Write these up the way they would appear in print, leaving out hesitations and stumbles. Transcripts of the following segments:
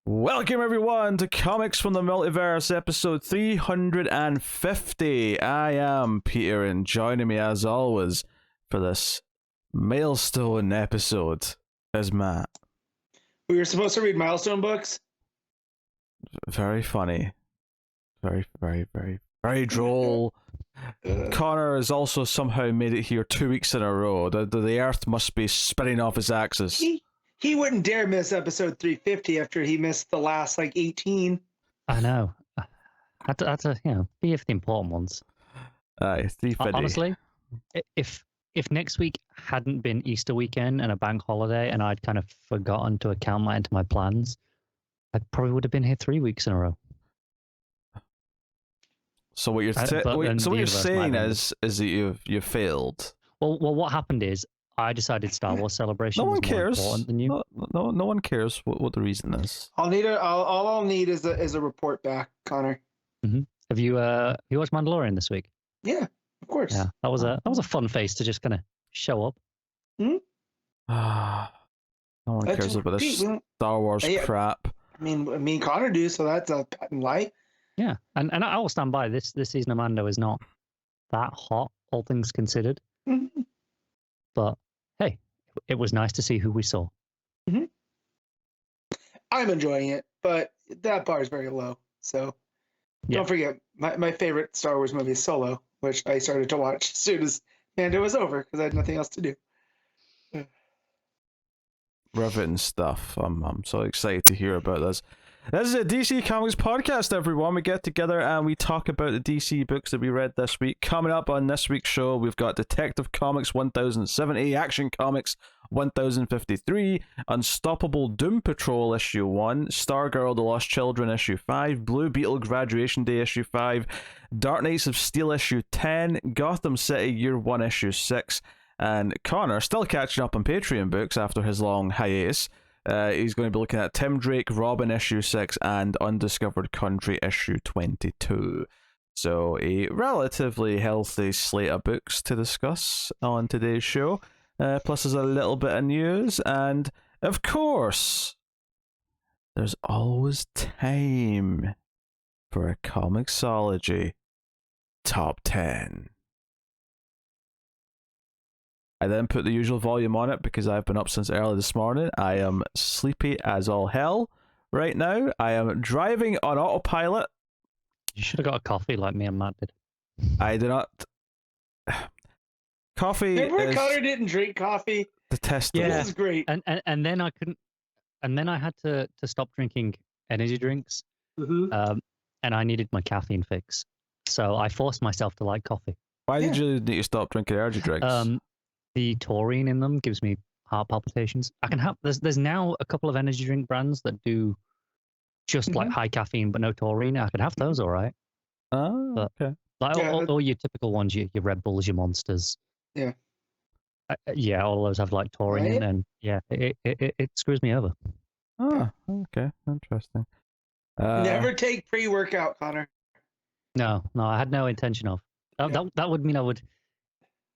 Welcome everyone to Comics from the Multiverse, episode 350. I am Peter, and joining me as always for this milestone episode is Matt. We were supposed to read milestone books? Very funny. Very droll. Connor has also somehow made it here 2 weeks in a row. The Earth must be spinning off its axis. He wouldn't dare miss episode 350 after he missed the last 18. I know. I had to be of the important ones. 350. Honestly, if next week hadn't been Easter weekend and a bank holiday, and I'd kind of forgotten to account that into my plans, I probably would have been here 3 weeks in a row. So what you're saying is that you've failed. Well, what happened is I decided Star Wars Celebration was more important than you. No one cares what the reason is. All I'll need is a report back, Connor. Mm-hmm. Have you watched Mandalorian this week? Yeah, of course. Yeah, that was a fun face to just kind of show up. Hmm? No one cares about this Star Wars crap. I mean, me and Connor do, so that's a patent lie. Yeah, and I will stand by this season of Mando is not that hot, all things considered. Mm-hmm. But hey, it was nice to see who we saw. Mm-hmm. I'm enjoying it, but that bar is very low. So don't forget, my favorite Star Wars movie is Solo, which I started to watch as soon as Mando was over because I had nothing else to do. Riveting stuff. I'm so excited to hear about this. This is a DC Comics podcast, everyone. We get together and we talk about the DC books that we read this week. Coming up on this week's show, we've got Detective Comics 1070, Action Comics 1053, Unstoppable Doom Patrol issue 1, Stargirl The Lost Children issue 5, Blue Beetle Graduation Day issue 5, Dark Knights of Steel issue 10, Gotham City Year 1 issue 6, and Connor, still catching up on Patreon books after his long hiatus. He's going to be looking at Tim Drake, Robin issue 6, and Undiscovered Country issue 22. So a relatively healthy slate of books to discuss on today's show. Plus there's a little bit of news, and of course, there's always time for a ComiXology Top 10. I then put the usual volume on it because I've been up since early this morning. I am sleepy as all hell right now. I am driving on autopilot. You should have got a coffee like me and Matt did. I do not. Coffee. Remember Connor didn't drink coffee? Detestable. Yeah. This is great. And then I couldn't. And then I had to stop drinking energy drinks. Mm-hmm. And I needed my caffeine fix, so I forced myself to like coffee. Why did you need to stop drinking energy drinks? The taurine in them gives me heart palpitations. I can have there's now a couple of energy drink brands that do just like high caffeine but no taurine. I could have those, all right. Oh, okay. Like all your typical ones, your Red Bulls, your Monsters. Yeah. Yeah, all those have like taurine in, and yeah, it screws me over. Oh, okay, interesting. Never take pre-workout, Connor. No, I had no intention of. That would mean I would,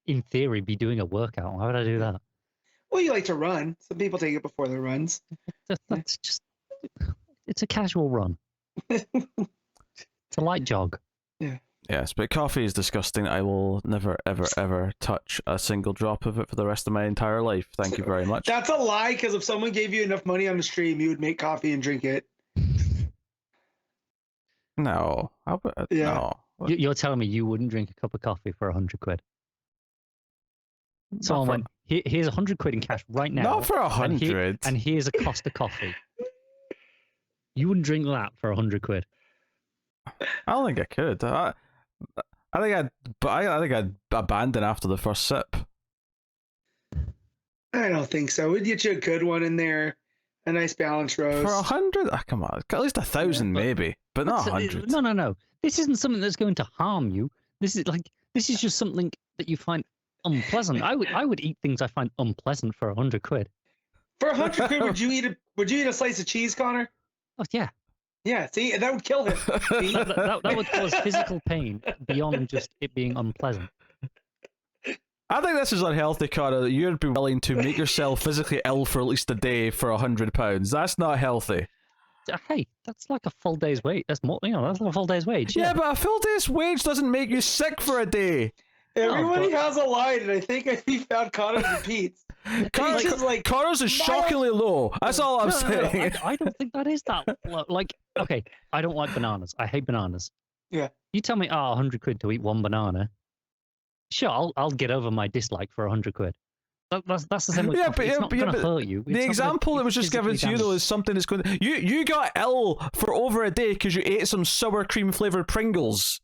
in theory, be doing a workout. Why would I do that? Well, you like to run. Some people take it before their runs. That's just, it's a casual run. It's a light jog. Yeah. Yes, but coffee is disgusting. I will never, ever, ever touch a single drop of it for the rest of my entire life. Thank you very much. That's a lie, because if someone gave you enough money on the stream, you would make coffee and drink it. No. Yeah. No. You're telling me you wouldn't drink a cup of coffee for 100 quid? Someone went, here's 100 quid in cash right now. Not for 100. And here's a Costa coffee. You wouldn't drink that for 100 quid. I don't think I could. I think I'd abandon after the first sip. I don't think so. We'd get you a good one in there, a nice balanced roast. For 100? Come on, at least 1,000 maybe, but not 100. No. This isn't something that's going to harm you. This is just something that you find unpleasant. I would eat things I find unpleasant for 100 quid. For 100 quid, would you eat a slice of cheese, Connor? Oh yeah. Yeah, see, that would kill him. that would cause physical pain beyond just it being unpleasant. I think this is unhealthy, Connor, that you'd be willing to make yourself physically ill for at least a day for £100. That's not healthy. Hey, that's like a full day's wage. That's more, that's like a full day's wage. Yeah, but a full day's wage doesn't make you sick for a day. Everybody but- has a line, and I think we found Connor's and Pete's. Pete's is like Connors is shockingly low. That's all I'm saying. I don't think that is that low. Like, okay, I don't like bananas. I hate bananas. Yeah. You tell me, 100 quid to eat one banana. Sure, I'll get over my dislike for 100 quid. That's the same with coffee. It's not going to hurt you. The example that was just given to you, though, is something that's going to... You got ill for over a day because you ate some sour cream flavoured Pringles.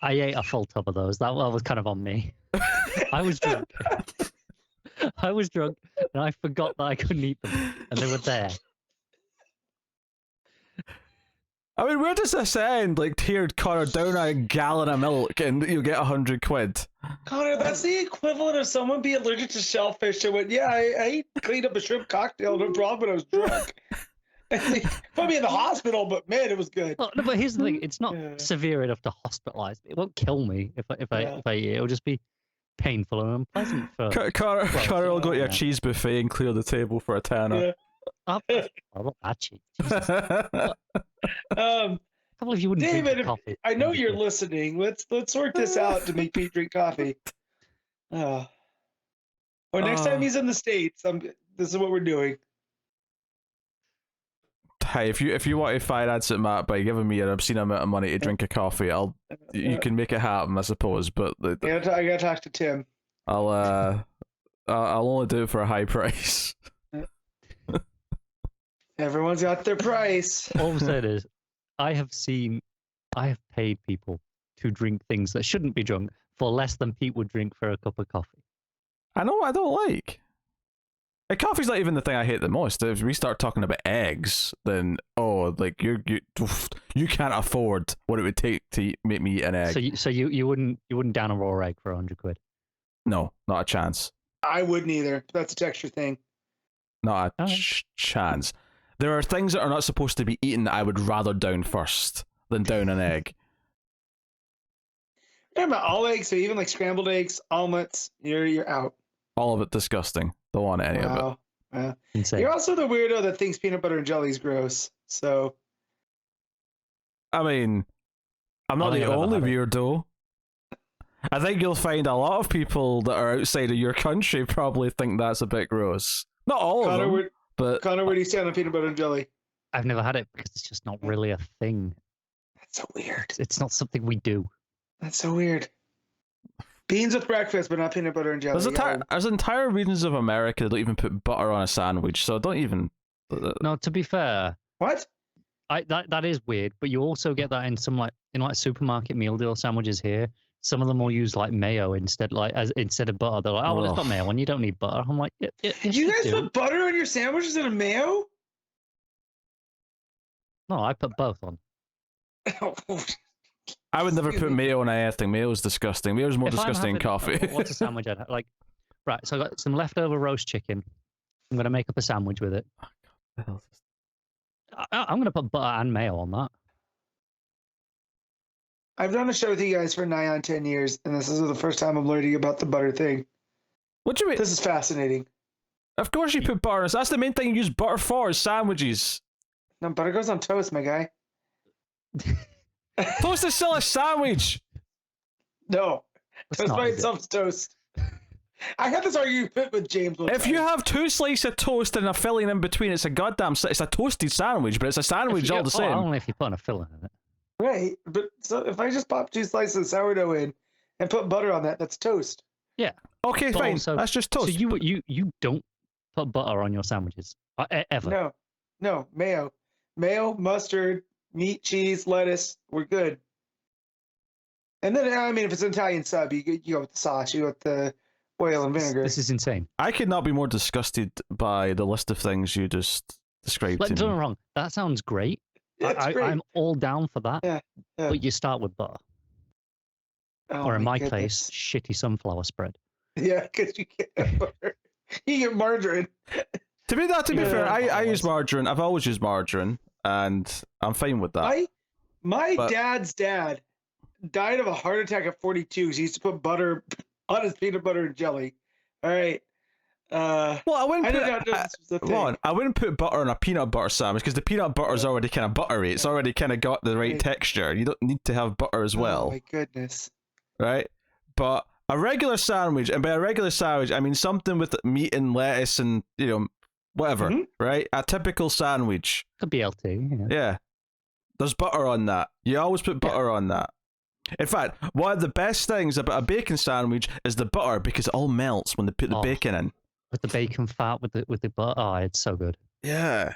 I ate a full tub of those. That was kind of on me. I was drunk. I was drunk, and I forgot that I couldn't eat them, and they were there. I mean, where does this end? Like, teared Connor down a gallon of milk and you'll get 100 quid. Connor, that's the equivalent of someone being allergic to shellfish and went, yeah, I cleaned up a shrimp cocktail, no problem, but I was drunk. Put me in the hospital, but man, it was good. Well, no, but here's the thing: it's not severe enough to hospitalize me. It won't kill me if I eat it. It'll just be painful and unpleasant for. Connor will go to a cheese buffet and clear the table for a tenner. Yeah. I'm not that cheap. I can't believe you wouldn't David, drink coffee. I know you're listening. Let's sort this out to make Pete drink coffee. Or next time he's in the States, this is what we're doing. Hey, if you want to finance it, Matt, by giving me an obscene amount of money to drink a coffee, you can make it happen, I suppose. But I gotta talk to Tim. I'll only do it for a high price. Everyone's got their price. All I'm saying is, I have paid people to drink things that shouldn't be drunk for less than Pete would drink for a cup of coffee. I know what I don't like. Like, coffee's not even the thing I hate the most. If we start talking about eggs, then like you can't afford what it would take to make me eat an egg. So you wouldn't down a raw egg for 100 quid? No, not a chance. I wouldn't either. That's a texture thing. Not a chance. There are things that are not supposed to be eaten that I would rather down first than down an egg. Talking about all eggs, so even like scrambled eggs, omelets, you're out. All of it disgusting. Don't want any of it. Wow. Insane. You're also the weirdo that thinks peanut butter and jelly is gross. So, I mean, I'm not the only weirdo. I think you'll find a lot of people that are outside of your country probably think that's a bit gross. Not all of them, but... Connor, where do you stand on peanut butter and jelly? I've never had it because it's just not really a thing. That's so weird. It's not something we do. That's so weird. Beans with breakfast, but not peanut butter and jelly. There's entire regions of America that don't even put butter on a sandwich, so don't even... No, to be fair... What? That is weird, but you also get that in some supermarket meal deal sandwiches here. Some of them will use like mayo instead of butter. They're like, well, it's got mayo, and you don't need butter. I'm like, yes, you guys put butter on your sandwiches and a mayo? No, I put both on. I would never put mayo on anything. Mayo's disgusting. Mayo's more disgusting than coffee. What's a sandwich I'd have? Like, right, so I got some leftover roast chicken. I'm going to make up a sandwich with it. I'm going to put butter and mayo on that. I've done a show with you guys for nigh on 10 years, and this is the first time I'm learning about the butter thing. What do you mean? This is fascinating. Of course you put butter on. That's the main thing you use butter for, is sandwiches. No, butter goes on toast, my guy. Toast is still a sandwich. No. Toast by itself is toast. I had this argument with James one If time. you have two slices of toast and a filling in between, it's a toasted sandwich, but it's a sandwich all the same. Only if you put a filling in it. Right, but so if I just pop 2 slices of sourdough in and put butter on that, that's toast. Yeah. Okay, But fine. also- That's just toast. So you don't put butter on your sandwiches ever? No, mayo. Mayo, mustard, meat, cheese, lettuce, we're good. And then, I mean, if it's an Italian sub, you go with the sauce, you go with the oil and vinegar. This is insane. I could not be more disgusted by the list of things you just described Like, to don't get me. me wrong. That sounds great. It's great. I'm all down for that. Yeah. But you start with butter. Oh Or in my goodness. case, shitty sunflower spread. Yeah, because you can't have butter. You get margarine. To be fair, I always. use margarine. I've always used margarine, and I'm fine with that. My But- dad's dad died of a heart attack at 42. He used to put butter on his peanut butter and jelly. All right. Well, I wouldn't didn't know put. this was a Come thing. on, I wouldn't put butter on a peanut butter sandwich because the peanut butter's already kind of buttery. It's already kind of got the right Right. texture. You don't need to have butter as Oh well, my goodness. right? But a regular sandwich, and by a regular sandwich, I mean something with meat and lettuce and whatever, Mhm. right? A typical sandwich. Could be LT. Yeah. Yeah, there's butter on that. You always put butter on that. In fact, one of the best things about a bacon sandwich is the butter because it all melts when they put the bacon in. With the bacon fat, with the butter. Oh, it's so good. Yeah.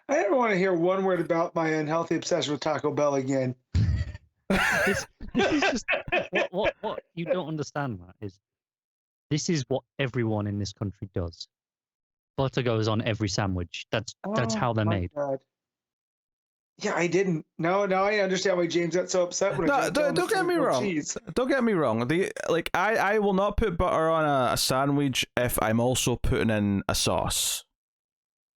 I never want to hear one word about my unhealthy obsession with Taco Bell again. This is just what you don't understand, Matt, is this is what everyone in this country does. Butter goes on every sandwich. That's how they're my made. God. Yeah, I didn't. Now I understand why James got so upset when I No, don't get me wrong. cheese. Don't get me wrong. I will not put butter on a sandwich if I'm also putting in a sauce.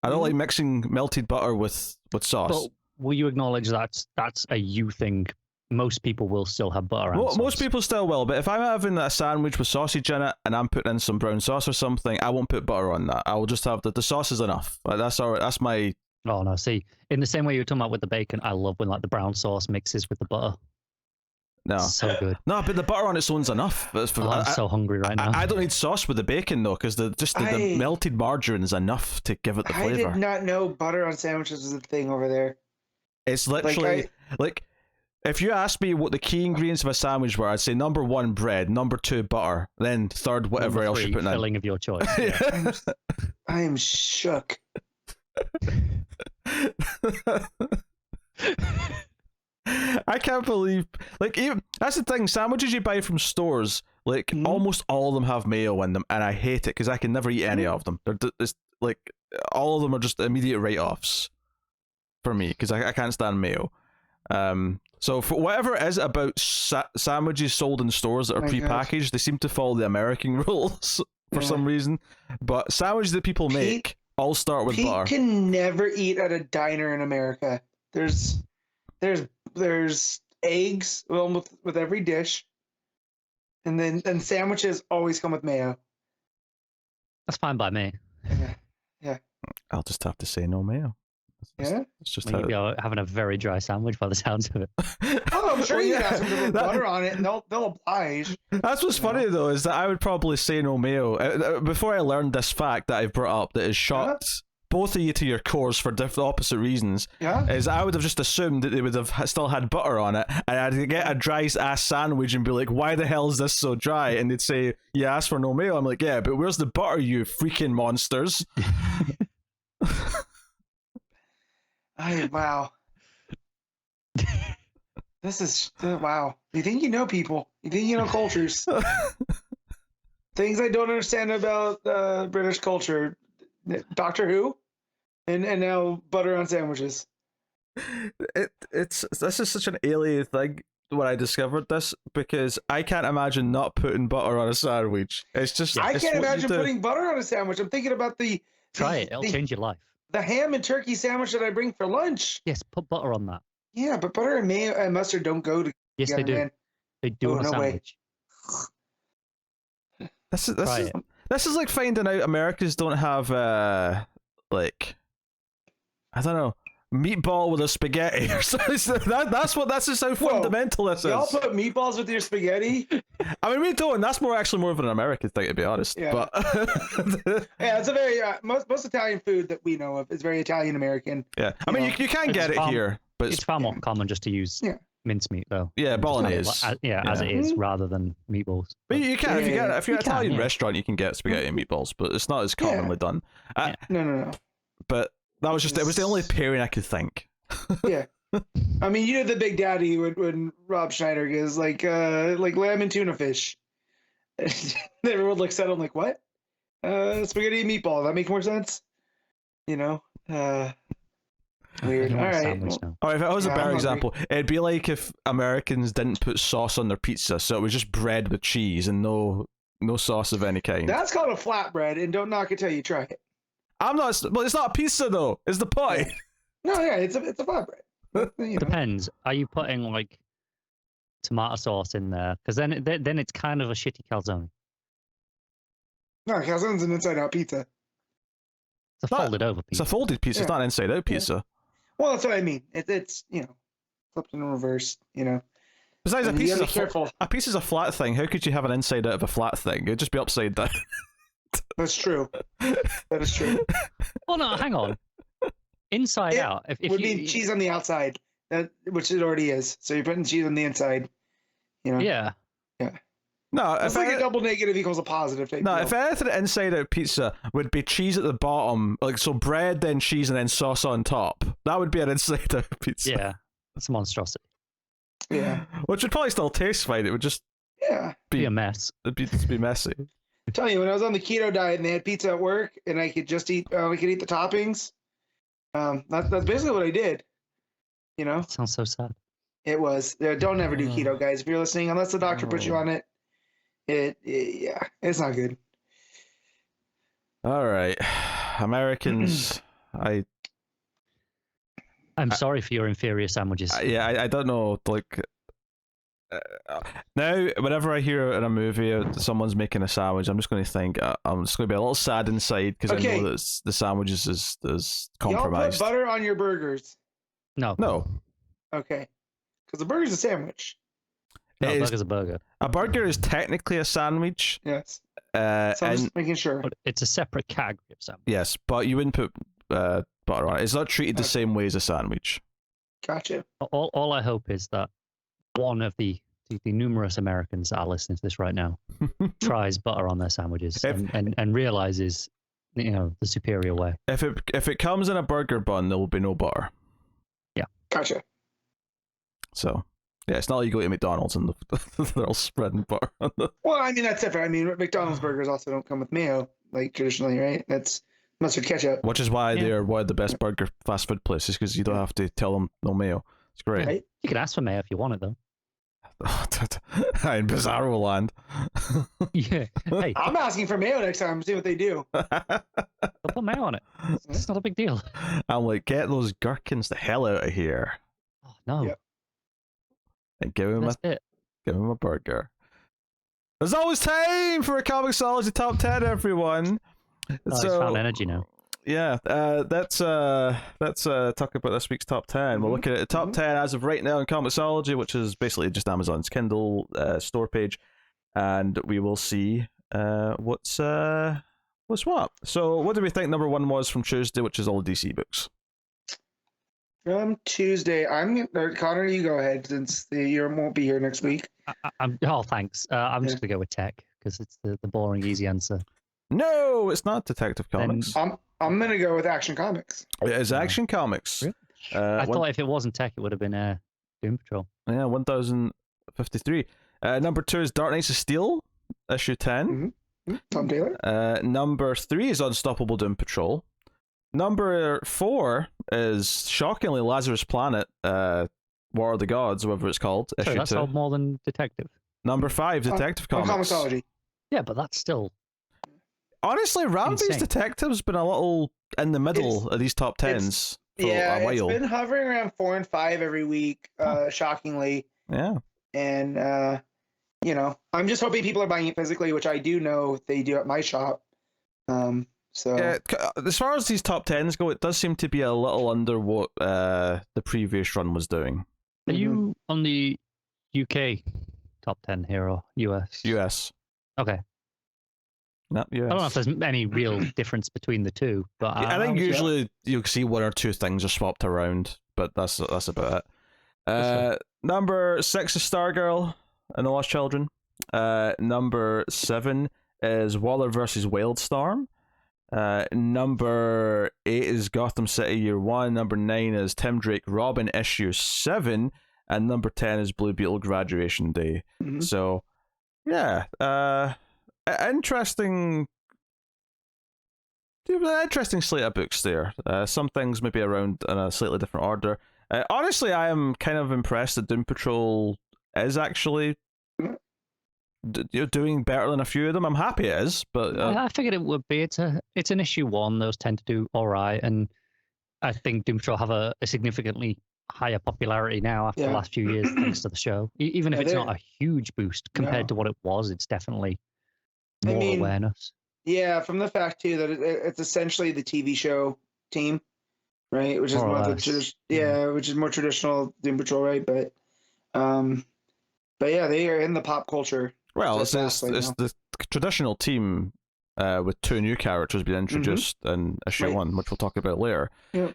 I don't like mixing melted butter with sauce. But will you acknowledge that's a you thing? Most people will still have butter and sauce. Most people still will, but if I'm having a sandwich with sausage in it and I'm putting in some brown sauce or something, I won't put butter on that. I will just have the sauce is enough. That's all right. That's my... Oh no! See, in the same way you were talking about with the bacon, I love when like the brown sauce mixes with the butter. No, so good. No, but the butter on its own's enough. I'm so hungry right now. I don't need sauce with the bacon though, because the melted margarine is enough to give it the flavor. I did not know butter on sandwiches was a thing over there. It's literally like if you asked me what the key ingredients of a sandwich were, I'd say number 1 bread, number 2 butter, then third whatever else you put in. Filling of your choice. Yeah. I am shook. I can't believe, even that's the thing. Sandwiches you buy from stores, almost all of them have mayo in them, and I hate it because I can never eat any of them. It's all of them are just immediate write-offs for me because I can't stand mayo. So for whatever it is about sandwiches sold in stores that are prepackaged, they seem to follow the American rules for some reason. But sandwiches that people make all start with butter. Pete can never eat at a diner in America. There's eggs with every dish, and sandwiches always come with mayo. That's fine by me. Yeah. I'll just have to say no mayo. It's just you're having a very dry sandwich by the sounds of it. Oh, I'm sure you can ask them to put butter on it, and they'll oblige. That's what's funny though, is that I would probably say no mayo before I learned this fact that I've brought up that has shocked both of you to your cores for opposite reasons. Is I would have just assumed that they would have still had butter on it, and I'd get a dry ass sandwich and be like, "Why the hell is this so dry?" And they'd say, "You asked for no mayo." I'm like, "Yeah, but where's the butter, you freaking monsters?" Wow. This is wow. You think you know people? You think you know cultures? Things I don't understand about British culture. Doctor Who, and now butter on sandwiches. This is such an alien thing when I discovered this, because I can't imagine not putting butter on a sandwich. It's just I can't imagine putting butter on a sandwich. I'm thinking about try it. It'll change your life. The ham and turkey sandwich that I bring for lunch. Yes, put butter on that. Yeah, but butter and mayo and mustard don't go together. Yes, they do. Man. They do on a sandwich. This is like finding out Americans don't have I don't know, meatball with a spaghetti or something. That's just how fundamental this is. Y'all put meatballs with your spaghetti? I mean, we don't. That's actually more of an American thing, to be honest. Yeah. But yeah, it's a very most Italian food that we know of is very Italian American. Yeah, I mean, you can get it here, but it's far more common just to use mincemeat, though. Yeah, bolognese. As it is, rather than meatballs. But you can, if you're an Italian restaurant, you can get spaghetti and meatballs, but it's not as commonly done. No. But that was it was the only pairing I could think. Yeah. I mean, you know the Big Daddy when Rob Schneider is like lamb and tuna fish. Everyone looks at him like, what? Spaghetti and meatball. That make more sense? You know? Weird. All right. All right, if it was a better example, it'd be like if Americans didn't put sauce on their pizza, so it was just bread with cheese and no sauce of any kind. That's called a flatbread, and don't knock it till you try it. I'm not, but it's not a pizza though. It's the pie. No, yeah, it's a flatbread. Depends. Are you putting like tomato sauce in there? Because then it's kind of a shitty calzone. No, calzone's an inside-out pizza. It's a folded over It's pizza. a folded pizza. It's Yeah. not an inside-out pizza. Well, that's what I mean. It's flipped in reverse. Besides, And you gotta be careful. a pizza's a flat thing. How could you have an inside out of a flat thing? It'd just be upside down. That's true. That is true. Well, no, hang on. Inside It out. If would you, be cheese on the outside, which it already is. So you're putting cheese on the inside. Yeah. No, It's like a double negative equals a positive. No, if anything, inside out pizza would be cheese at the bottom, like so bread, then cheese, and then sauce on top. That would be an inside out pizza. Yeah. That's a monstrosity. Yeah. Which would probably still taste fine. It would just Be a mess. it'd be messy. I'm telling you, when I was on the keto diet and they had pizza at work, and I could just eat, we could eat the toppings. That's basically what I did. That sounds so sad. It was. Don't ever do keto, guys. If you're listening, unless the doctor puts you on it, it's not good. All right, Americans. I'm sorry for your inferior sandwiches. I don't know. Like now, whenever I hear in a movie someone's making a sandwich, I'm just going to think I'm just going to be a little sad inside because I know that the sandwiches is compromised. Y'all put butter on your burgers. No. Okay, because the burger's a sandwich. No, a burger's a burger. A burger is technically a sandwich. Yes. So I'm just making sure. But it's a separate category of sandwich. Yes, but you wouldn't put butter on it. It's not treated the same way as a sandwich. Gotcha. All I hope is that one of the numerous Americans that are listening to this right now tries butter on their sandwiches and realizes, the superior way. If it comes in a burger bun, there will be no butter. Yeah. Gotcha. So, yeah, it's not like you go to McDonald's and they're all spreading butter on the... Well, I mean, that's different. I mean, McDonald's burgers also don't come with mayo, like traditionally, right? That's mustard ketchup. Which is why they're one of the best burger fast food places, because you don't have to tell them no mayo. It's great. Right? You can ask for mayo if you want it, though. In Bizarro Land. Yeah. Hey, I'm asking for mayo next time. See what they do. they'll put mayo on it. It's not a big deal. I'm like, get those gherkins the hell out of here. Oh, no. Yep. And give him That's it. a burger. There's always time for a ComiXology top 10, everyone. Oh, it's found energy now. Yeah, let's talk about this week's top 10. We're looking at the top 10 as of right now in ComiXology, which is basically just Amazon's Kindle store page, and we will see what's what. So, what do we think number one was from Tuesday, which is all the DC books? From Tuesday, Connor, you go ahead since you won't be here next week. Thanks. I'm just gonna go with tech because it's the boring, easy answer. No, it's not Detective Comics. I'm gonna go with Action Comics. It is Action Comics. Really? I thought if it wasn't tech, it would have been Doom Patrol. Yeah, 1053. Number 2 is Dark Knights of Steel, issue 10. Tom Taylor. Number 3 is Unstoppable Doom Patrol. Number 4 is shockingly Lazarus Planet, War of the Gods, whatever it's called. So issue that's 2. all more than Detective. Number 5, Detective on Comics. ComiXology. Yeah, but that's still Honestly, Ramby's insane. Detective's been a little in the middle of these top 10s for a while. It's been hovering around 4 and 5 every week, shockingly. Yeah. And I'm just hoping people are buying it physically, which I do know they do at my shop. So Yeah, as far as these top 10s go, it does seem to be a little under what the previous run was doing. Are you on the UK top 10 here or US? US. Okay. No, US. I don't know if there's any real difference between the two, but I think usually you'll see one or two things are swapped around, but that's about it. Number 6 is Stargirl and the Lost Children. Number 7 is Waller versus Wildstorm. Number 8 is Gotham City Year 1. Number 9 is Tim Drake Robin issue 7. And number 10 is Blue Beetle Graduation Day. So, yeah. Interesting slate of books there. Some things maybe around in a slightly different order. Honestly, I am kind of impressed that Doom Patrol is actually doing better than a few of them. I'm happy it is, but I figured it would be. It's an issue 1. Those tend to do all right, and I think Doom Patrol have a significantly higher popularity now after the last few years thanks to the show. Even if it's not a huge boost compared to what it was, it's definitely more awareness. Yeah, from the fact too that it's essentially the TV show team, right? Which is More or more the less. Yeah. which is more traditional Doom Patrol, right? Um, but yeah, they are in the pop culture. Well, just vastly it's now. the traditional team with two new characters being introduced in issue Right. 1, which we'll talk about later. Yep.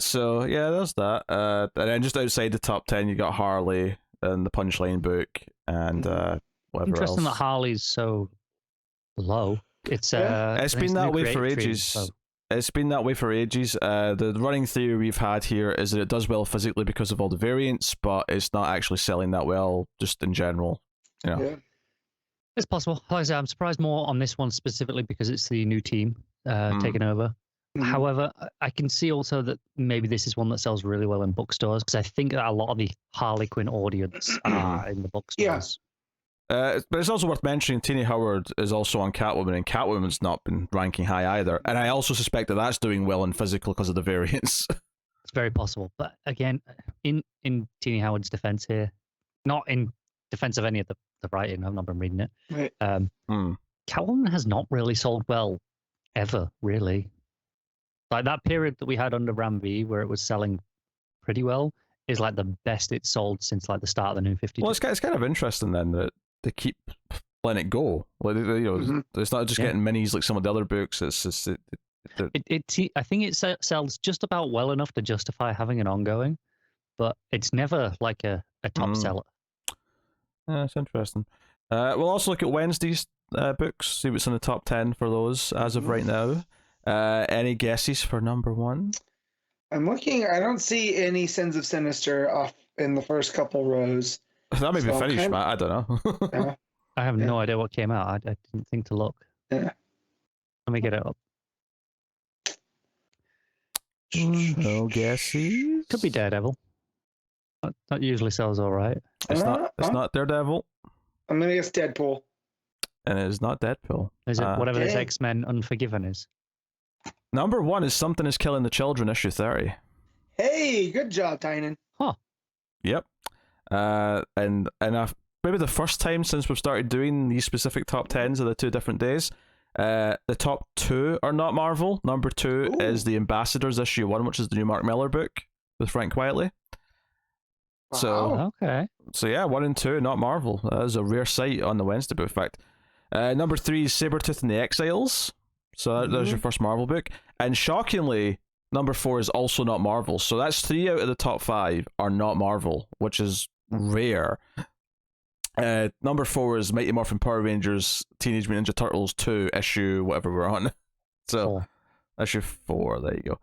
So yeah, there's that. And then just outside the top 10, you got Harley and the Punchline book and whatever Interesting else. that Harley's so low. It's Yeah. It's I think been the that new way for creative team, ages. so- It's been that way for ages. The running theory we've had here is that it does well physically because of all the variants, but it's not actually selling that well just in general. You know. Yeah. It's possible. Like I say, I'm surprised more on this one specifically because it's the new team taking over. Mhm. However, I can see also that maybe this is one that sells really well in bookstores because I think that a lot of the Harley Quinn audience are in the bookstores. But it's also worth mentioning Tini Howard is also on Catwoman, and Catwoman's not been ranking high either. And I also suspect that that's doing well in physical because of the variants. It's very possible. But again, in Teeny Howard's defense here, not in defense of any of the writing, I've not been reading it. Right. Catwoman has not really sold well ever, really. Like that period that we had under Ram V where it was selling pretty well is like the best it's sold since like the start of the New 52. Well, it's kind of interesting then that they keep letting it go. Like, you know, it's not just getting minis like some of the other books. It's just I think it sells just about well enough to justify having an ongoing, but it's never like a top seller. Yeah, it's interesting. We'll also look at Wednesday's books, see what's in the top 10 for those as of right now. Any guesses for number 1? I'm looking. I don't see any Sins of Sinister off in the first couple rows. That may be So finished, Matt. I don't know. Yeah. I have no idea what came out. I didn't think to look. Yeah. Let me get it up. No guesses? Could be Daredevil. That usually sells all right. It's not Daredevil. I'm gonna guess Deadpool. And it is not Deadpool. Is it whatever this dang. X-Men Unforgiven is? Number 1 is Something is Killing the Children, issue 30. Hey, good job, Tynan. Huh. Yep. And maybe the first time since we've started doing these specific top 10s of the 2 different days, the top 2 are not Marvel. Number 2 is The Ambassadors, issue 1, which is the new Mark Millar book with Frank Quitely. Wow. So yeah, 1 and 2 not Marvel. That is a rare sight on the Wednesday book. In fact, number 3 is Sabretooth and the Exiles. So there's your first Marvel book. And shockingly, number 4 is also not Marvel. So that's 3 out of the top 5 are not Marvel, which is rare. Number 4 is Mighty Morphin Power Rangers Teenage Mutant Ninja Turtles 2 issue whatever we're on. So issue 4, there you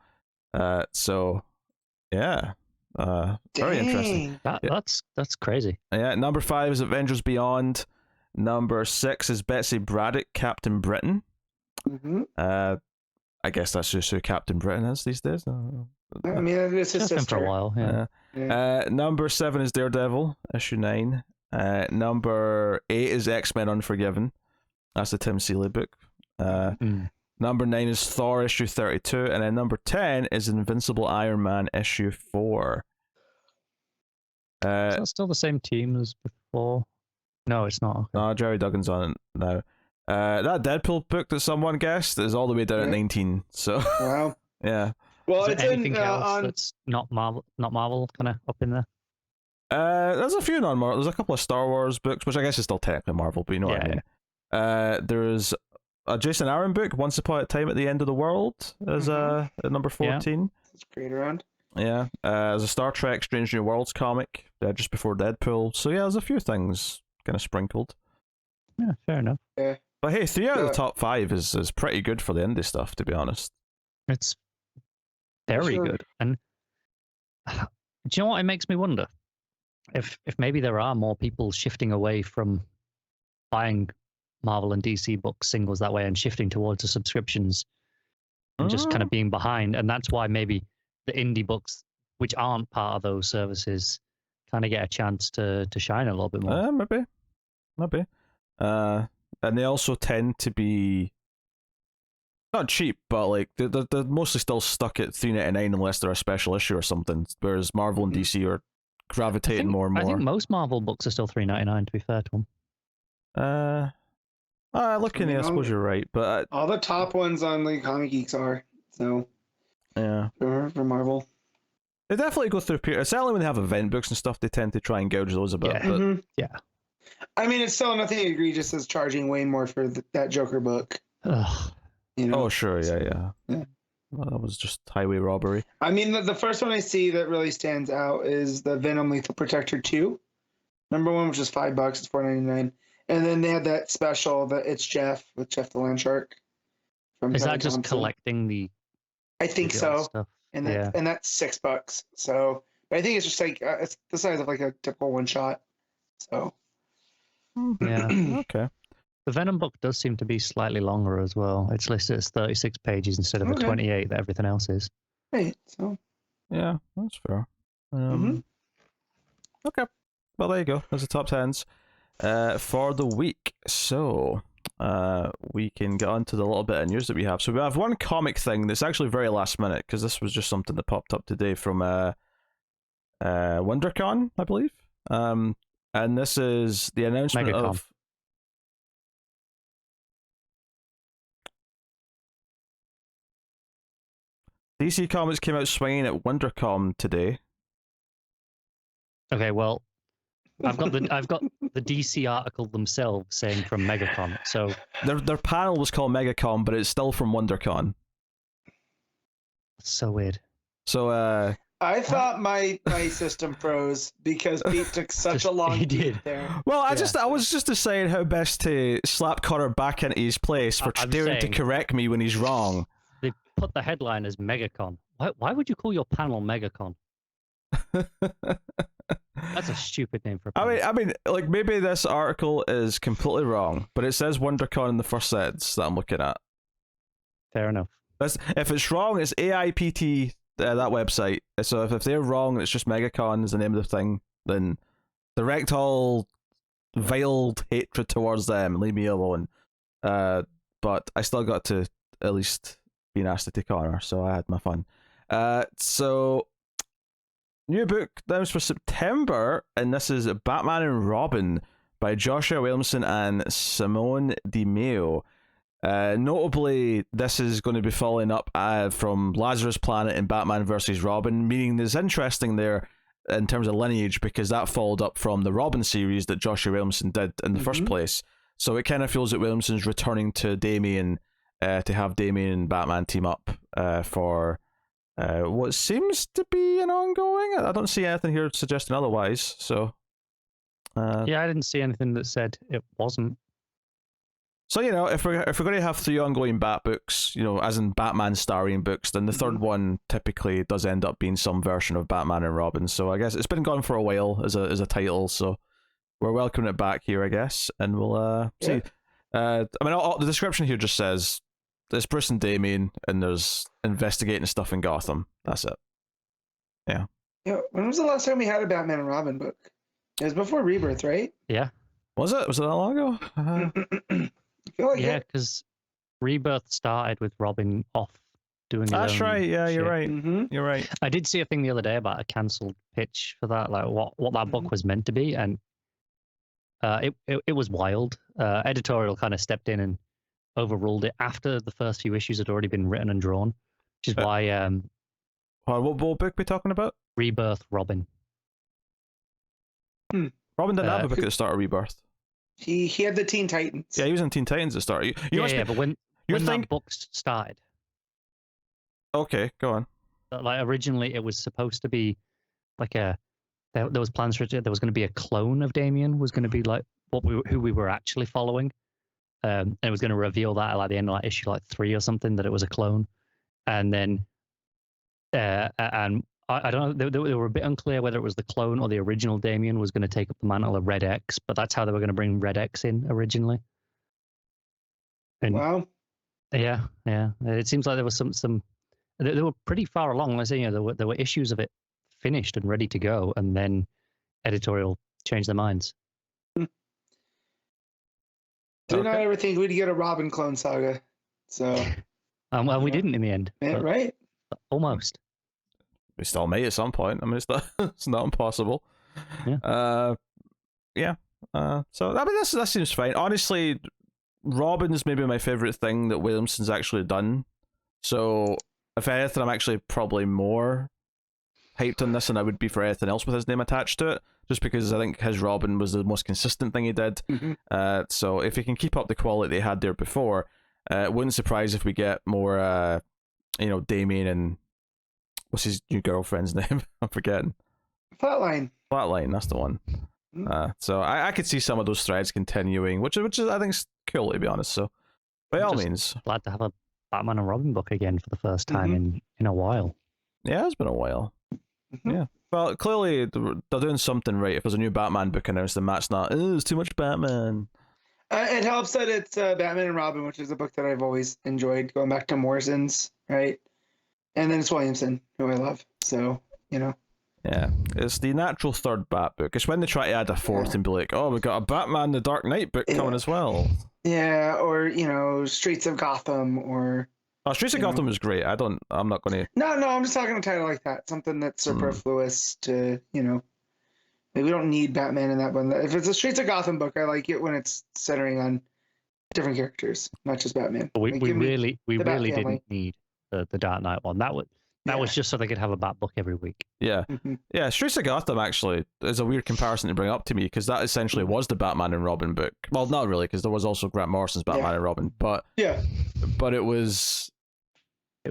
go. So yeah. Very interesting. That's crazy. Yeah, number 5 is Avengers Beyond. Number 6 is Betsy Braddock, Captain Britain. I guess that's just who Captain Britain is these days. I mean, it's his It's been sister. for a while. Yeah. Number 7 is Daredevil, issue 9. Number 8 is X-Men Unforgiven. That's the Tim Seeley book. Number 9 is Thor, issue 32. And then number 10 is Invincible Iron Man, issue 4. Is that still the same team as before? No, it's not. Okay. No, Jerry Duggan's on it now. That Deadpool book that someone guessed is all the way down at 19. So Wow. yeah. Well, Is it's there anything in else that's not Marvel kind of up in there? There's a few non-Marvel. There's a couple of Star Wars books, which I guess is still technically Marvel, but you know what I mean. There's a Jason Aaron book, Once Upon a Time at the End of the World, is at number 14. It's great around. Yeah. There's a Star Trek Strange New Worlds comic just before Deadpool. So yeah, there's a few things kind of sprinkled. Yeah, fair enough. Yeah. But hey, 3 out of the top 5 is pretty good for the indie stuff, to be honest. It's very good. And do you know what? It makes me wonder if maybe there are more people shifting away from buying Marvel and DC books singles that way and shifting towards the subscriptions and just kind of being behind. And that's why maybe the indie books, which aren't part of those services, kind of get a chance to shine a little bit more. Maybe. And they also tend to be not cheap, but like they're mostly still stuck at $3.99 unless they're a special issue or something. Whereas Marvel and DC are gravitating more and more. I think most Marvel books are still $3.99. To be fair to them. Looking at it, I suppose you're right, but all the top ones on the Comic Geeks are so. Yeah. For Marvel. They definitely go through periods. Certainly when they have event books and stuff, they tend to try and gouge those a bit. Yeah. But Yeah. I mean, it's still nothing egregious as charging way more for that Joker book. Ugh. You know? Oh, sure, yeah. Yeah. Well, that was just highway robbery. I mean, the first one I see that really stands out is the Venom Lethal Protector 2. Number one, which is $5, it's $4.99. And then they had that special that it's Geoff with Geoff the Landshark. Is that just collecting the? I think so. Stuff? And that's $6. So, but I think it's just like it's the size of like a typical one shot. So. Yeah. Okay. The Venom book does seem to be slightly longer as well. It's listed as 36 pages instead of the 28 that everything else is. Right. So. Yeah, that's fair. Okay. Well, there you go. There's the top 10s for the week. So we can get on to the little bit of news that we have. So we have one comic thing that's actually very last minute, because this was just something that popped up today from WonderCon, I believe. And this is the announcement MegaCon. of... DC Comics came out swinging at WonderCon today. Okay, well, I've got the DC article themselves saying from MegaCon. So their panel was called MegaCon, but it's still from WonderCon. So weird. So I thought my system froze because Pete took such a long time there. Well, I was just deciding how best to slap Connor back into his place for daring to correct me when he's wrong. They put the headline as MegaCon. Why would you call your panel MegaCon? That's a stupid name for a panel. I mean, like, maybe this article is completely wrong, but it says WonderCon in the first sentence that I'm looking at. Fair enough. If it's wrong, it's AIPT, that website. So if they're wrong, it's just MegaCon is the name of the thing, then direct all veiled hatred towards them and leave me alone. But I still got to at least be nasty to Connor, so I had my fun. So new book announced for September, and this is Batman and Robin by Joshua Williamson and Simone Di Meo. Notably, this is going to be following up from Lazarus Planet and Batman vs. Robin, meaning there's interesting there in terms of lineage, because that followed up from the Robin series that Joshua Williamson did in the first place. So it kind of feels that Williamson's returning to Damian to have Damian and Batman team up for what seems to be an ongoing. I don't see anything here suggesting otherwise. So yeah, I didn't see anything that said it wasn't. So, you know, if we're going to have 3 ongoing Bat books, you know, as in Batman starring books, then the third one typically does end up being some version of Batman and Robin. So I guess it's been gone for a while as a title. So we're welcoming it back here, I guess, and we'll see. I mean, the description here just says there's Bruce and Damian, and there's investigating stuff in Gotham. That's it. Yeah. Yeah. When was the last time we had a Batman and Robin book? It was before Rebirth, right? Yeah. Was it? Was it that long ago? I feel like yeah, because Rebirth started with Robin off doing his That's own right. Yeah, shit. you're right. Mm-hmm. You're right. I did see a thing the other day about a cancelled pitch for that, like what that book was meant to be, and it was wild. Editorial kind of stepped in and overruled it after the first few issues had already been written and drawn, which is why what book are we talking about? Rebirth Robin. Robin didn't have a book at the start of Rebirth. He had the Teen Titans. Yeah, he was in Teen Titans at the start. But when that book started. Okay, go on. Like originally, it was supposed to be like there was plans for it. There was going to be a clone of Damien. Was going to be like who we were actually following. And it was going to reveal that at like the end of like issue like 3 or something, that it was a clone. And then and I don't know, they were a bit unclear whether it was the clone or the original Damien was going to take up the mantle of Red X, but that's how they were going to bring Red X in originally. And wow. Yeah. It seems like there was some they were pretty far along. Let's say, you know, there were issues of it finished and ready to go, and then editorial changed their minds. Did not ever think we'd get a Robin clone saga. So well, we didn't in the end. Yeah, right? Almost. We still may at some point. I mean, it's not impossible. Yeah. So I mean, that seems fine. Honestly, Robin's maybe my favorite thing that Williamson's actually done. So if anything, I'm actually probably more hyped on this than I would be for anything else with his name attached to it, just because I think his Robin was the most consistent thing he did. So if he can keep up the quality they had there before, it wouldn't surprise if we get more, Damien and what's his new girlfriend's name? I'm forgetting. Flatline, that's the one. So I could see some of those threads continuing, which is I think is cool, to be honest. So by all means, glad to have a Batman and Robin book again for the first time in a while. Yeah, it's been a while. Yeah. Well, clearly they're doing something right. If there's a new Batman book announced, then Matt's not, it's too much Batman. It helps that it's Batman and Robin, which is a book that I've always enjoyed, going back to Morrison's, right? And then it's Williamson, who I love. So, Yeah, it's the natural third Bat book. It's when they try to add a fourth and be like, oh, we've got a Batman the Dark Knight book coming as well. Yeah, or, Streets of Gotham, or... Oh, Streets of Gotham is great. I'm not going to... No, I'm just talking a title like that. Something that's superfluous to, we don't need Batman in that one. If it's a Streets of Gotham book, I like it when it's centering on different characters, not just Batman. We really didn't need the Dark Knight one. That was just so they could have a Bat book every week. Yeah. Yeah, Streets of Gotham actually is a weird comparison to bring up to me, because that essentially was the Batman and Robin book. Well, not really, because there was also Grant Morrison's Batman and Robin, but it was...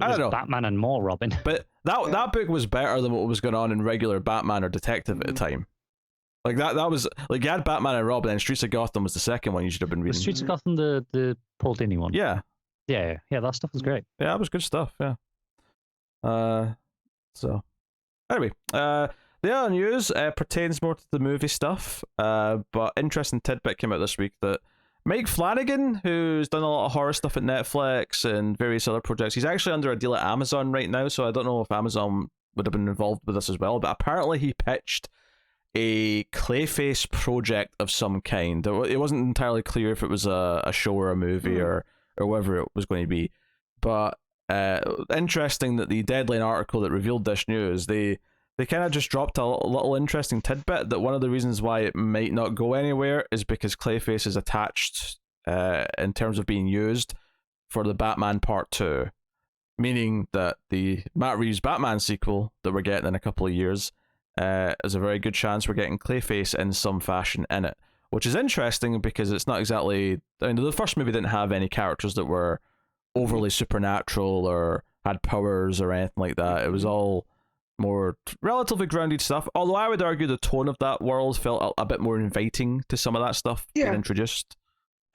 I don't know. Batman and more Robin. But that book was better than what was going on in regular Batman or Detective at the time. Like that was like, you had Batman and Robin, and Streets of Gotham was the second one you should have been reading. The Streets of Gotham, the Paul Dini one. Yeah, that stuff was great. Yeah, that was good stuff. Yeah. So anyway, the other news pertains more to the movie stuff. But interesting tidbit came out this week that Mike Flanagan, who's done a lot of horror stuff at Netflix and various other projects, he's actually under a deal at Amazon right now, so I don't know if Amazon would have been involved with this as well, but apparently he pitched a Clayface project of some kind. It wasn't entirely clear if it was a show or a movie or whatever it was going to be, but interesting that the Deadline article that revealed this news, they kind of just dropped a little interesting tidbit that one of the reasons why it might not go anywhere is because Clayface is attached in terms of being used for the Batman Part 2. Meaning that the Matt Reeves Batman sequel that we're getting in a couple of years is a very good chance we're getting Clayface in some fashion in it. Which is interesting because it's not exactly... I mean, the first movie didn't have any characters that were overly supernatural or had powers or anything like that. It was all more relatively grounded stuff, although I would argue the tone of that world felt a bit more inviting to some of that stuff being introduced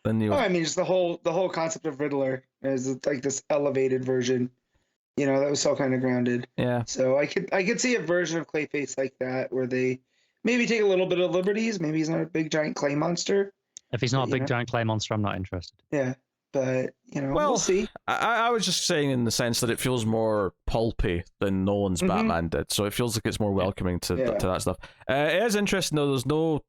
than the... I mean, just the whole concept of Riddler is like this elevated version, that was so kind of grounded. Yeah. So I could see a version of Clayface like that where they maybe take a little bit of liberties. Maybe he's not a big giant clay monster. If he's not a big giant clay monster, I'm not interested. Yeah. But, we'll see. I was just saying in the sense that it feels more pulpy than Nolan's Batman did, so it feels like it's more welcoming to that stuff. It is interesting, though, there's no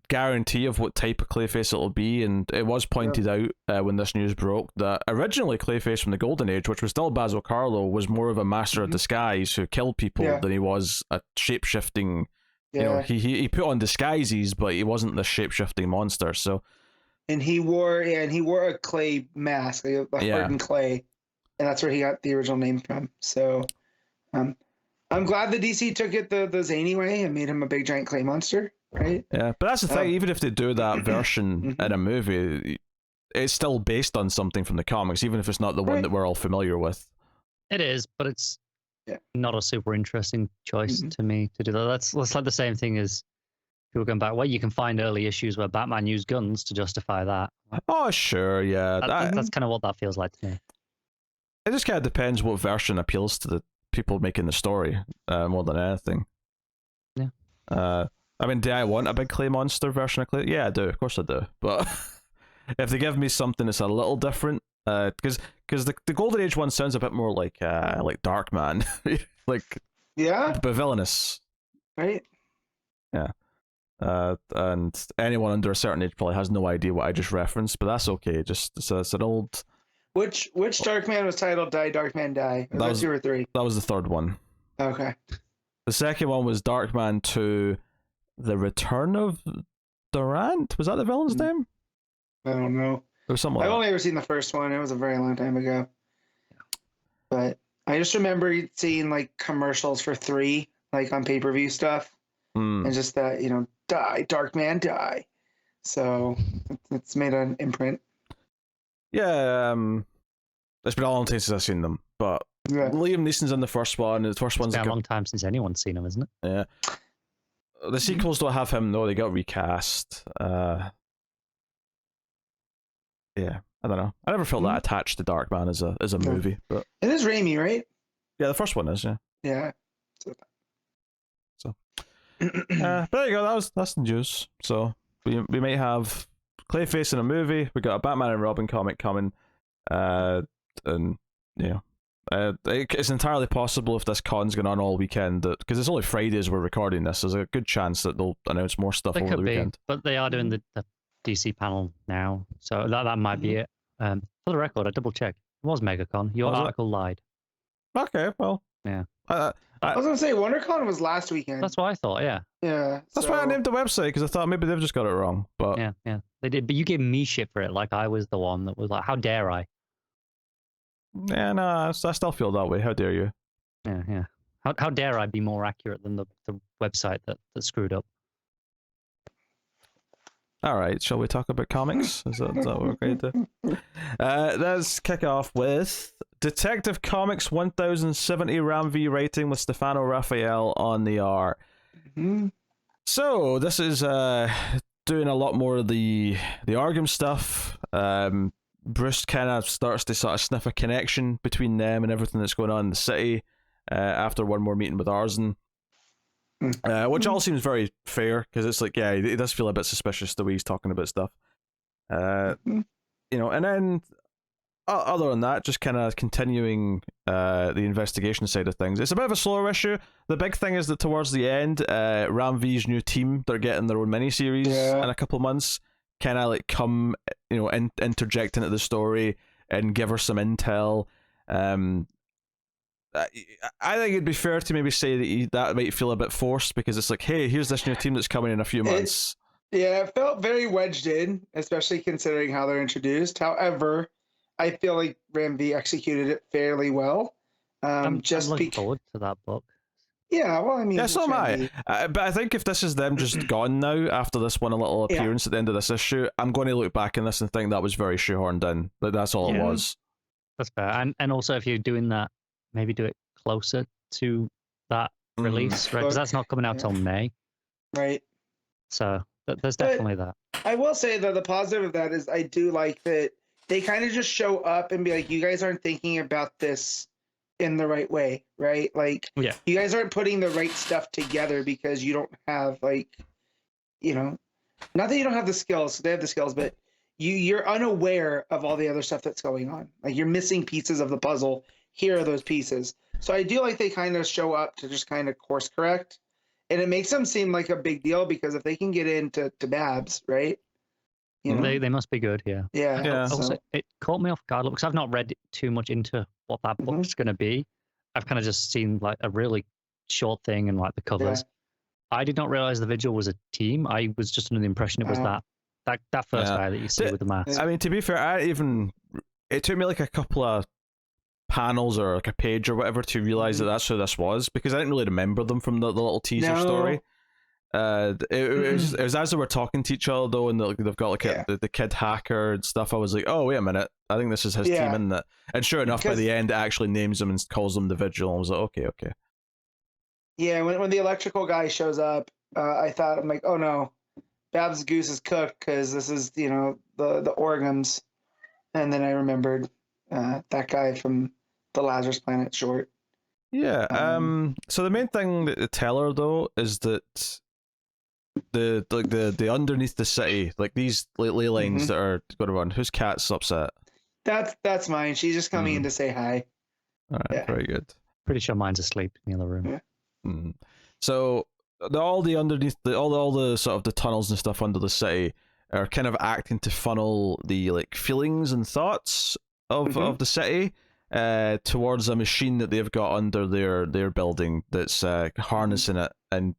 guarantee of what type of Clayface it'll be, and it was pointed out when this news broke that originally Clayface from the Golden Age, which was still Basil Karlo, was more of a master of disguise who killed people than he was a shape-shifting... he put on disguises, but he wasn't the shape-shifting monster, so... And he wore a clay mask, like a hardened clay, and that's where he got the original name from. So, I'm glad the DC took it the zany way and made him a big giant clay monster, right? Yeah, but that's the thing. Even if they do that version in a movie, it's still based on something from the comics, even if it's not the one that we're all familiar with. It is, but it's not a super interesting choice to me to do that. That's like the same thing as. People going back, well, you can find early issues where Batman used guns to justify that. Oh, sure, yeah. That's kind of what that feels like to me. It just kind of depends what version appeals to the people making the story more than anything. Yeah. I mean, do I want a big clay monster version of Clay? Yeah, I do. Of course I do. But if they give me something that's a little different, because the Golden Age one sounds a bit more like Darkman, but villainous. Right. Yeah. And anyone under a certain age probably has no idea what I just referenced, but that's okay. It's an old. Which Darkman was titled "Die Darkman Die"? Was that 2 or 3? That was the third one. Okay. The second one was Darkman 2: The Return of Durant. Was that the villain's name? I don't know. was something like I've that. only ever seen the first one. It was a very long time ago. But I just remember seeing like commercials for 3, like on pay-per-view stuff. Mm. And just that, die, Dark Man, die. So it's made an imprint. Yeah, it's been a long time since I've seen them, but Yeah. Liam Neeson's in the first one. The first one's It's been like a long time since anyone's seen him, isn't it? yeah. The sequels don't have him though; they got recast. Yeah, I don't know. I never felt that attached to Darkman as a movie, but It is Raimi, right? yeah, the first one is yeah. Yeah. So, but there you go. That's the news. So we might have Clayface in a movie. We got a Batman and Robin comic coming, and yeah. It's entirely possible if this con's going on all weekend because it's only Fridays we're recording this. There's a good chance that they'll announce more stuff They over the could be, weekend. but they are doing the DC panel now, so that might be it. For the record, I double checked. It was MegaCon. Your article lied. Okay, well, yeah. I was gonna say WonderCon was last weekend. That's what I thought. Yeah. Yeah. That's why I named the website because I thought maybe they've just got it wrong. But yeah, they did. But you gave me shit for it. Like I was the one that was like, "How dare I?" Yeah, no, I still feel that way. How dare you? Yeah. How dare I be more accurate than the website that screwed up? All right, shall we talk about comics? Is that what we're going to do? Let's kick off with Detective Comics 1070 Ram V writing with Steffano Raffaele on the art. So this is doing a lot more of the Arkham stuff. Bruce kind of starts to sort of sniff a connection between them and everything that's going on in the city after one more meeting with Arzen. Which all seems very fair because it's like, yeah, he does feel a bit suspicious the way he's talking about stuff. And then other than that, just kind of continuing the investigation side of things. It's a bit of a slower issue. The big thing is that towards the end, Ram V's new team, they're getting their own miniseries in a couple months, kind of like come, interject into the story and give her some intel. I think it'd be fair to maybe say that that might feel a bit forced because it's like, hey, here's this new team that's coming in a few months. It felt very wedged in, especially considering how they're introduced. However, I feel like Ram V executed it fairly well. I'm looking forward to that book. Yeah, well, I mean, yeah, so am I. But I think if this is them just gone now after this one little appearance at the end of this issue, I'm going to look back on this and think that was very shoehorned in. But that's all it was. That's fair. And also, if you're doing that, maybe do it closer to that release, right? Because that's not coming out till May. Right. So there's definitely that. I will say that the positive of that is I do like that they kind of just show up and be like, you guys aren't thinking about this in the right way, right? Like, you guys aren't putting the right stuff together because you don't have, like, not that you don't have the skills, they have the skills, but you're unaware of all the other stuff that's going on. Like, you're missing pieces of the puzzle. Here are those pieces. So I do like they kind of show up to just kind of course correct. And it makes them seem like a big deal because if they can get into Babs, right? They must be good, yeah. Yeah. Also, it caught me off guard because I've not read too much into what that book's going to be. I've kind of just seen like a really short thing and like the covers. I did not realize the Vigil was a team. I was just under the impression it was that first guy that you see with the mask. I mean, to be fair, it took me like a couple of panels or like a page or whatever to realize that that's who this was because I didn't really remember them from the little teaser story. It was as they were talking to each other though, and they've got like the kid hacker and stuff. I was like, oh wait a minute, I think this is his team, isn't it? And sure enough, by the end, it actually names them and calls them the Vigil. And I was like, okay. Yeah, when the electrical guy shows up, I'm like, oh no, Babs Goose is cooked because this is the Orgums, and then I remembered that guy from the Lazarus Planet short. Yeah. So the main thing that they tell her though is that the underneath the city, like these ley lines that are going to run. Whose cat's upset? That's mine. She's just coming in to say hi. All right, very good. Pretty sure mine's asleep in the other room. Yeah. So all the underneath all the sort of the tunnels and stuff under the city are kind of acting to funnel the like feelings and thoughts of the city towards a machine that they've got under their building that's harnessing it and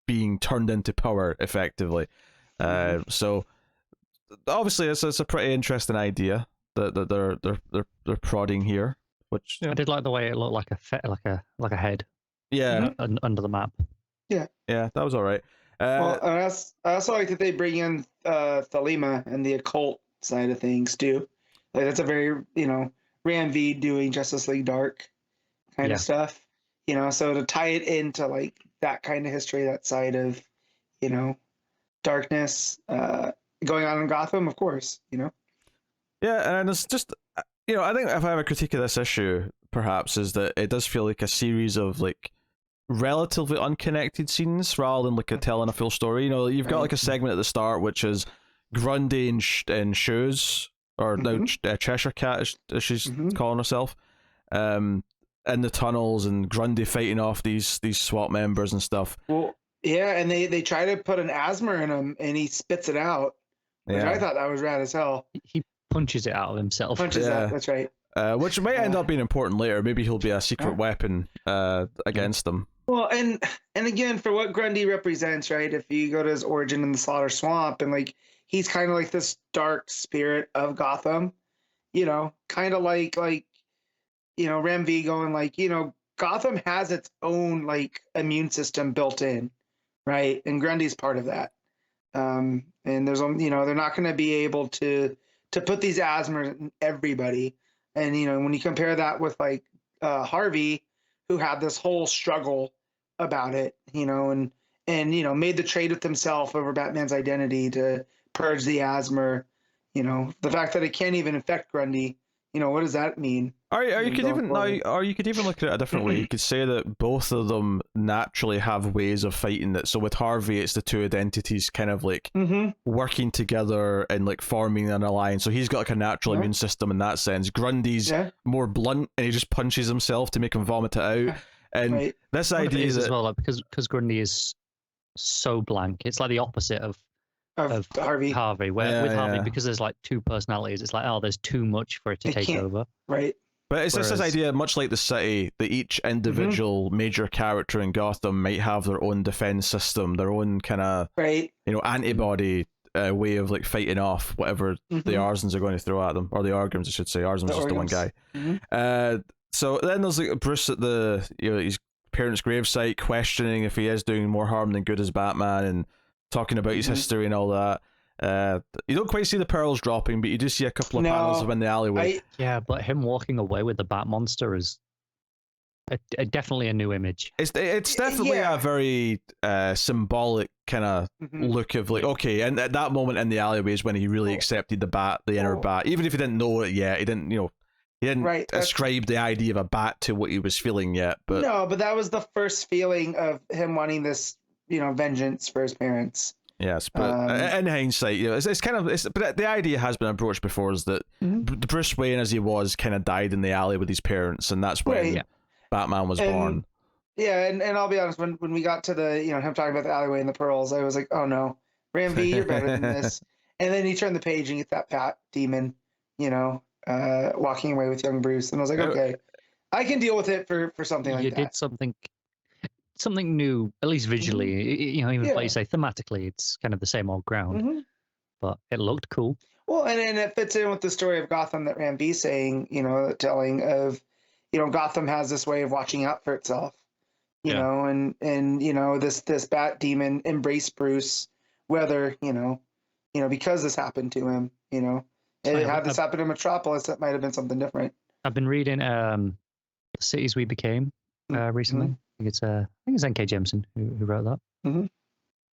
being turned into power effectively. So obviously it's a pretty interesting idea that they're prodding here, which I did like the way it looked like like a head yeah, under the map. Yeah, that was all right. well, I also like that they bring in Thelema and the occult side of things too. Like that's a very Ram V doing Justice League Dark kind of stuff. So to tie it into like that kind of history, that side of darkness going on in Gotham, of course. Yeah, and it's just I think if I have a critique of this issue, perhaps, is that it does feel like a series of like relatively unconnected scenes rather than like telling a full story. You've got like a segment at the start which is Grundy in shoes, or now Cheshire Cat as she's calling herself, in the tunnels, and Grundy fighting off these SWAT members and stuff. Well, yeah, and they try to put an asthma in him, and he spits it out, which I thought that was rad as hell. He punches it out of himself. That's right. Which might end up being important later. Maybe he'll be a secret weapon against them. Well, and again, for what Grundy represents, right? If you go to his origin in the Slaughter Swamp, and like he's kind of like this dark spirit of Gotham, kind of like Ram V going like, Gotham has its own like immune system built in, right? And Grundy's part of that. And there's they're not going to be able to put these asthmas in everybody. And when you compare that with like Harvey, who had this whole struggle about it, and made the trade with himself over Batman's identity to purge the asthma. The fact that it can't even infect Grundy, what does that mean? Or you could even look at it a different way. You could say that both of them naturally have ways of fighting it. So with Harvey, it's the two identities kind of like working together and like forming an alliance. So he's got like a natural immune system in that sense. Grundy's more blunt, and he just punches himself to make him vomit it out. And this idea is as well, like, because Grundy is so blank, it's like the opposite of Harvey. Where with Harvey, because there's like two personalities, it's like, oh, there's too much for it to take over. Right. But it's just this idea, much like the city, that each individual major character in Gotham might have their own defense system, their own kind of antibody way of like fighting off whatever the Arsons are going to throw at them, or the Argams, I should say. Arsons just the one guy. So then there's like Bruce at the his parents' gravesite, questioning if he is doing more harm than good as Batman, and talking about his history and all that. You don't quite see the pearls dropping, but you do see a couple of panels of him in the alleyway. But him walking away with the Bat Monster is definitely a new image. It's definitely a very symbolic kind of look of like, okay, and at that moment in the alleyway is when he really accepted the inner bat, even if he didn't know it yet. He didn't ascribe the idea of a bat to what he was feeling yet. But no, but that was the first feeling of him wanting this, vengeance for his parents. Yes, but in hindsight, it's kind of. But the idea has been approached before, is that Bruce Wayne, as he was, kind of died in the alley with his parents, and that's when Batman was born. Yeah, and I'll be honest, when we got to the him talking about the alleyway and the pearls, I was like, oh no, Ram V, you're better than this. And then you turn the page and you get that Bat demon, walking away with young Bruce, and I was like, okay, I can deal with it for something like that. You did something new, at least visually. Even if, like you say, thematically, it's kind of the same old ground, but it looked cool. Well, and it fits in with the story of Gotham that Ram V's saying, telling of, Gotham has this way of watching out for itself, and this Bat demon embraced Bruce, whether, because this happened to him, had this happened in Metropolis, that might have been something different. I've been reading The Cities We Became recently. I think it's N.K. Jemisin who wrote that.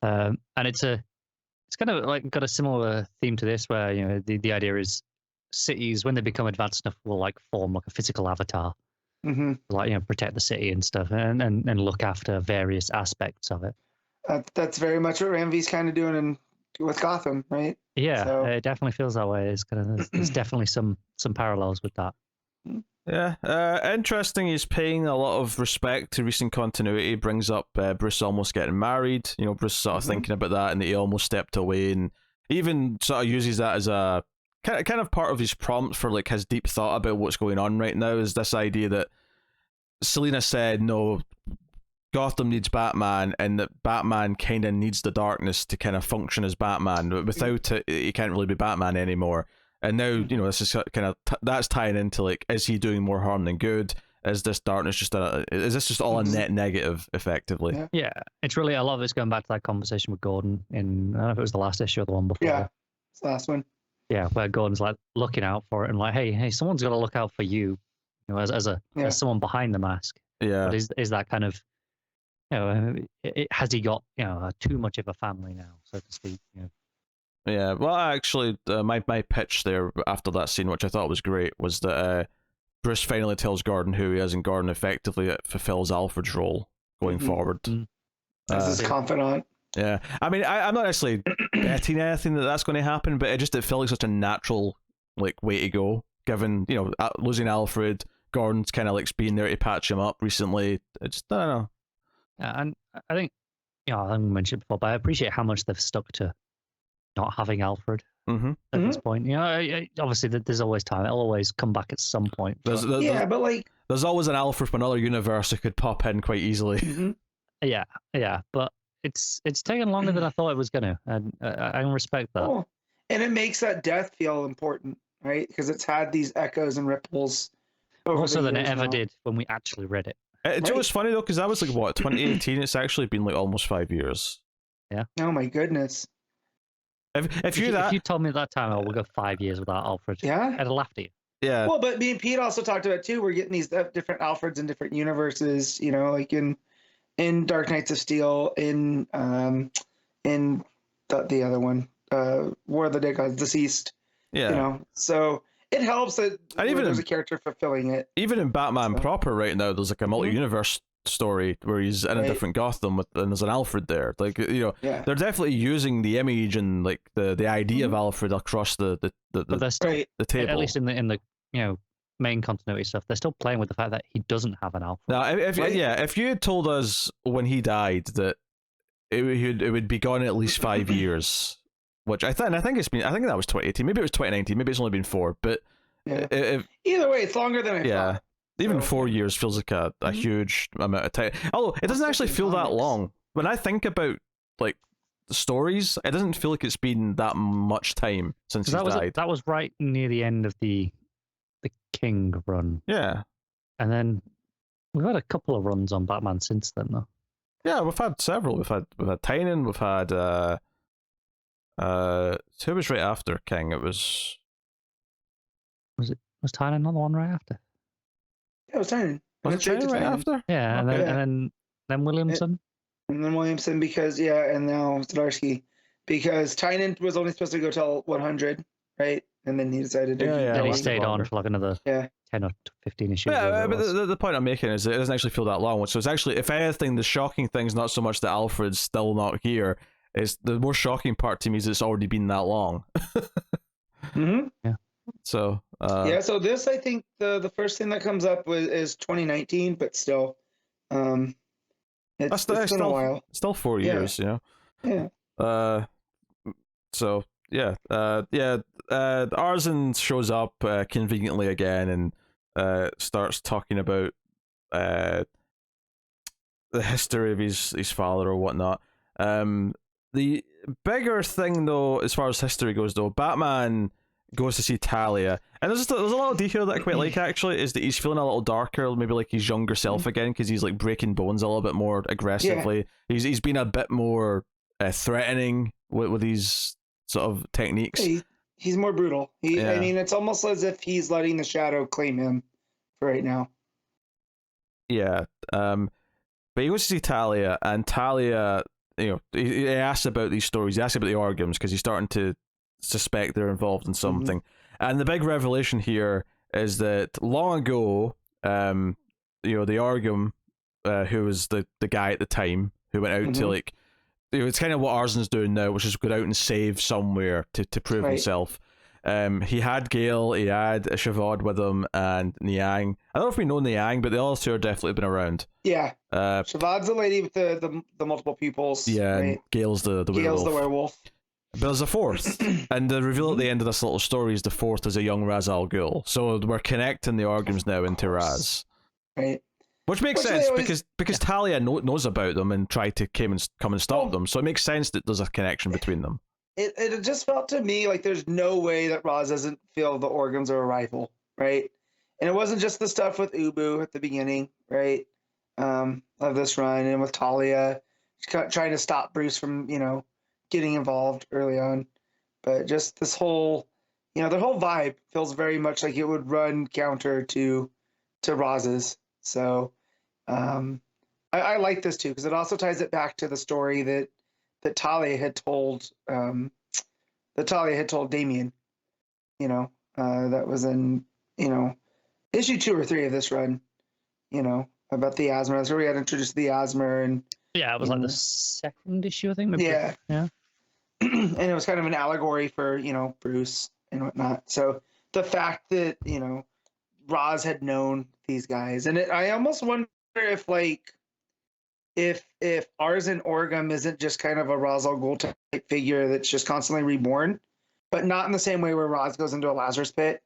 And it's kind of like got a similar theme to this, where the idea is cities, when they become advanced enough, will like form like a physical avatar, like protect the city and stuff, and look after various aspects of it. That's very much what Ram V's kind of doing with Gotham, right? Yeah, so it definitely feels that way. It's kind of there's definitely some parallels with that. Yeah, interesting. He's paying a lot of respect to recent continuity. Brings up Bruce almost getting married. Bruce sort of thinking about that, and that he almost stepped away, and even sort of uses that as a kind of part of his prompt for like his deep thought about what's going on right now. Is this idea that Selina said, no, Gotham needs Batman, and that Batman kind of needs the darkness to kind of function as Batman. Without it, he can't really be Batman anymore. And now, you know, this is kind of that's tying into like, is he doing more harm than good? Is this darkness is this just all a net negative, effectively? Yeah, it's really, a lot of it's going back to that conversation with Gordon in, I don't know if it was the last issue or the one before. Yeah, it's the last one. Yeah, where Gordon's like looking out for it and like, hey, someone's got to look out for you, you know, as someone behind the mask. Yeah. But is that kind of, you know, has he got, you know, too much of a family now, so to speak? You know? Yeah, well, actually, my pitch there after that scene, which I thought was great, was that Bruce finally tells Gordon who he is, and Gordon effectively fulfills Alfred's role going forward. As his confidant. Yeah, I mean, I'm not necessarily betting anything that's going to happen, but it felt like such a natural like way to go, given, you know, losing Alfred, Gordon's kind of like being there to patch him up recently. I don't know. And I think, you know, I mentioned it before, but I appreciate how much they've stuck to not having Alfred at this point. You know, obviously there's always time; it'll always come back at some point. But like, there's always an Alfred from another universe that could pop in quite easily. Yeah, but it's taken longer than I thought it was gonna, and I can respect that. Oh, and it makes that death feel important, right? Because it's had these echoes and ripples more so than it ever did when we actually read it. Do you know what's funny though? Because that was like what, 2018. It's actually been like almost 5 years. Yeah. Oh my goodness. If you told me that time, we'll go 5 years without Alfred. Yeah. I'd have laughed at you. Yeah. Well, but me and Pete also talked about too. We're getting these different Alfreds in different universes. You know, like in Dark Knights of Steel, in the other one, War of the Dead Gods, Deceased. Yeah. You know, so it helps that there's a character fulfilling it. Even in Batman proper right now, there's like a multi-universe story where he's in a different Gotham and there's an Alfred there. Like, you know, they're definitely using the image and like the idea of Alfred across the table. At least in the you know, main continuity stuff, they're still playing with the fact that he doesn't have an Alfred. Now, if you had told us when he died that it would be gone at least 5 years, which I think that was 2018, maybe it was 2019, maybe it's only been 4, but either way, it's longer than I thought. Even 4 years feels like a huge amount of time. Although it doesn't actually feel that long. When I think about like the stories, it doesn't feel like it's been that much time since he died. That was right near the end of the King run. Yeah. And then we've had a couple of runs on Batman since then, though. Yeah, we've had several. We've had Tynion. We've had who was right after King? It was Tynion not the one right after? Yeah, it was Tynion. Was it Tynion right after? Yeah, okay. and then Williamson. And then Williamson and now Zdarsky, because Tynion was only supposed to go till 100, right? And then he decided to. Then he stayed on for like another 10 or 15 issues. Yeah, but the point I'm making is that it doesn't actually feel that long. So it's actually, if anything, the shocking thing's not so much that Alfred's still not here. It's the more shocking part to me is it's already been that long. Yeah. So. So this, I think the first thing that comes up is 2019, but still, it's been a while. Still 4 years, you know. Yeah. So. Yeah, Arzan shows up conveniently again and starts talking about the history of his father or whatnot. The bigger thing, though, as far as history goes, though, Batman goes to see Talia, and there's a lot of detail that I quite like, actually, is that he's feeling a little darker, maybe like his younger self again, because he's like breaking bones a little bit more aggressively. He's been a bit more threatening with these sort of techniques. He's more brutal. I mean, it's almost as if he's letting the shadow claim him for right now. Yeah. But he goes to see Talia, and Talia, you know, he asks about these stories. He asks about the Orgums because he's starting to suspect they're involved in something. And the big revelation here is that long ago, you know, the Orgum, who was the guy at the time who went out to like. It's kind of what Arzan's doing now, which is go out and save somewhere to prove himself. He had Gale, he had Shavod with him, and Niang. I don't know if we know Niang, but the other two are definitely been around. Yeah. Shavod's the lady with the multiple pupils. Yeah, right? And Gale's the werewolf. Gale's the werewolf. But there's a fourth, and the reveal at the end of this little story is the fourth is a young Ra's al Ghul. So we're connecting the Orgums now into Raz. Right. Which makes Which they sense always- because Talia knows about them and tried to come and stop Well- them, so it makes sense that there's a connection between them. It just felt to me like there's no way that Roz doesn't feel the organs of a rifle, right? And it wasn't just the stuff with Ubu at the beginning, right? Of this run, and with Talia trying to stop Bruce from, getting involved early on. But just this whole, the whole vibe feels very much like it would run counter to Roz's. So I like this too, because it also ties it back to the story that Talia had told Damien, that was in, issue 2 or 3 of this run, about the asthma. That's where we had introduced the asthma, and Yeah, it was like the second issue, I think. Maybe. yeah. Yeah. And it was kind of an allegory for, Bruce and whatnot. So the fact that, Roz had known these guys, and I almost wonder if if Arzen Orgum isn't just kind of a Ra's al Ghul type figure that's just constantly reborn, but not in the same way where Roz goes into a Lazarus pit.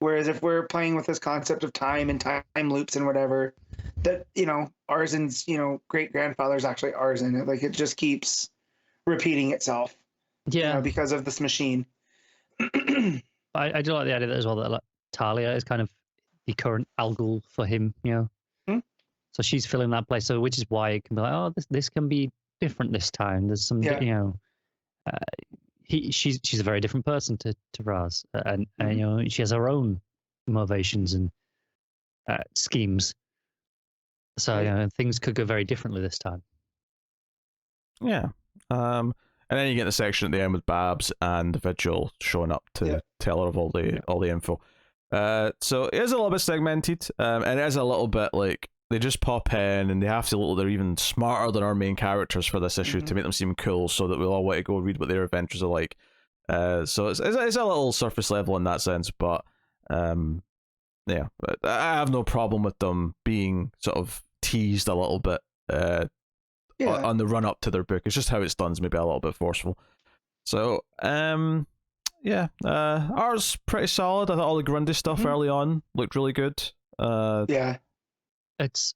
Whereas if we're playing with this concept of time and time loops and whatever, that, Arzen's, great grandfather is actually Arzen. Like, it just keeps repeating itself. Yeah. Because of this machine. I do like the idea as well that Talia is kind of the current Al Ghul for him, So she's filling that place. So which is why it can be like, oh, this can be different this time. There's some, she's a very different person to Raz, and she has her own motivations and schemes. So things could go very differently this time. Yeah. And then you get the section at the end with Babs and the Vigil showing up to tell her of all the info. So it is a little bit segmented, and it is a little bit like they just pop in and they have to look like they're even smarter than our main characters for this issue to make them seem cool, so that we'll all want to go read what their adventures are like. So it's a little surface level in that sense, but yeah, I have no problem with them being sort of teased a little bit on the run up to their book. It's just how it's done is maybe a little bit forceful. So yeah, ours pretty solid. I thought all the Grundy stuff early on looked really good. Yeah, it's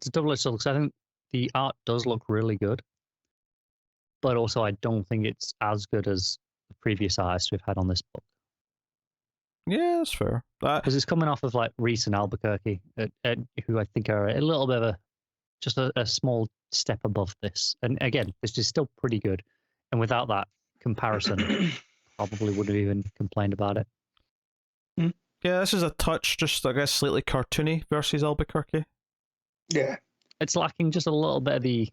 a double-edged sword, because I think the art does look really good, but also I don't think it's as good as the previous artists we've had on this book. Yeah, that's fair. Because it's coming off of like Reese and Albuquerque, who I think are a little bit of a small step above this. And again, this is still pretty good. And without that comparison, probably wouldn't have even complained about it. Yeah, this is a touch, just I guess slightly cartoony versus Albuquerque. Yeah, it's lacking just a little bit of the.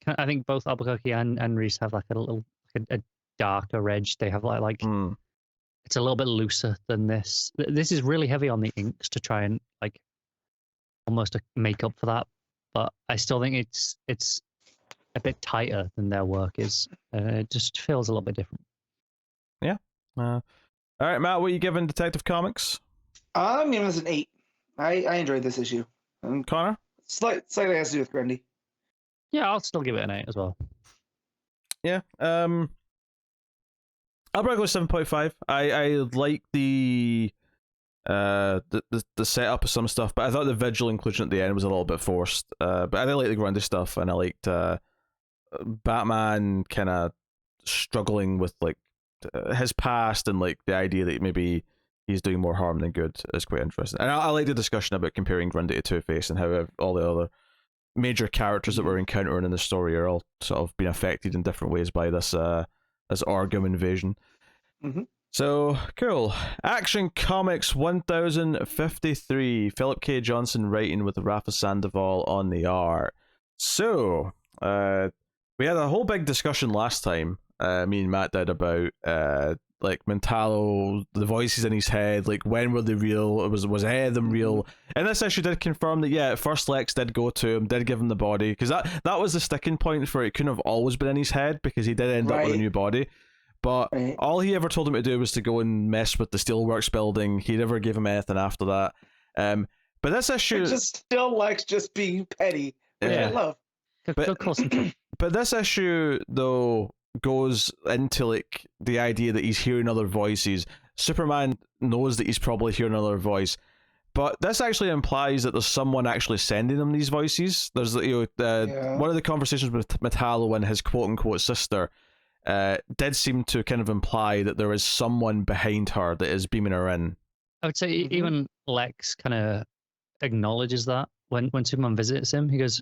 I think both Albuquerque and Reese have like a darker edge. They have like it's a little bit looser than this. This is really heavy on the inks to try and like almost make up for that. But I still think it's a bit tighter than their work is. It just feels a little bit different. Yeah. All right, Matt, what are you giving Detective Comics? I'm giving this an 8. I enjoyed this issue. Connor? Slightly has to do with Grundy. Yeah, I'll still give it an 8 as well. Yeah. I'll probably go 7.5. I like the setup of some stuff, but I thought the Vigil inclusion at the end was a little bit forced. But I did like the Grundy stuff, and I liked Batman kind of struggling with like his past, and like the idea that maybe he's doing more harm than good is quite interesting. And I like the discussion about comparing Grundy to Two-Face and how all the other major characters that we're encountering in the story are all sort of being affected in different ways by this Orgum invasion. So cool. Action Comics 1053. Philip K. Johnson writing with Rafa Sandoval on the art. So we had a whole big discussion last time. Me and Matt did about like Mentalo, the voices in his head, like when were they real? Was any of them real? And this issue did confirm that at first Lex did go to him, did give him the body, because that was the sticking point for it. Couldn't have always been in his head, because he did end up with a new body. But all he ever told him to do was to go and mess with the Steelworks building. He never gave him anything after that. But this issue, it's just still Lex just being petty, which I love. But this issue though goes into like the idea that he's hearing other voices. Superman knows that he's probably hearing another voice, But this actually implies that there's someone actually sending them these voices. There's one of the conversations with Metallo and his quote unquote sister did seem to kind of imply that there is someone behind her that is beaming her in. I would say even Lex kind of acknowledges that when Superman visits him. He goes,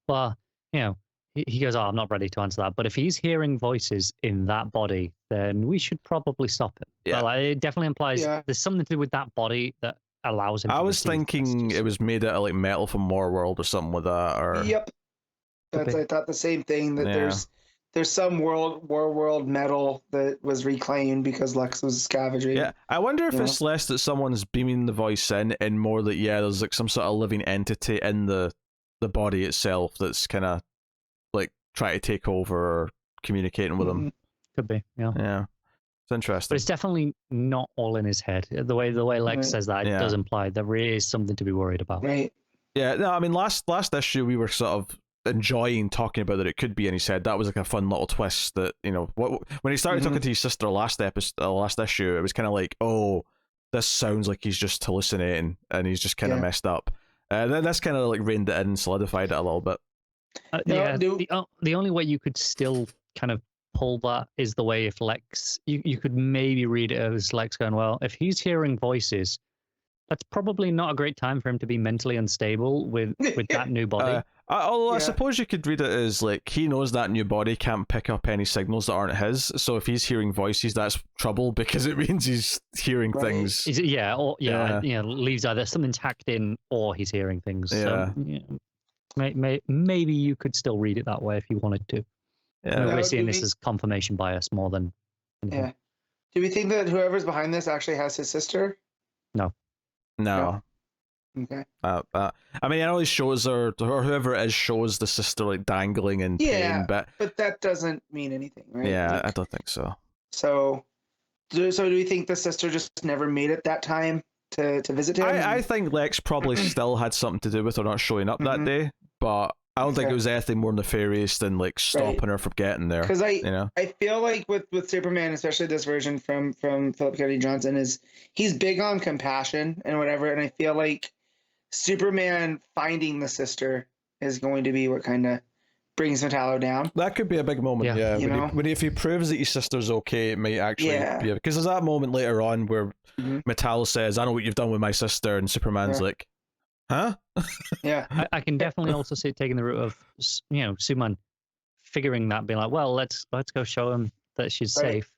well, he goes, oh, I'm not ready to answer that. But if he's hearing voices in that body, then we should probably stop him. Yeah. But, it definitely implies there's something to do with that body that allows him to I was thinking it was made out of like metal from Warworld or something like that. Or Yep. I thought the same thing, that there's some Warworld metal that was reclaimed because Lex was scavenging. Yeah, I wonder if it's less that someone's beaming the voice in, and more that there's like some sort of living entity in the body itself that's kind of like trying to take over or communicating with him. Could be, yeah. Yeah, it's interesting. But it's definitely not all in his head. The way Lex says that, it does imply there is something to be worried about. Right. Yeah, no, I mean, last issue we were sort of enjoying talking about that it could be, and he said that was like a fun little twist that, when he started talking to his sister last issue, it was kind of like, oh, this sounds like he's just hallucinating and he's just kind of messed up. That's kind of like reined it in and solidified it a little bit. The only way you could still kind of pull that is the way if Lex, you could maybe read it as Lex going, well, if he's hearing voices, that's probably not a great time for him to be mentally unstable with that new body. Although I suppose you could read it as like he knows that new body can't pick up any signals that aren't his. So if he's hearing voices, that's trouble because it means he's hearing things. Leaves either something's hacked in or he's hearing things. Yeah. So, maybe you could still read it that way if you wanted to. Yeah. We're seeing this as confirmation bias more than anything. Yeah. Do we think that whoever's behind this actually has his sister? No. Okay. I mean, it always shows her, or whoever it is shows the sister like dangling in pain, but that doesn't mean anything, right? Yeah, I don't think so. So do we think the sister just never made it that time to visit him? I think Lex probably still had something to do with her not showing up that day, but I don't think it was anything more nefarious than like stopping her from getting there. Because I feel like with Superman, especially this version from Philip Kennedy Johnson, is he's big on compassion and whatever, and I feel like Superman finding the sister is going to be what kind of brings Metallo down. That could be a big moment, if he proves that his sister's okay, it might actually be, because there's that moment later on where Metallo says, I know what you've done with my sister, and Superman's like, huh? Yeah. I can definitely also see it taking the route of, Superman figuring that, being like, well, let's go show him that she's safe.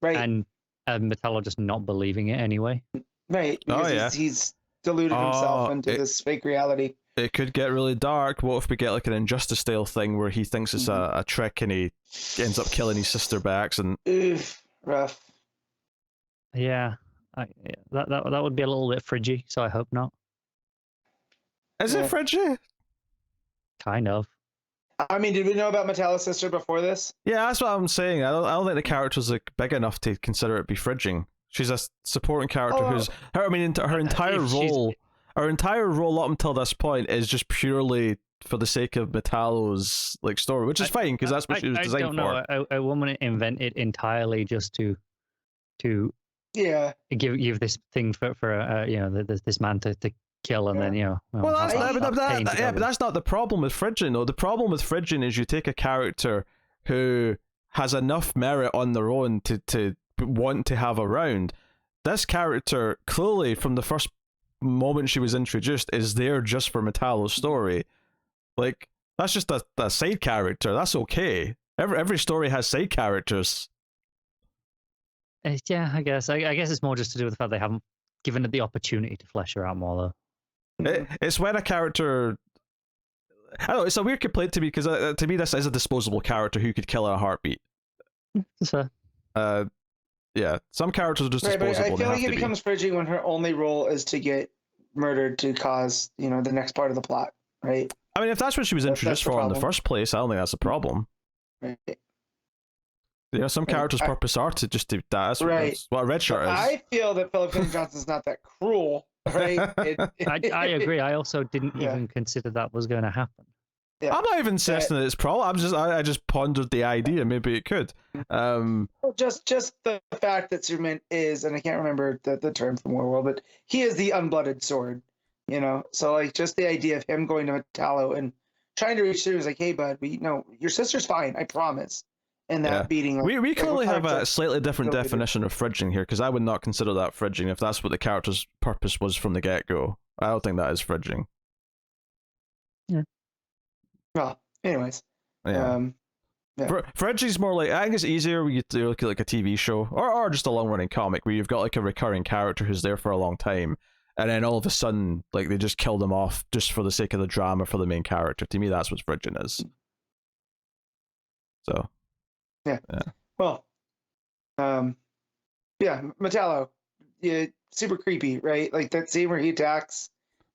Right. And Metallo just not believing it anyway. Right. Because he's deluded himself into this fake reality. It could get really dark. What if we get like an Injustice style thing where he thinks it's a trick and he ends up killing his sister by accident? Oof, rough. Yeah. That would be a little bit fridgy, so I hope not. Is it fridgy? Kind of. I mean, did we know about Metallo's sister before this? Yeah, that's what I'm saying. I don't think the character's like big enough to consider it be fridging. She's a supporting character her entire role up until this point is just purely for the sake of Metallo's like story, which is fine because that's what she was designed for. I don't know. A woman invented entirely just to give this thing for this man to kill, and then but that's not the problem with fridging though. The problem with fridging is you take a character who has enough merit on their own to want to have around. This character clearly from the first moment she was introduced is there just for Metallo's story. Like that's just a side character. That's okay. Every story has side characters. Yeah, I guess it's more just to do with the fact they haven't given it the opportunity to flesh her out more though. It's when a character, I don't know, it's a weird complaint to me because to me this is a disposable character who could kill in a heartbeat. So. Yeah, some characters are just disposable. But I feel like it becomes fridging when her only role is to get murdered to cause, the next part of the plot, right? I mean, if that's what she was introduced for in the first place, I don't think that's a problem. Right. Some characters' purpose are to just do that. That's what a red shirt is. I feel that Philip Kennedy Johnson's not that cruel, right? I agree. I also didn't even consider that was going to happen. Yeah. I'm not even insisting that it's problem. I just pondered the idea. Maybe it could. Just the fact that Superman is, and I can't remember the term from Warworld, but he is the unblooded sword, you know. So like just the idea of him going to Metallo and trying to reach through is like, hey bud, your sister's fine, I promise. And that beating, like, we clearly have a slightly different so definition of fridging here, because I would not consider that fridging if that's what the character's purpose was from the get-go. I don't think that is fridging. Yeah. Well, anyways. Yeah. Yeah. Fridging's more like, I think it's easier when you look at like a TV show or just a long-running comic where you've got like a recurring character who's there for a long time, and then all of a sudden, like, they just kill them off just for the sake of the drama for the main character. To me, that's what fridging is. So. Yeah. Well, Metallo, yeah, super creepy, right? Like that scene where he attacks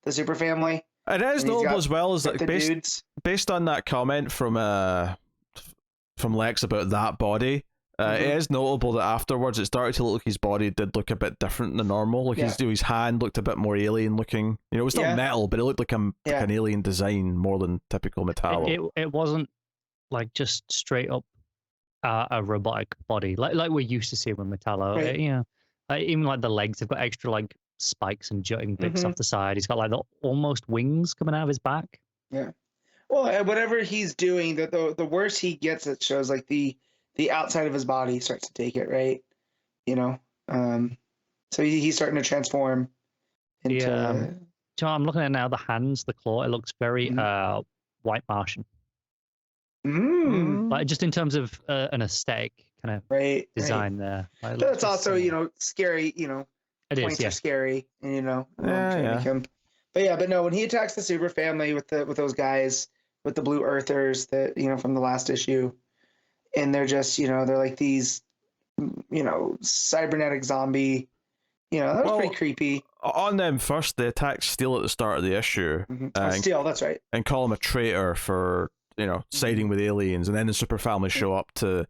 the super family. It is notable as well as like based on that comment from Lex about that body. It is notable that afterwards it started to look like his body did look a bit different than normal. Like his hand looked a bit more alien looking. You know, it was still metal, but it looked like like an alien design more than typical Metallo. It wasn't like just straight up a robotic body like we're used to seeing with Metallo. Right. You know, even like the legs have got extra like spikes and jutting bits off the side. He's got like the almost wings coming out of his back. Yeah. Well, whatever he's doing, the worse he gets, it shows like the outside of his body starts to take it, right? You know, so he's starting to transform into. John, I'm looking at now the hands, the claw. It looks very White Martian. Like just in terms of an aesthetic kind of design there. Like, but it's also scary. You know, it points are scary, and But no, when he attacks the super family with those guys with the blue earthers that from the last issue, and they're just they're like these cybernetic zombie. That was pretty creepy. On them first, they attack Steel at the start of the issue. Steel, that's right. And call him a traitor for siding with aliens, and then the super family show up to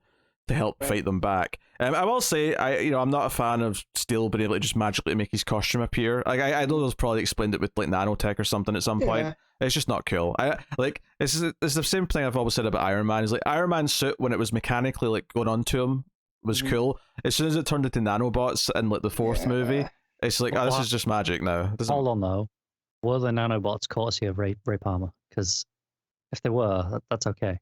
help fight them back. I will say, I'm not a fan of Steel being able to just magically make his costume appear. Like I know they've probably explained it with like nanotech or something at some point. It's just not cool. It's the same thing I've always said about Iron Man. Is like Iron Man's suit when it was mechanically like going onto him was cool. As soon as it turned into nanobots in like the fourth movie, it's like, this is just magic now. Hold on though, were the nanobots courtesy of Ray Palmer? Because if they were, that's okay.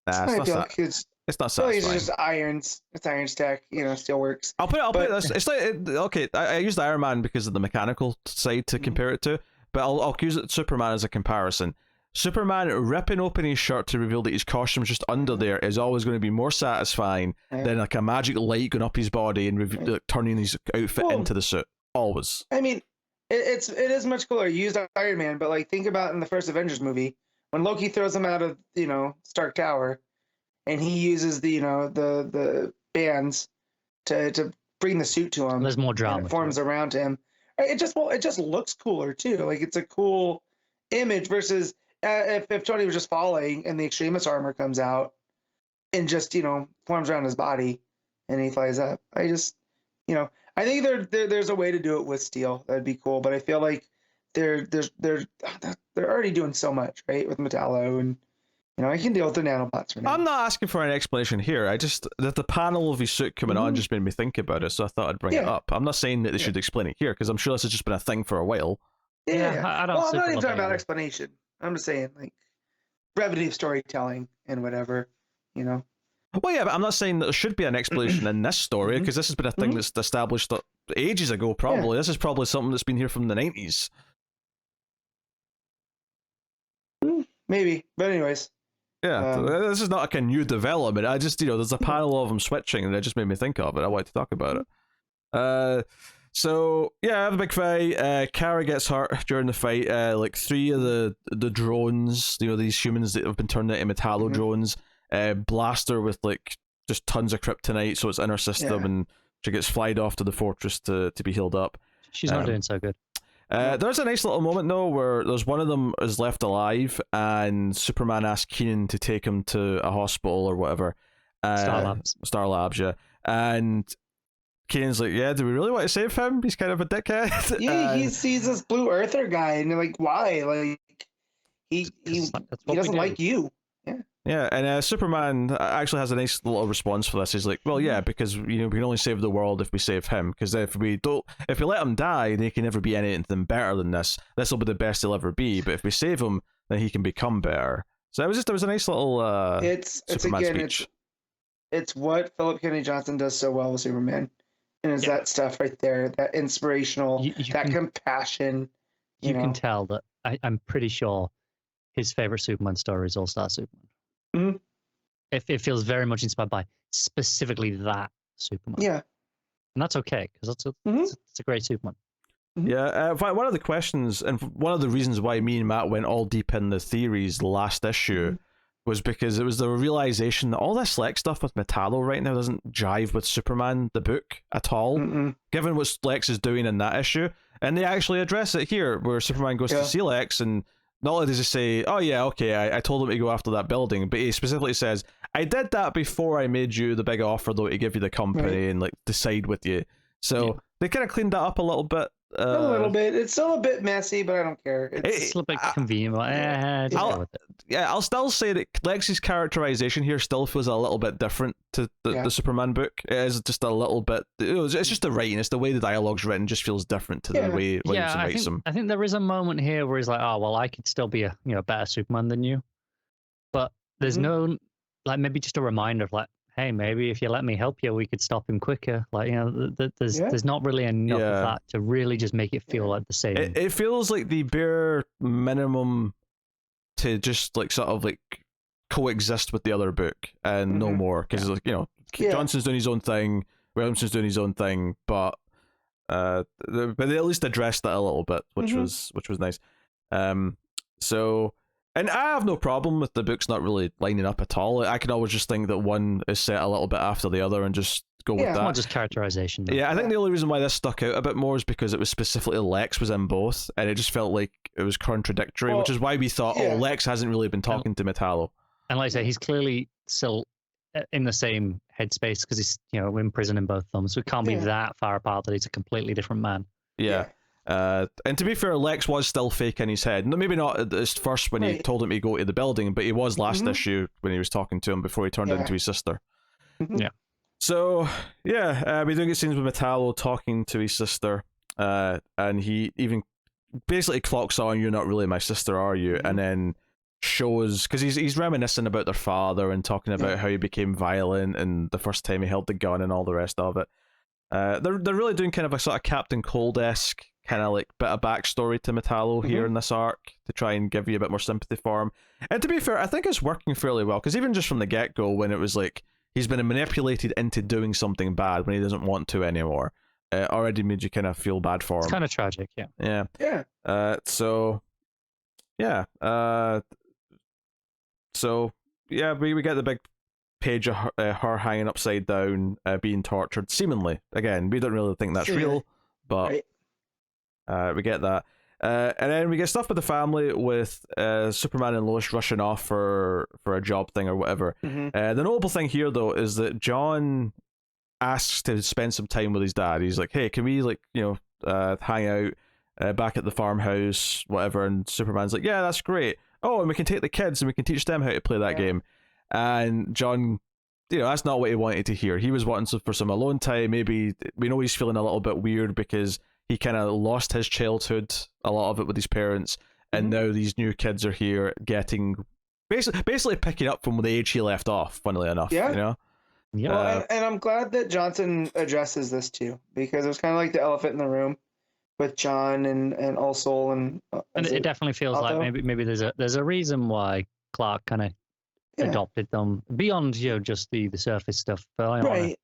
Nah, it's not satisfying. It's just irons. It's irons tech. Still works. I'll put it this. It's like okay. I used Iron Man because of the mechanical side to compare it to, but I'll use Superman as a comparison. Superman ripping open his shirt to reveal that his costume's just under there is always going to be more satisfying than like a magic light going up his body and turning his outfit into the suit. Always. I mean, it is much cooler. You used Iron Man, but like think about in the first Avengers movie when Loki throws him out of Stark Tower, and he uses the bands to bring the suit to him. There's more drama. It forms around him. It just looks cooler too. Like it's a cool image versus if Tony was just falling and the extremist armor comes out and just forms around his body and he flies up. I just I think there's a way to do it with Steel. That'd be cool, but I feel like they're already doing so much, right, with Metallo, and I can deal with the nanobots for now. I'm not asking for an explanation here. I just that the panel of his suit coming on just made me think about it, so I thought I'd bring it up. I'm not saying that they should explain it here because I'm sure this has just been a thing for a while. Yeah. I don't. Well, I'm not even talking about explanation. I'm just saying like brevity of storytelling and whatever. Well, yeah, but I'm not saying that there should be an explanation in this story because this has been a thing that's established ages ago. Probably this is probably something that's been here from the 90s. Maybe, but anyways. Yeah, this is not like a new development. I just, there's a panel of them switching, and it just made me think of it. I wanted to talk about it. So yeah, have a big fight. Kara gets hurt during the fight. Like 3 of the drones, these humans that have been turned into Metallo drones, blast her with like just tons of kryptonite, so it's in her system, and she gets flied off to the fortress to be healed up. She's not doing so good. There's a nice little moment though where there's one of them is left alive and Superman asks Keenan to take him to a hospital or whatever. Star Labs, yeah. And Keenan's like, yeah, do we really want to save him? He's kind of a dickhead. Yeah, he sees this blue earther guy and you're like, why? Like he doesn't like you. Yeah, and Superman actually has a nice little response for this. He's like, well, yeah, because we can only save the world if we save him. Because if we let him die, then he can never be anything better than this. This will be the best he'll ever be. But if we save him, then he can become better. So it was a nice little Superman speech. It's what Philip Kennedy Johnson does so well with Superman, and it's that stuff right there, that inspirational, compassion. You can tell that I'm pretty sure his favorite Superman story is All Star Superman. Mm-hmm. It feels very much inspired by specifically that Superman. Yeah, and that's okay because it's a great Superman. Yeah, one of the questions and one of the reasons why me and Matt went all deep in the theories last issue was because it was the realization that all this Lex stuff with Metallo right now doesn't jive with Superman the book at all, given what Lex is doing in that issue. And they actually address it here, where Superman goes to see Lex, and not only does he say, oh yeah, okay, I told him to go after that building, but he specifically says, I did that before I made you the big offer, though, to give you the company and like decide with you. So they kind of cleaned that up a little bit. A little bit. It's still a bit messy, but I don't care. It's a little bit convenient. I'll still say that Lex's characterization here still feels a little bit different to the Superman book. It is just a little bit. It's just the writing. It's the way the dialogue's written just feels different to the way Williamson writes them. I think there is a moment here where he's like, "Oh well, I could still be a better Superman than you," but there's no maybe just a reminder of hey, maybe if you let me help you, we could stop him quicker. There's not really enough of that to really just make it feel like the same. It feels like the bare minimum to just sort of coexist with the other book and no more, because Johnson's doing his own thing, Williamson's doing his own thing, but they at least addressed that a little bit, which was nice. So. And I have no problem with the books not really lining up at all. I can always just think that one is set a little bit after the other and just go with that. It's not just characterization. Though. Yeah, I think the only reason why this stuck out a bit more is because it was specifically Lex was in both, and it just felt like it was contradictory, which is why we thought, Lex hasn't really been talking to Metallo. And like I say, he's clearly still in the same headspace because he's in prison in both of them, so it can't be that far apart that he's a completely different man. Yeah. And to be fair, Lex was still fake in his head. No, maybe not at first when he told him to go to the building, but he was last issue when he was talking to him before he turned into his sister. Yeah. So, we do get scenes with Metallo talking to his sister, and he even basically clocks on, you're not really my sister, are you? And then shows, because he's reminiscing about their father and talking about how he became violent and the first time he held the gun and all the rest of it. They're really doing kind of a sort of Captain Cold-esque kind of bit of backstory to Metallo here in this arc to try and give you a bit more sympathy for him. And to be fair, I think it's working fairly well, because even just from the get-go, when it was he's been manipulated into doing something bad when he doesn't want to anymore, already made you kind of feel bad for him. It's kind of tragic, yeah. We get the big page of her hanging upside down, being tortured, seemingly. Again, we don't really think that's real, but we get that. And then we get stuff with the family, with Superman and Lois rushing off for a job thing or whatever. The notable thing here, though, is that John asks to spend some time with his dad. He's like, hey, can we hang out back at the farmhouse, whatever? And Superman's like, yeah, that's great. Oh, and we can take the kids and we can teach them how to play that game. And John, that's not what he wanted to hear. He was wanting for some alone time. Maybe we know he's feeling a little bit weird because he kind of lost his childhood, a lot of it with his parents, and now these new kids are here getting basically picking up from the age he left off, funnily enough. Yeah. Well, and I'm glad that Johnson addresses this too, because it was kind of like the elephant in the room with John and Ulsol and it definitely feels Otto? like maybe there's a reason why Clark kind of adopted them beyond just the surface stuff. But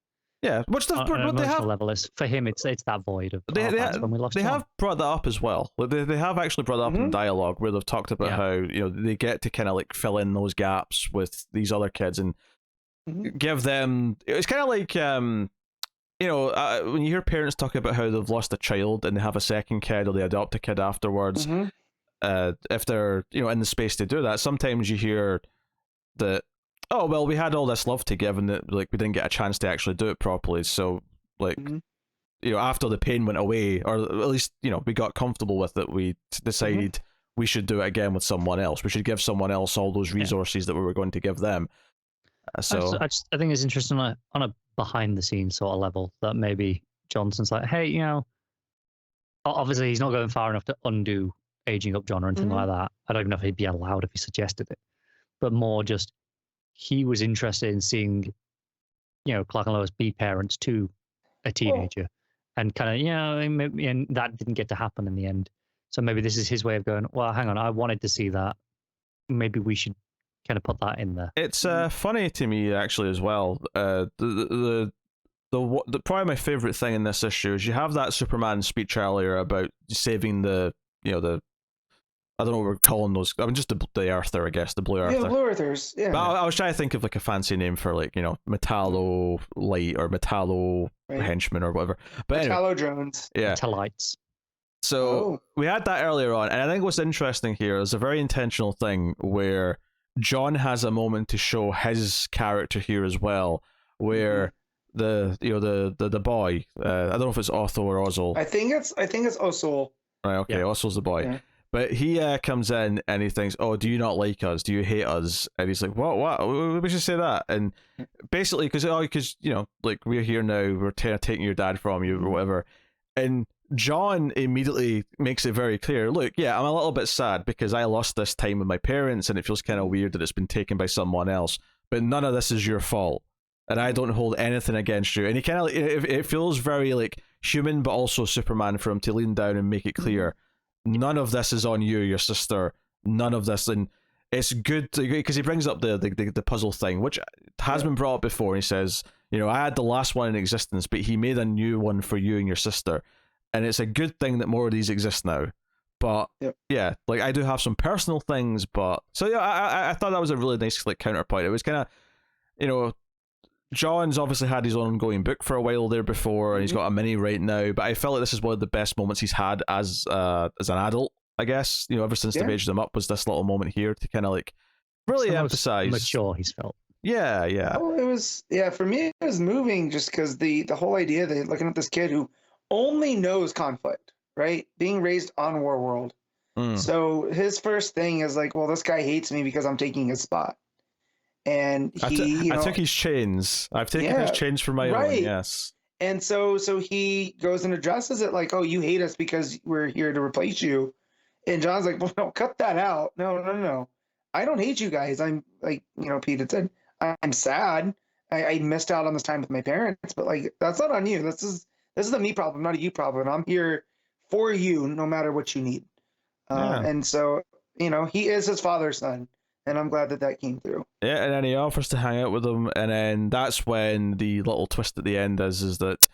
which stuff? But they have level is for him. It's that void of when we lost. They have brought that up as well. They have actually brought that up in dialogue where they've talked about how they get to kind of fill in those gaps with these other kids and give them. It's kind of like when you hear parents talking about how they've lost a child and they have a second kid or they adopt a kid afterwards. If they're in the space to do that, sometimes you hear that, oh well, we had all this love to give and that we didn't get a chance to actually do it properly, so after the pain went away, or at least we got comfortable with it, we decided we should do it again with someone else. We should give someone else all those resources that we were going to give them. So I think it's interesting on a behind the scenes sort of level that maybe Johnson's like, hey, you know, obviously he's not going far enough to undo aging up John or anything like that. I don't even know if he'd be allowed if he suggested it, but more just he was interested in seeing, you know, Clark and Lois be parents to a teenager, and kind of, you know, and that didn't get to happen in the end. So maybe this is his way of going, well, hang on, I wanted to see that. Maybe we should kind of put that in there. it's funny to me actually as well. The probably my favorite thing in this issue is you have that Superman speech earlier about saving the I don't know what we're calling those. I mean, just the Earther, I guess, the Blue Earther. Yeah, Blue Earthers. Yeah. But I was trying to think of like a fancy name for, like, you know, Metallo Light or Metallo Henchman or whatever. But Metallo anyway, drones. yeah. Metallites. So we had that earlier on, and I think what's interesting here is a very intentional thing where John has a moment to show his character here as well, where the boy, I don't know if it's Otho or Ozzel. I think it's Osul. Right, okay, Ozzel's the boy. Yeah. But he comes in and he thinks, oh, do you not like us? Do you hate us? And he's like, what? We should say that. And basically, because you know, like, we're here now, we're taking your dad from you or whatever. And John immediately makes it very clear, look, yeah, I'm a little bit sad because I lost this time with my parents and it feels kind of weird that it's been taken by someone else. But none of this is your fault. And I don't hold anything against you. And he kind of, it feels very, like, human, but also Superman for him to lean down and make it clear. None of this is on you, your sister. None of this, and it's good because he brings up the puzzle thing, which has been brought up before. And he says, you know, I had the last one in existence, but he made a new one for you and your sister, and it's a good thing that more of these exist now. But yeah, like, I do have some personal things, but so yeah, I thought that was a really nice, like, counterpoint. It was kind of, you know, John's obviously had his ongoing book for a while there before, and he's got a mini right now, but I felt like this is one of the best moments he's had as an adult, I guess. You know, ever since they've aged him up, was this little moment here to kind of, like, really emphasize mature he's felt. Yeah. Oh, it was, for me it was moving just because the whole idea that looking at this kid who only knows conflict, right? Being raised on War World. So his first thing is like, well, this guy hates me because I'm taking his spot. And I took his chains. I've taken his chains for my own, yes. And so he goes and addresses it like, oh, you hate us because we're here to replace you. And John's like, well, no, cut that out. No. I don't hate you guys. I'm like, you know, Pete had said, I'm sad. I missed out on this time with my parents, but, like, that's not on you. This is a me problem, not a you problem. I'm here for you no matter what you need. And so, you know, he is his father's son. And I'm glad that came through. Yeah, and then he offers to hang out with him, and then that's when the little twist at the end is that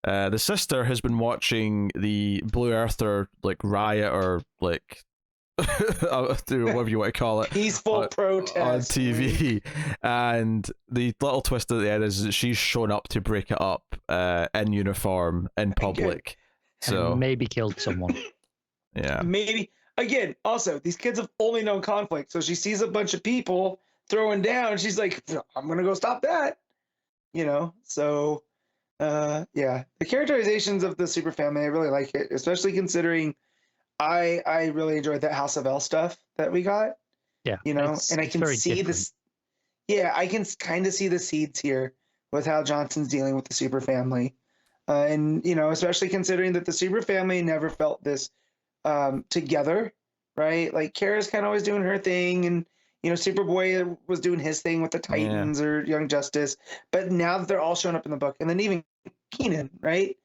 the sister has been watching the Blue Earther, like, riot or, like, whatever you want to call it, peaceful protest on TV, and the little twist at the end is that she's shown up to break it up in uniform in public, so and maybe killed someone. Maybe. Again, also, these kids have only known conflict. So she sees a bunch of people throwing down. She's like, I'm going to go stop that. You know? So, the characterizations of the super family, I really like it, especially considering I really enjoyed that House of L stuff that we got. Yeah. You know? And I can see different. this. Yeah, I can kind of see the seeds here with how Johnson's dealing with the super family. And, you know, especially considering that the super family never felt this together, right? Like, Kara's kind of always doing her thing, and, you know, Superboy was doing his thing with the Titans or Young Justice, but now that they're all showing up in the book, and then even Keenan, right?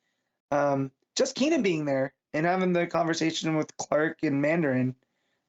Just Keenan being there and having the conversation with Clark and Mandarin,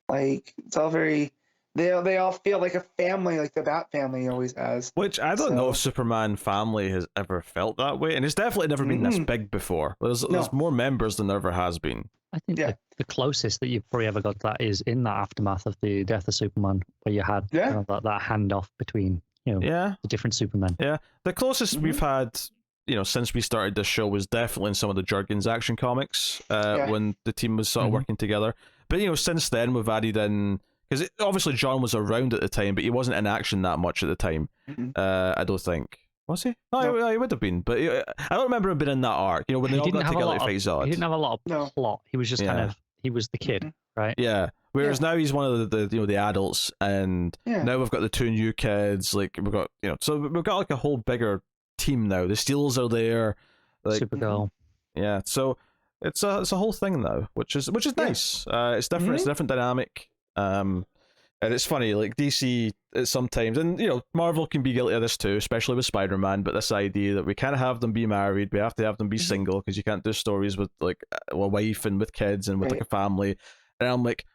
like, it's all very, they all feel like a family, like the Bat family always has. Which I don't know if Superman family has ever felt that way, and it's definitely never been this big before. There's more members than there ever has been. I think the closest that you've probably ever got to that is in that aftermath of the death of Superman, where you had that handoff between, you know, the different Supermen. Yeah, the closest we've had, you know, since we started this show was definitely in some of the Jurgens Action Comics, when the team was sort of working together. But, you know, since then we've added in, because obviously John was around at the time, but he wasn't in action that much at the time. I don't think. Was he? No, he would have been, but I don't remember him being in that arc. You know, when they all got together to fight Zod. He didn't have a lot of plot. He was just kind of, he was the kid, right? Yeah, Whereas now he's one of the adults, and now we've got the two new kids. Like we've got so we've got like a whole bigger team now. The Steels are there, like Supergirl. Yeah, so it's a whole thing now, which is nice. It's different. It's a different dynamic. And it's funny, like DC sometimes, and Marvel can be guilty of this too, especially with Spider-Man. But this idea that we can't have them be married, we have to have them be single because you can't do stories with like a wife and with kids and with like a family. And I'm like,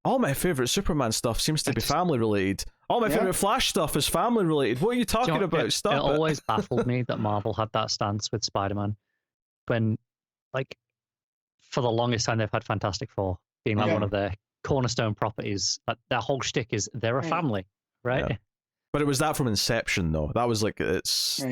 all my favorite Superman stuff seems to be family related. All my favorite Flash stuff is family related. What are you talking about? Stop it! It always baffled me that Marvel had that stance with Spider-Man when, like, for the longest time they've had Fantastic Four being like one of their cornerstone properties. Their whole shtick is they're a family, right? Yeah. But it was that from inception, though. That was like it was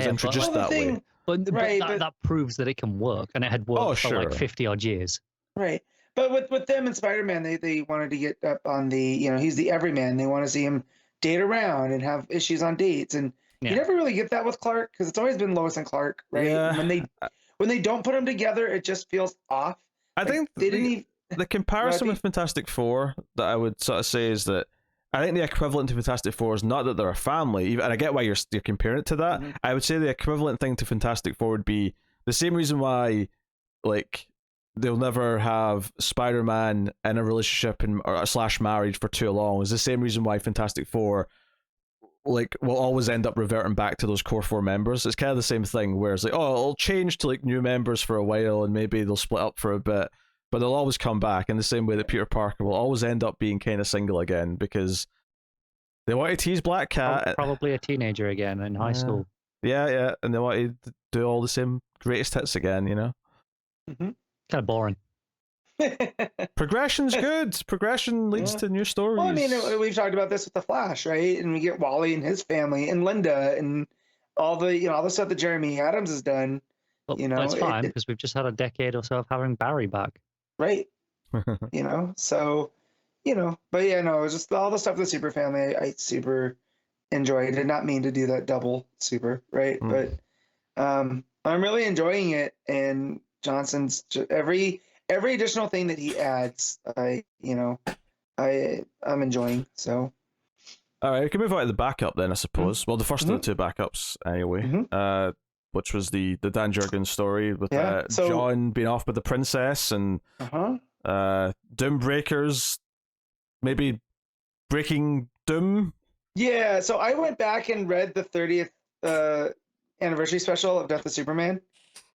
introduced that way. But that proves that it can work, and it had worked for like 50 odd years. Right. But with them and Spider-Man, they wanted to get up on the, he's the everyman. They want to see him date around and have issues on dates. And you never really get that with Clark because it's always been Lois and Clark, right? Yeah. And when they don't put them together, it just feels off. I think they didn't even... The comparison with Fantastic Four that I would sort of say is that I think the equivalent to Fantastic Four is not that they're a family, and I get why you're comparing it to that. I would say the equivalent thing to Fantastic Four would be the same reason why, like, they'll never have Spider-Man in a relationship or / marriage for too long. Is the same reason why Fantastic Four, like, will always end up reverting back to those core four members. It's kind of the same thing, where it's like, oh, it'll change to like new members for a while, and maybe they'll split up for a bit, but they'll always come back in the same way that Peter Parker will always end up being kind of single again because they want to tease Black Cat. Probably a teenager again in high school. Yeah, and they want to do all the same greatest hits again, Kind of boring. Progression's good. Progression leads to new stories. Well, I mean, we've talked about this with the Flash, right? And we get Wally and his family and Linda and all the stuff that Jeremy Adams has done. But it's fine because we've just had a decade or so of having Barry back. Right. So, but yeah, no, it was just all the stuff with the Super family I super enjoyed. I did not mean to do that double super, right? But I'm really enjoying it, and Johnson's every additional thing that he adds, I'm enjoying. So, all right, we can move on to the backup then, I suppose. Well, the first of the two backups, anyway. Which was the Dan Jurgens story with John being off with the princess and Doombreakers maybe breaking Doom. Yeah, so I went back and read the 30th anniversary special of Death of Superman,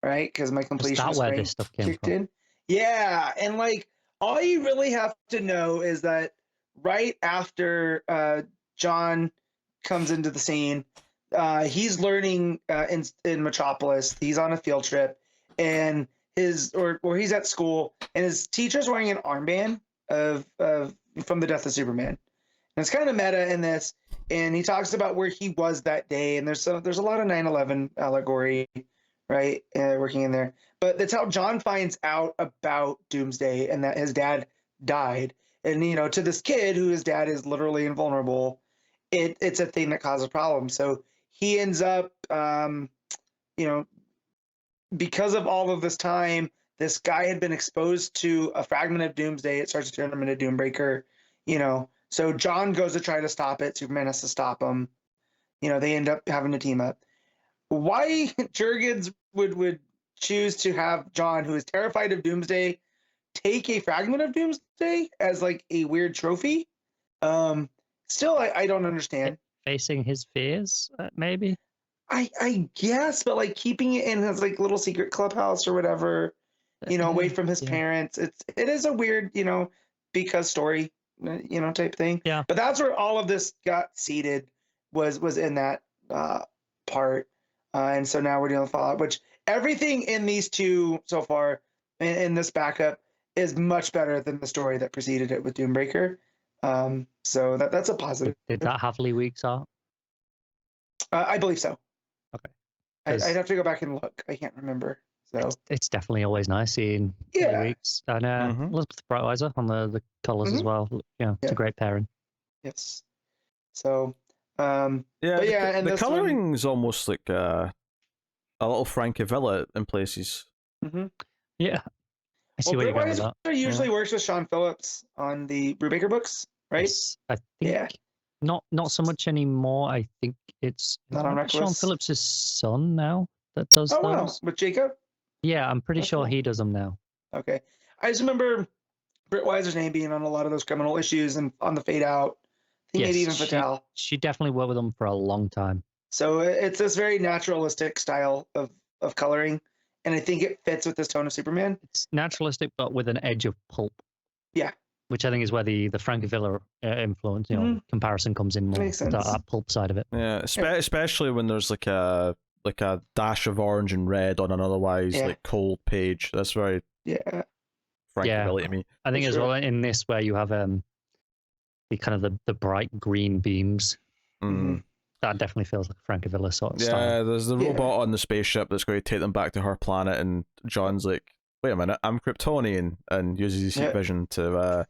right? Because my completion where this stuff came kicked from. in. Yeah, and like all you really have to know is that right after John comes into the scene, he's learning in Metropolis. He's on a field trip, and he's at school, and his teacher's wearing an armband of from the Death of Superman. And it's kind of meta in this, and he talks about where he was that day, and there's a lot of 9/11 allegory, right, working in there. But that's how John finds out about Doomsday and that his dad died. And to this kid who his dad is literally invulnerable, it's a thing that causes problems. So he ends up, because of all of this time, this guy had been exposed to a fragment of Doomsday. It starts to turn him into Doombreaker, So John goes to try to stop it. Superman has to stop him. They end up having to team up. Why Jurgens would choose to have John, who is terrified of Doomsday, take a fragment of Doomsday as like a weird trophy? Still, I don't understand. Facing his fears, maybe? I guess, but like keeping it in his like little secret clubhouse or whatever, away from his parents. It is a weird, because story, type thing. Yeah. But that's where all of this got seeded was in that part. And so now we're dealing with Fallout, which everything in these two so far in this backup is much better than the story that preceded it with Doombreaker. So that's a positive. Did that have Lee Weeks out? I believe so. Okay. I'd have to go back and look. I can't remember. So it's definitely always nice seeing Lee Weeks and Elizabeth Brightweiser on the colours as well. It's a great pairing. Yes. So and the coloring's almost like a little Francavilla in places. Yeah. I see where you're going with that. Usually works with Sean Phillips on the Brubaker books, right? Yes, I think not so much anymore. I think it's not on Sean Phillips' son now that does those. Wow, with Jacob? Yeah, I'm pretty sure cool. he does them now. Okay. I just remember Britt Weiser's name being on a lot of those criminal issues and on the Fade Out. I think maybe even Fatale. She definitely worked with them for a long time. So it's this very naturalistic style of coloring, and I think it fits with this tone of Superman. It's naturalistic, but with an edge of pulp. Yeah. Which I think is where the Frankavilla influence, comparison comes in more. Makes sense. That pulp side of it. Yeah, especially when there's like a dash of orange and red on an otherwise like cold page. That's very Frankavilla to me. I think as well in this where you have the kind of the bright green beams. Mm. That definitely feels like a Frankavilla sort of style. Yeah, there's the robot on the spaceship that's going to take them back to her planet, and John's like, "Wait a minute, I'm Kryptonian," and uses his heat vision to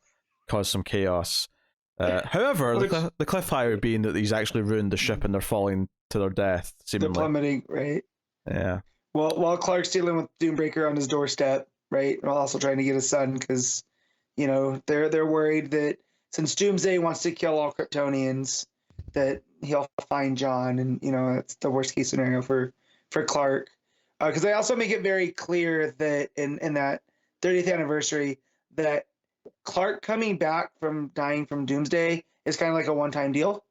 cause some chaos. However, the cliffhanger being that he's actually ruined the ship and they're falling to their death, seemingly. They're plummeting, right? Yeah. Well, while Clark's dealing with Doombreaker on his doorstep, right, while also trying to get his son, because they're worried that since Doomsday wants to kill all Kryptonians, that he'll find John, and it's the worst case scenario for Clark. Because they also make it very clear that in that 30th anniversary that Clark coming back from dying from Doomsday is kind of like a one-time deal.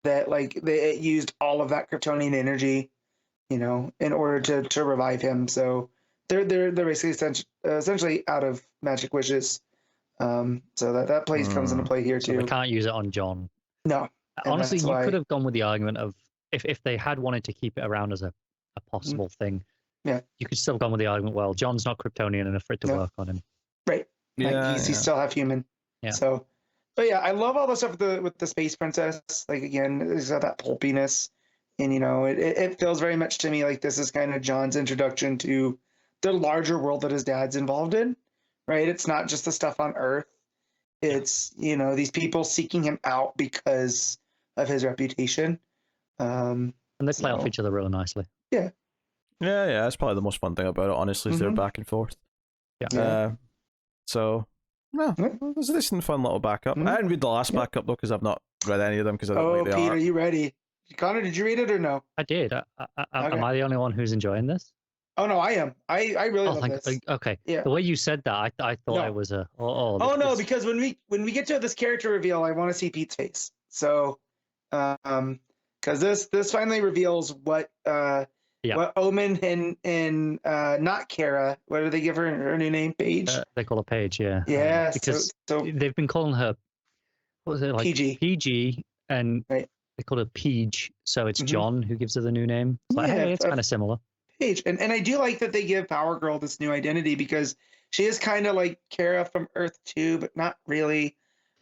That it used all of that Kryptonian energy, in order to revive him. So they're basically essentially out of magic wishes. So that place comes into play here too. So they can't use it on John. No. Honestly, you could have gone with the argument of if they had wanted to keep it around as a possible thing. Yeah. You could still have gone with the argument, well, John's not Kryptonian enough for it to work on him. Right. He's still half human. Yeah. So, but yeah, I love all the stuff with the Space Princess. Like, again, it's got that pulpiness. And, it feels very much to me like this is kind of John's introduction to the larger world that his dad's involved in, right? It's not just the stuff on Earth. It's, these people seeking him out because of his reputation. And they play off each other really nicely. Yeah. Yeah, that's probably the most fun thing about it, honestly, is they're back and forth. Yeah. So, no, it was a decent, fun little backup. I didn't read the last backup, though, because I've not read any of them, because I don't like the Pete, art. are you ready? Connor, did you read it or no? I did. Am I the only one who's enjoying this? Oh, no, I am. I really love this. Okay. Yeah. The way you said that, I thought it was a... because when we get to this character reveal, I want to see Pete's face. So, because this finally reveals what Omen and not Kara, what do they give her new name? Paige? They call her Paige, yeah. Yeah, because they've been calling her, what was it, like PG, and they call her Peach, so it's John who gives her the new name. But hey, it's kind of similar. Paige, and I do like that they give Power Girl this new identity, because she is kind of like Kara from Earth 2, but not really.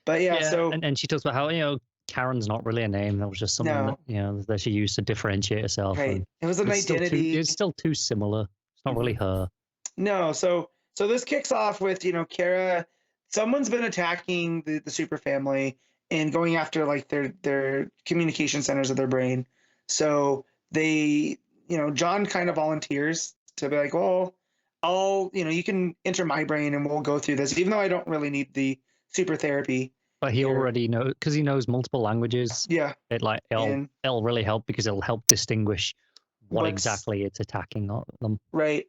But so... And she talks about how, Karen's not really a name. That was just something that she used to differentiate herself. Right. It was an identity. It's still too similar. It's not really her. No. So this kicks off with, Kara. Someone's been attacking the super family and going after like their communication centers of their brain. So they, John kind of volunteers to be like, well, you can enter my brain and we'll go through this, even though I don't really need the super therapy. But he already knows, because he knows multiple languages. Yeah. It'll really help, because it'll help distinguish what exactly it's attacking them. Right.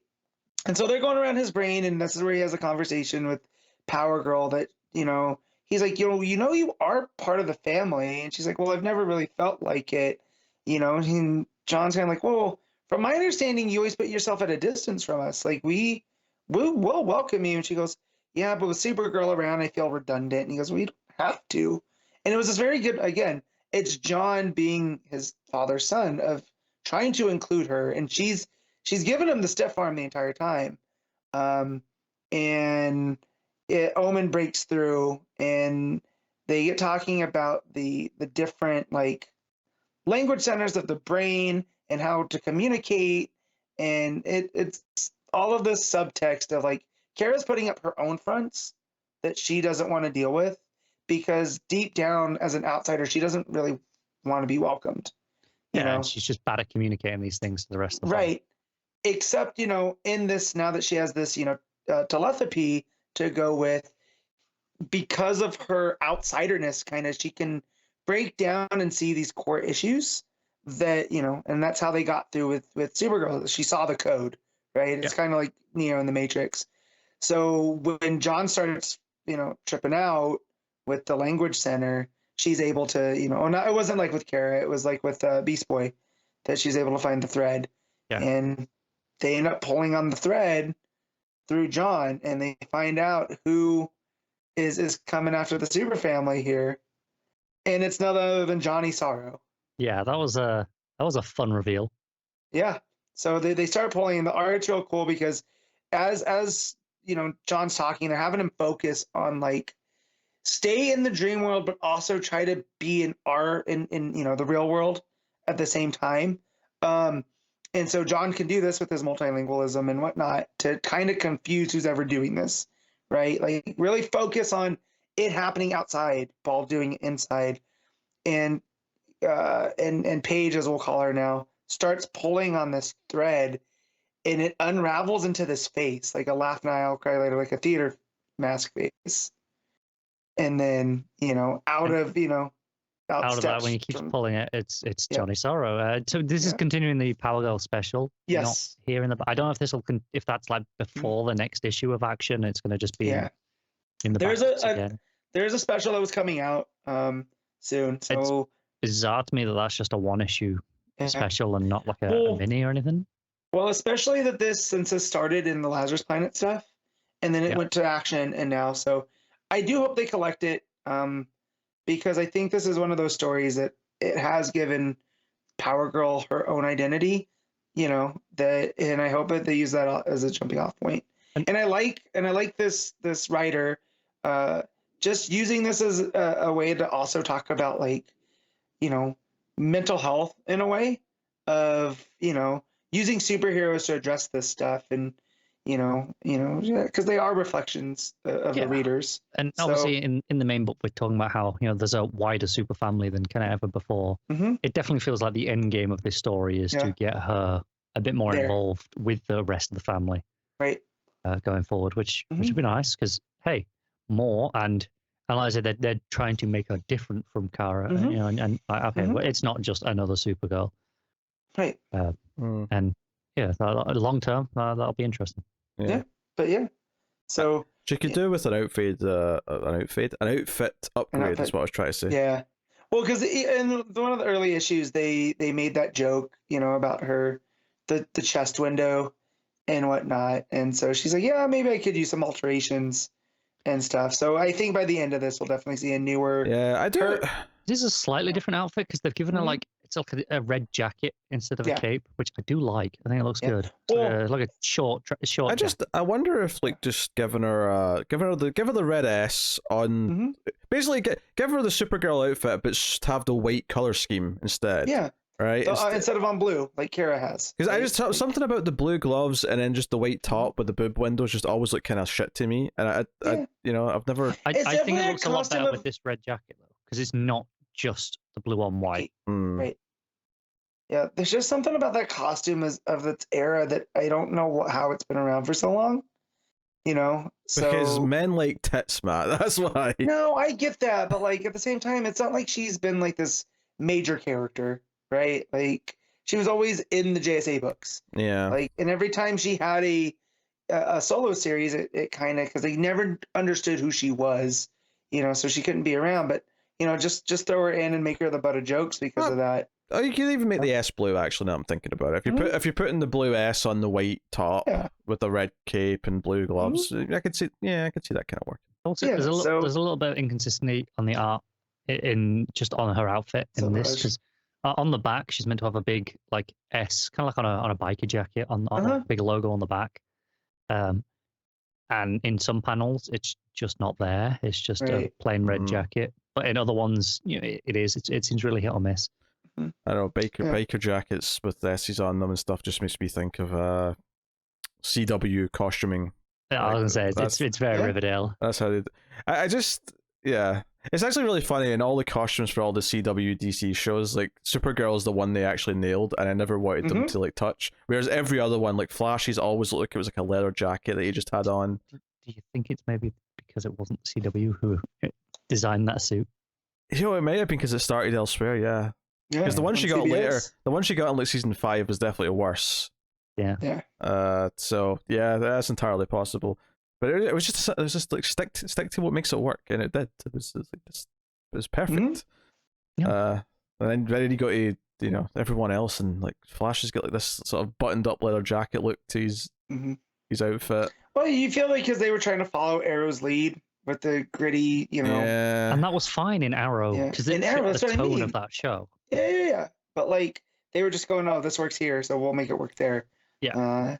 And so they're going around his brain, and this is where he has a conversation with Power Girl that, he's like, you are part of the family. And she's like, well, I've never really felt like it. And John's kind of like, well, from my understanding, you always put yourself at a distance from us. Like, we'll welcome you. And she goes, yeah, but with Supergirl around, I feel redundant. And he goes, we don't have to. And it was this very good, again, it's John being his father's son of trying to include her. And she's given him the step arm the entire time. And Omen breaks through, and they get talking about the different like language centers of the brain and how to communicate. And it's all of this subtext of like Kara's putting up her own fronts that she doesn't want to deal with, because deep down as an outsider, she doesn't really want to be welcomed. She's just bad at communicating these things to the rest of the right. Except, in this, now that she has this, telepathy to go with, because of her outsiderness, kind of, she can break down and see these core issues that, and that's how they got through with Supergirl. She saw the code, right? It's kind of like Neo in the Matrix. So when John starts, tripping out with the language center, she's able to, it wasn't like with Kara, it was like with Beast Boy, that she's able to find the thread. Yeah. And they end up pulling on the thread through John, and they find out who is coming after the super family here, and it's none other than Johnny Sorrow. Yeah, that was a fun reveal. Yeah, so they start pulling, and the art's real cool because as John's talking, they're having him focus on like stay in the dream world, but also try to be in the real world at the same time. And so John can do this with his multilingualism and whatnot to kind of confuse who's ever doing this, right? Like really focus on it happening outside, Paul doing it inside. And Paige, as we'll call her now, starts pulling on this thread, and it unravels into this face, like a laugh now, I'll cry later, like a theater mask face. And then, out of that, when he keeps pulling it, it's Johnny Sorrow. So this is continuing the Power Girl special. Yes. Not here in the. I don't know if this will if that's like before the next issue of Action. It's going to just be in the. There's a special that was coming out soon. So it's bizarre to me that that's just a one-issue special and not like a mini or anything. Well, especially that since this started in the Lazarus Planet stuff, and then it went to Action, and now, so I do hope they collect it. Because I think this is one of those stories that it has given Power Girl her own identity, and I hope that they use that as a jumping off point. And I like this writer just using this as a way to also talk about like, mental health in a way of, using superheroes to address this stuff, and because they are reflections of the readers. And obviously, in the main book, we're talking about how there's a wider super family than kind of ever before. Mm-hmm. It definitely feels like the end game of this story is to get her a bit more involved with the rest of the family, right? Going forward, which would be nice because hey, more and like I said, they're trying to make her different from Kara, well, it's not just another Supergirl, right? And long term, that'll be interesting. Yeah. So she could do with an outfit upgrade. Is what I was trying to say. Yeah. Well, because in one of the early issues, they made that joke, about her, the chest window and whatnot, and so she's like, yeah, maybe I could use some alterations and stuff. So I think by the end of this, we'll definitely see a newer. Yeah, I do. This is a slightly different outfit because they've given her like it's like a red jacket instead of a cape, which I do like. I think it looks good. It's like a short. I wonder if like just giving her the red S on basically give her the Supergirl outfit, but just have the white color scheme instead. Yeah. Right. Instead of on blue, like Kara has. Because I just something about the blue gloves and then just the white top with the boob windows just always look kind of shit to me, and I've never. I think it looks a lot better with this red jacket though, because it's not just the blue on white. Right. Yeah, there's just something about that costume of its era that I don't know how it's been around for so long. Because men like tits, Matt. That's why. No, I get that, but like at the same time, it's not like she's been like this major character, right? Like she was always in the JSA books. Yeah. Like, and every time she had a solo series, it kind of, because they never understood who she was, so she couldn't be around. But just throw her in and make her the butt of jokes because of that. Oh, you could even make the S blue. Actually, now I'm thinking about it. If you're putting the blue S on the white top with the red cape and blue gloves, I could see. Yeah, I could see that kind of work. Also, there's a little bit of inconsistency on the art in just on her outfit in this, because on the back she's meant to have a big like S, kind of like on a biker jacket on a big logo on the back. And in some panels it's just not there. It's just a plain red jacket. But in other ones, it seems really hit or miss. I don't know, biker jackets with S's on them and stuff just makes me think of CW costuming. I was gonna say it's very Riverdale. That's how they. I just It's actually really funny in all the costumes for all the CW DC shows. Like Supergirl is the one they actually nailed, and I never wanted them to like touch. Whereas every other one, like Flashy's, always looked like it was like a leather jacket that he just had on. Do you think it's maybe because it wasn't CW who designed that suit? You know, it might have been because it started elsewhere. Yeah, because the one she got CBS. later, the one she got in like season 5 was definitely worse. Yeah. So yeah, that's entirely possible. But it was just like stick to what makes it work, and it did. It was perfect. Yeah. And then he got to everyone else, and like Flash has got like this sort of buttoned up leather jacket look to his outfit. Well, you feel like because they were trying to follow Arrow's lead with the gritty, Yeah. And that was fine in Arrow because it fit the tone of that show. Yeah. But like they were just going, "Oh, this works here, so we'll make it work there." Yeah.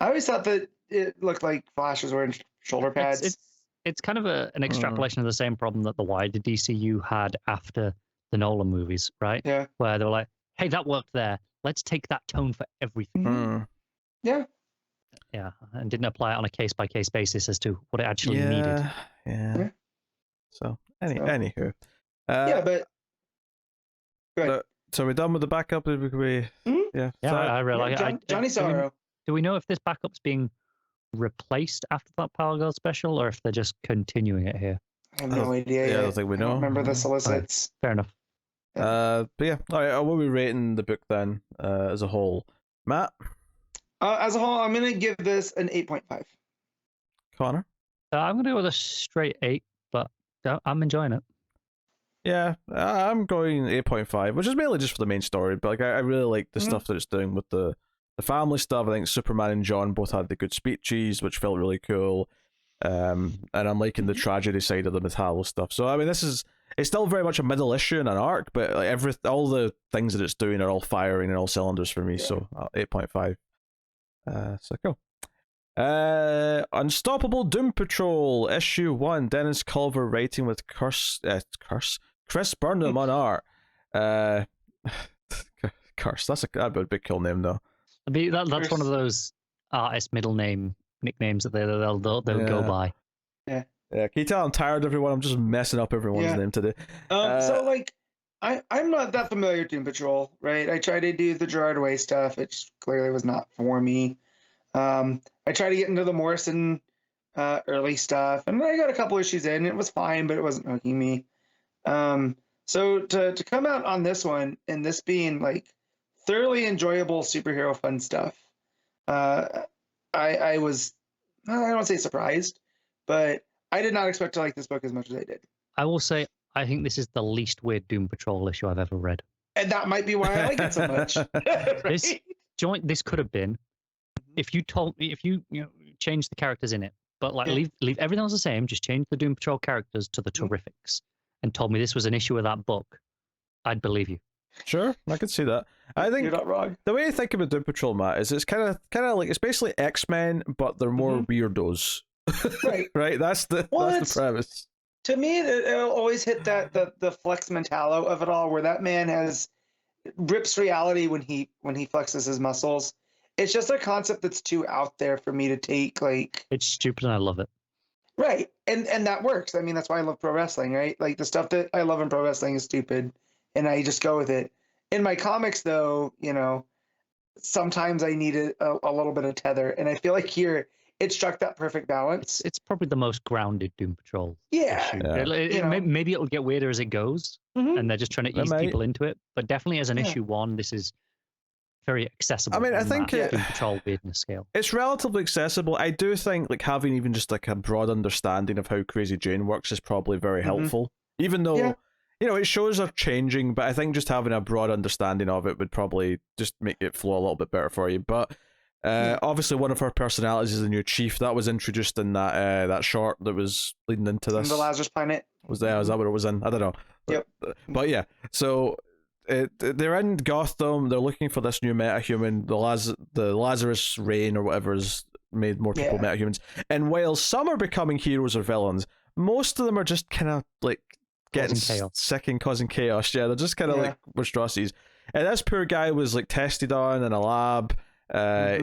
I always thought that it looked like Flash was wearing shoulder pads. It's kind of an extrapolation of the same problem that the wider DCU had after the Nolan movies, right? Yeah. Where they were like, "Hey, that worked there. Let's take that tone for everything." Yeah. Yeah, and didn't apply it on a case-by-case basis as to what it actually needed. Yeah. So, anywho. But good. So we're done with the backup. Yeah. Yeah, I really like it. Johnny Sorrow. Do we know if this backup's being replaced after that Power Girl special, or if they're just continuing it here? I have no idea. Yeah, I don't think we know. I don't remember the solicits. Fair enough. But yeah, all right. What are we rating the book then, as a whole, Matt? As a whole, I'm gonna give this an 8.5. Connor? I'm gonna go with a straight 8, but I'm enjoying it. Yeah, I'm going 8.5, which is mainly just for the main story. But like, I really like the stuff that it's doing with the family stuff. I think Superman and John both had the good speeches, which felt really cool. And I'm liking the tragedy side of the Metallo stuff. So I mean, it's still very much a middle issue and an arc, but like all the things that it's doing are all firing in all cylinders for me. So 8.5. So cool. Unstoppable Doom Patrol issue 1. Dennis Culver writing with Chris Burnham on art. Curse. That'd be a big cool name though. That's one of those artist middle name nicknames that they'll go by. Yeah. Can you tell I'm tired, everyone? I'm just messing up everyone's name today. So like, I'm not that familiar with Doom Patrol, right? I tried to do the Gerard Way stuff. It clearly was not for me. I tried to get into the Morrison early stuff, and I got a couple issues in. It was fine, but it wasn't hooking me. So to come out on this one, and this being like thoroughly enjoyable superhero fun stuff, I was, I don't want to say surprised, but I did not expect to like this book as much as I did. I will say, I think this is the least weird Doom Patrol issue I've ever read. And that might be why I like it so much. Right? This could have been, if you told me, if you change the characters in it, but like leave everything else the same, just change the Doom Patrol characters to the Terrifics, and told me this was an issue of that book, I'd believe you. Sure, I could see that. I think you're not wrong. The way I think about Doom Patrol, Matt, is it's kind of like it's basically X-Men, but they're more weirdos. Right. Right. That's the premise. To me, it'll always hit that the flex mentallo of it all, where that man rips reality when he flexes his muscles. It's just a concept that's too out there for me to take. Like, it's stupid, and I love it. Right, and that works. I mean, that's why I love pro wrestling, right? Like, the stuff that I love in pro wrestling is stupid, and I just go with it. In my comics, though, sometimes I need a little bit of tether, and I feel like here it struck that perfect balance. It's probably the most grounded Doom Patrol. Yeah. Maybe it'll get weirder as it goes, and they're just trying to ease people into it. But definitely as an issue 1, this is very accessible. I mean, I think Doom Patrol weirdness scale. It's relatively accessible. I do think like having even just like a broad understanding of how Crazy Jane works is probably very helpful. Even though it shows are changing, but I think just having a broad understanding of it would probably just make it flow a little bit better for you. But obviously, one of her personalities is the new chief that was introduced in that short that was leading into this. The Lazarus Planet. Is that what it was in? I don't know. Yep. But yeah, so. They're in Gotham. They're looking for this new metahuman. The Lazarus Rain or whatever has made more people metahumans. And while some are becoming heroes or villains, most of them are just kind of like getting sick and causing chaos. Yeah, they're just kind of like monstrosities. And this poor guy was like tested on in a lab.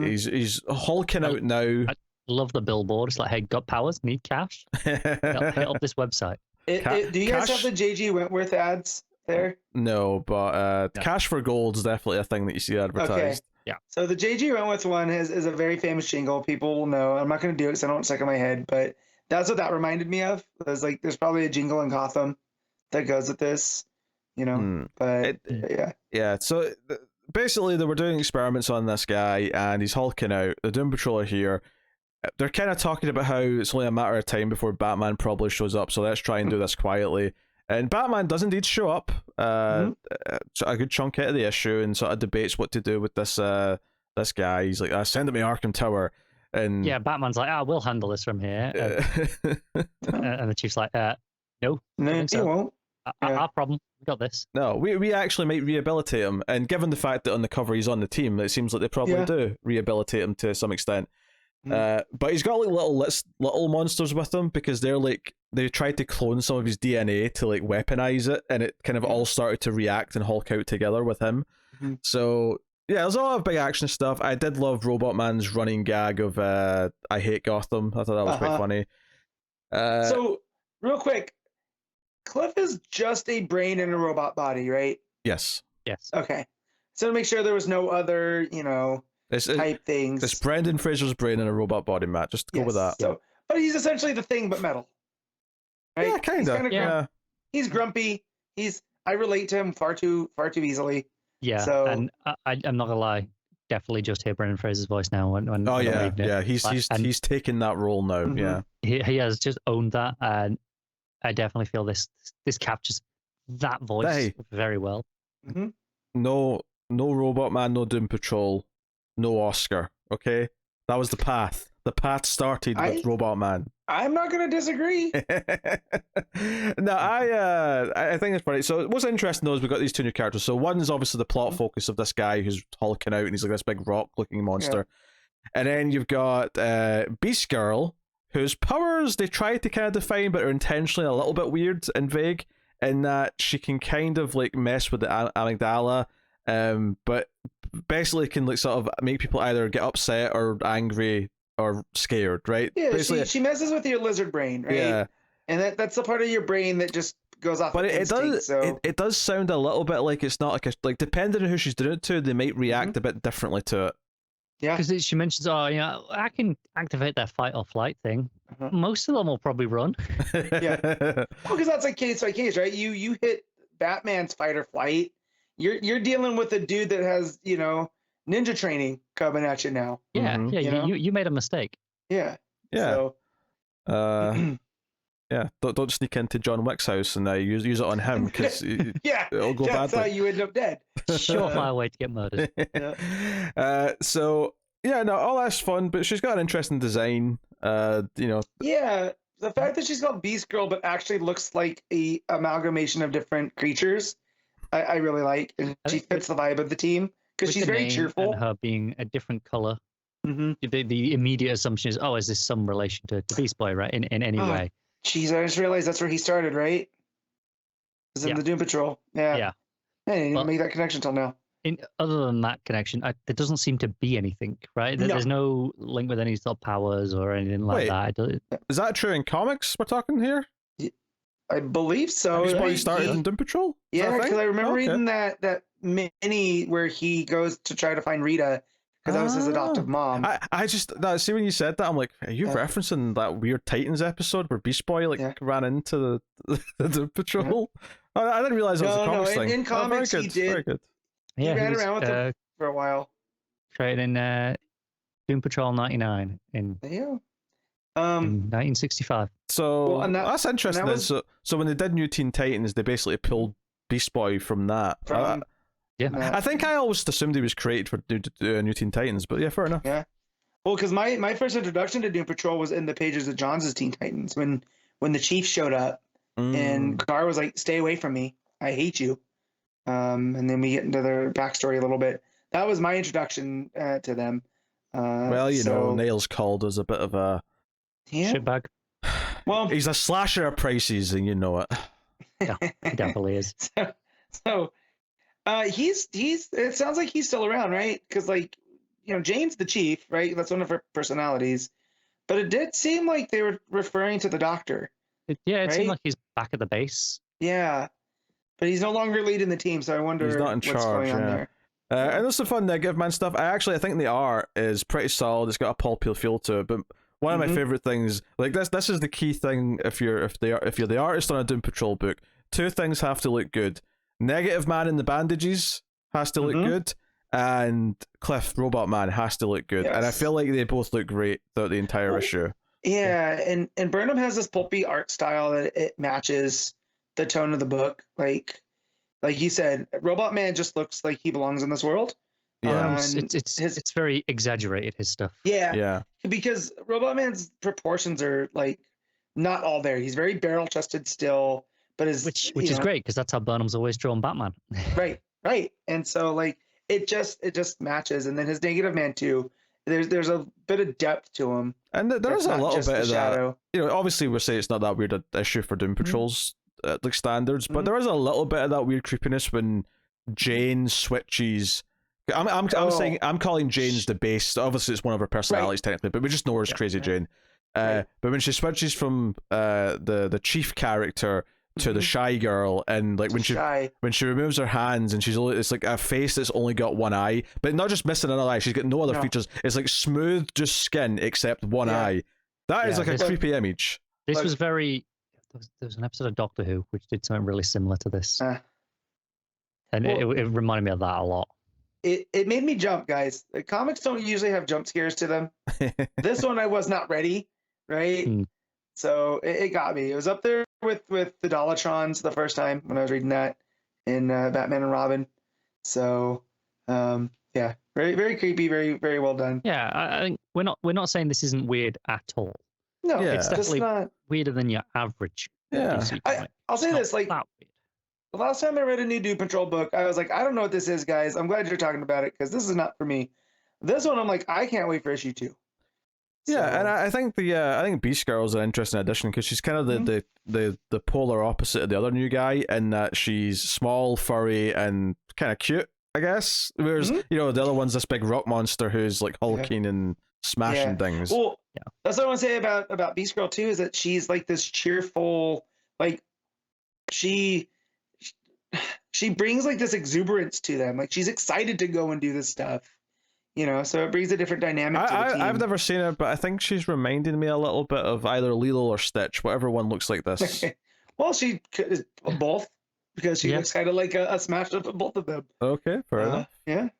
He's hulking out now. I love the billboard. It's like, hey, got powers, need cash? Hit up this website. Do you guys have the JG Wentworth ads there? No, but No. Cash for Gold is definitely a thing that you see advertised. Yeah. So the JG Wentworth one is a very famous jingle. People will know. I'm not going to do it because I don't want to stick in my head, but that's what that reminded me of. It was like there's probably a jingle in Gotham that goes with this, But Yeah. So basically, they were doing experiments on this guy, and he's hulking out. The Doom Patrol are here. They're kind of talking about how it's only a matter of time before Batman probably shows up, so let's try and do this quietly. And Batman does indeed show up, a good chunk out of the issue, and sort of debates what to do with this guy. He's like, send him to Arkham Tower. And yeah, Batman's like, we'll handle this from here. And the Chief's like, no, no, think so. he won't. Our problem. We got this. No, we actually might rehabilitate him. And given the fact that on the cover he's on the team, it seems like they probably do rehabilitate him to some extent. But he's got like little monsters with him because they tried to clone some of his DNA to like weaponize it, and it kind of all started to react and hulk out together with him. So yeah, there's a lot of big action stuff. I did love Robot Man's running gag of I hate Gotham. I thought that was quite funny. So real quick, Cliff is just a brain in a robot body, right? Yes. Okay. So to make sure there was no other, type things. It's Brendan Fraser's brain in a robot body, Matt. Just go with that. So, but he's essentially the Thing, but metal. Right? Yeah, kind of. Yeah. He's grumpy. I relate to him far too easily. Yeah. So, and I'm not gonna lie, definitely just hear Brendan Fraser's voice now. When oh yeah, yeah. He's taken that role now. Yeah. He has just owned that, and I definitely feel this captures that voice very well. No Robot Man, no Doom Patrol, no Oscar. Okay, that was the path. The path started with Robot Man. I'm not going to disagree. No, I think it's funny. So what's interesting though is we've got these two new characters. So one is obviously the plot focus of this guy who's hulking out, and he's like this big rock-looking monster. And then you've got Beast Girl, whose powers they try to kind of define, but are intentionally a little bit weird and vague, in that she can kind of like mess with the amygdala, but basically can like sort of make people either get upset or angry or scared, right? Yeah, basically, she messes with your lizard brain, right? Yeah, and that's the part of your brain that just goes off. But it does sound a little bit like it's not like depending on who she's doing it to, they might react a bit differently to it. Yeah, because she mentions, I can activate that fight or flight thing. Most of them will probably run. Yeah, well, because that's like case by case, right? You hit Batman's fight or flight. You're dealing with a dude that has ninja training coming at you now. Yeah, you made a mistake. Yeah. So, yeah, don't sneak into John Wick's house and use it on him because it'll go badly. That's how you end up dead. Surefire way to get murdered. So no, all that's fun, but she's got an interesting design. Yeah, the fact that she's called Beast Girl but actually looks like a amalgamation of different creatures, I really like, and she fits the vibe of the team because she's very cheerful. And her being a different color. The immediate assumption is this some relation to Beast Boy, right? In any way. Jeez, I just realized that's where he started, right? Was in the Doom Patrol. Yeah. I didn't make that connection till now. Other than that connection, there doesn't seem to be anything, right? There's no link with any sort of powers or anything like that. Is that true in comics we're talking here? I believe so. Beast Boy started in Doom Patrol? Yeah, because I remember reading that mini where he goes to try to find Rita because that was his adoptive mom. I just see when you said that, I'm like, are you referencing that weird Titans episode where Beast Boy ran into the Doom Patrol? I didn't realize it was a comics thing. In comics, very he good, did. Very good. He ran around with them for a while. Created in Doom Patrol 99 in 1965. So that's interesting. So when they did New Teen Titans, they basically pulled Beast Boy from that. I think I always assumed he was created for New Teen Titans, but yeah, fair enough. Yeah. Well, because my first introduction to Doom Patrol was in the pages of Johns' Teen Titans when the Chief showed up and Gar was like, "Stay away from me. I hate you." And then we get into their backstory a little bit. That was my introduction to them. Well, Nails called us a bit of a shitbag. Well, he's a slasher of prices, and you know it. Yeah, he definitely is. So he's it sounds like he's still around, right? Because Jane's the Chief, right? That's one of her personalities. But it did seem like they were referring to the Doctor. It seemed right? like he's back at the base. Yeah, but he's no longer leading the team, so I wonder He's not in what's charge, going on yeah. there. And there's some fun Negative Man stuff. I think the art is pretty solid. It's got a pulpy feel to it, but one of my favorite things, like this is the key thing. If you're the artist on a Doom Patrol book, two things have to look good: Negative Man in the bandages has to look good, and Cliff Robot Man has to look good. Yes. And I feel like they both look great throughout the entire issue. Yeah, and Burnham has this pulpy art style that it matches the tone of the book. Like you said, Robot Man just looks like he belongs in this world. Yeah, it's very exaggerated, his stuff. Yeah, because Robot Man's proportions are like not all there. He's very barrel chested still, but which is great because that's how Burnham's always drawn Batman. right, and so like it just matches. And then his Negative Man too. There's a bit of depth to him, and there's a little bit of shadow. that. Obviously we're saying it's not that weird an issue for Doom Patrol's like standards, but there is a little bit of that weird creepiness when Jane switches. I'm calling Jane's the base. Obviously, it's one of her personalities technically, but we just know her as Crazy Jane. But when she switches from the chief character to the shy girl, and like when she removes her hands and it's like a face that's only got one eye, but not just missing another eye. She's got no other features. It's like smooth, just skin except one eye. That is like a creepy image. This was very. There was an episode of Doctor Who which did something really similar to this, and it reminded me of that a lot. It made me jump, guys. The comics don't usually have jump scares to them. This one I was not ready, right? So it got me. It was up there with the Dollatrons the first time when I was reading that in Batman and Robin. So very very creepy, very very well done. Yeah, I think we're not saying this isn't weird at all. No, it's definitely not weirder than your average. DC comic. I'll say this, like that weird. The last time I read a new Doom Patrol book, I was like, I don't know what this is, guys. I'm glad you're talking about it because this is not for me. This one, I'm like, I can't wait for issue 2. Yeah, and I think I think Beast Girl is an interesting addition because she's kind of the polar opposite of the other new guy in that she's small, furry, and kind of cute, I guess. Whereas the other one's this big rock monster who's like hulking and smashing things. Well, that's what I want to say about Beast Girl too, is that she's like this cheerful, like she brings like this exuberance to them. Like she's excited to go and do this stuff, so it brings a different dynamic to the team. I've never seen her, but I think she's reminding me a little bit of either Lilo or Stitch, whatever one looks like this. Well, she is both because she looks kind of like a smash up of both of them. Okay, fair enough. Yeah.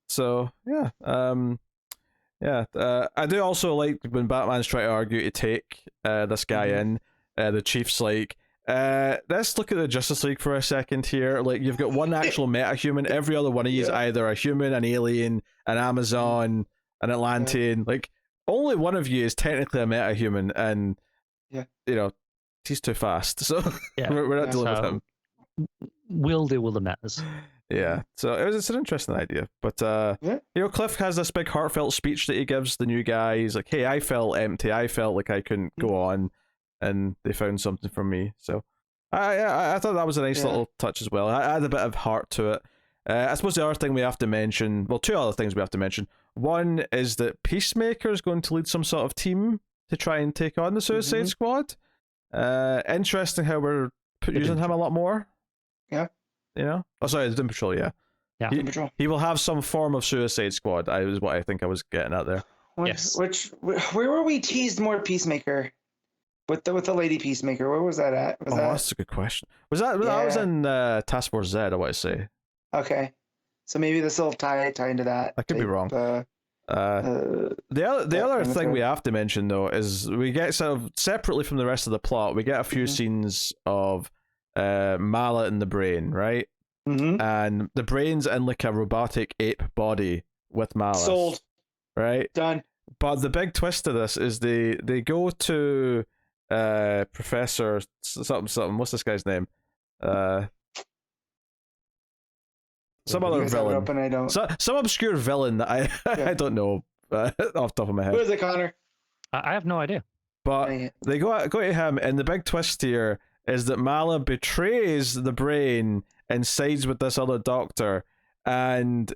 So yeah, I do also like when Batman's trying to argue to take this guy in. The Chief's like, let's look at the Justice League for a second here. Like, you've got one actual metahuman. Every other one of you is either a human, an alien, an Amazon, an Atlantean. Like, only one of you is technically a metahuman, and he's too fast. So we're not dealing with him. We'll deal with the metas. Yeah, so it's an interesting idea, but Cliff has this big heartfelt speech that he gives the new guy. He's like, "Hey, I felt empty. I felt like I couldn't go on, and they found something for me." So, I thought that was a nice little touch as well. I had a bit of heart to it. I suppose the other thing we have to mention, well, two other things we have to mention. One is that Peacemaker is going to lead some sort of team to try and take on the Suicide Squad. Interesting how we're using him a lot more. Yeah. Oh, sorry, the Doom Patrol, Yeah. Doom Patrol. He will have some form of Suicide Squad. Is what I think I was getting at there. Where were we teased more Peacemaker? With the lady Peacemaker, where was that at? That's a good question. That was in Task Force Z, I want to say. Okay, so maybe this will tie into that. I could be wrong. The other thing we have to mention though is we get sort of separately from the rest of the plot, we get a few scenes of Mala in the brain, right? And the brain's in like a robotic ape body with Malice. Sold. Right? Done. But the big twist of this is they go to Professor something. What's this guy's name? Some other villain. Some obscure villain that I don't know off the top of my head. Who is it, Connor? I have no idea. But they go to him, and the big twist here is that Mala betrays the brain and sides with this other doctor, and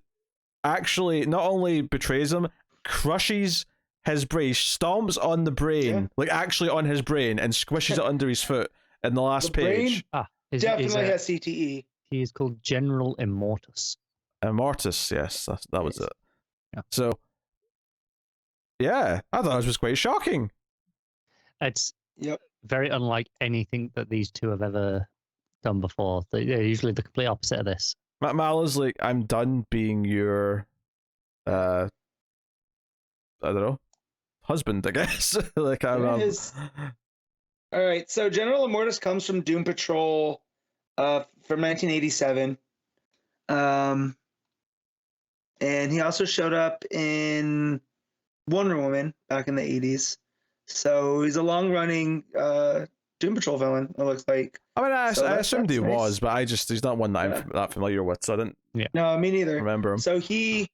actually not only betrays him, crushes his brain, stomps on the brain, like actually on his brain, and squishes it under his foot in the last The brain page. definitely has CTE. He is called General Immortus. Immortus, yes, that was Yes. it. Yeah. So, yeah, I thought it was quite shocking. It's Yep. very unlike anything that these two have ever done before. They're usually the complete opposite of this. Mala's like, I'm done being your, I don't know, husband, I guess. Like, I'm. All right, so General Immortus comes from Doom Patrol, from 1987. And he also showed up in Wonder Woman back in the 80s. So he's a long-running Doom Patrol villain, it looks like. I mean, I assumed he nice. was, but he's not one that I'm that familiar with, so I didn't No, me neither. remember him. So he,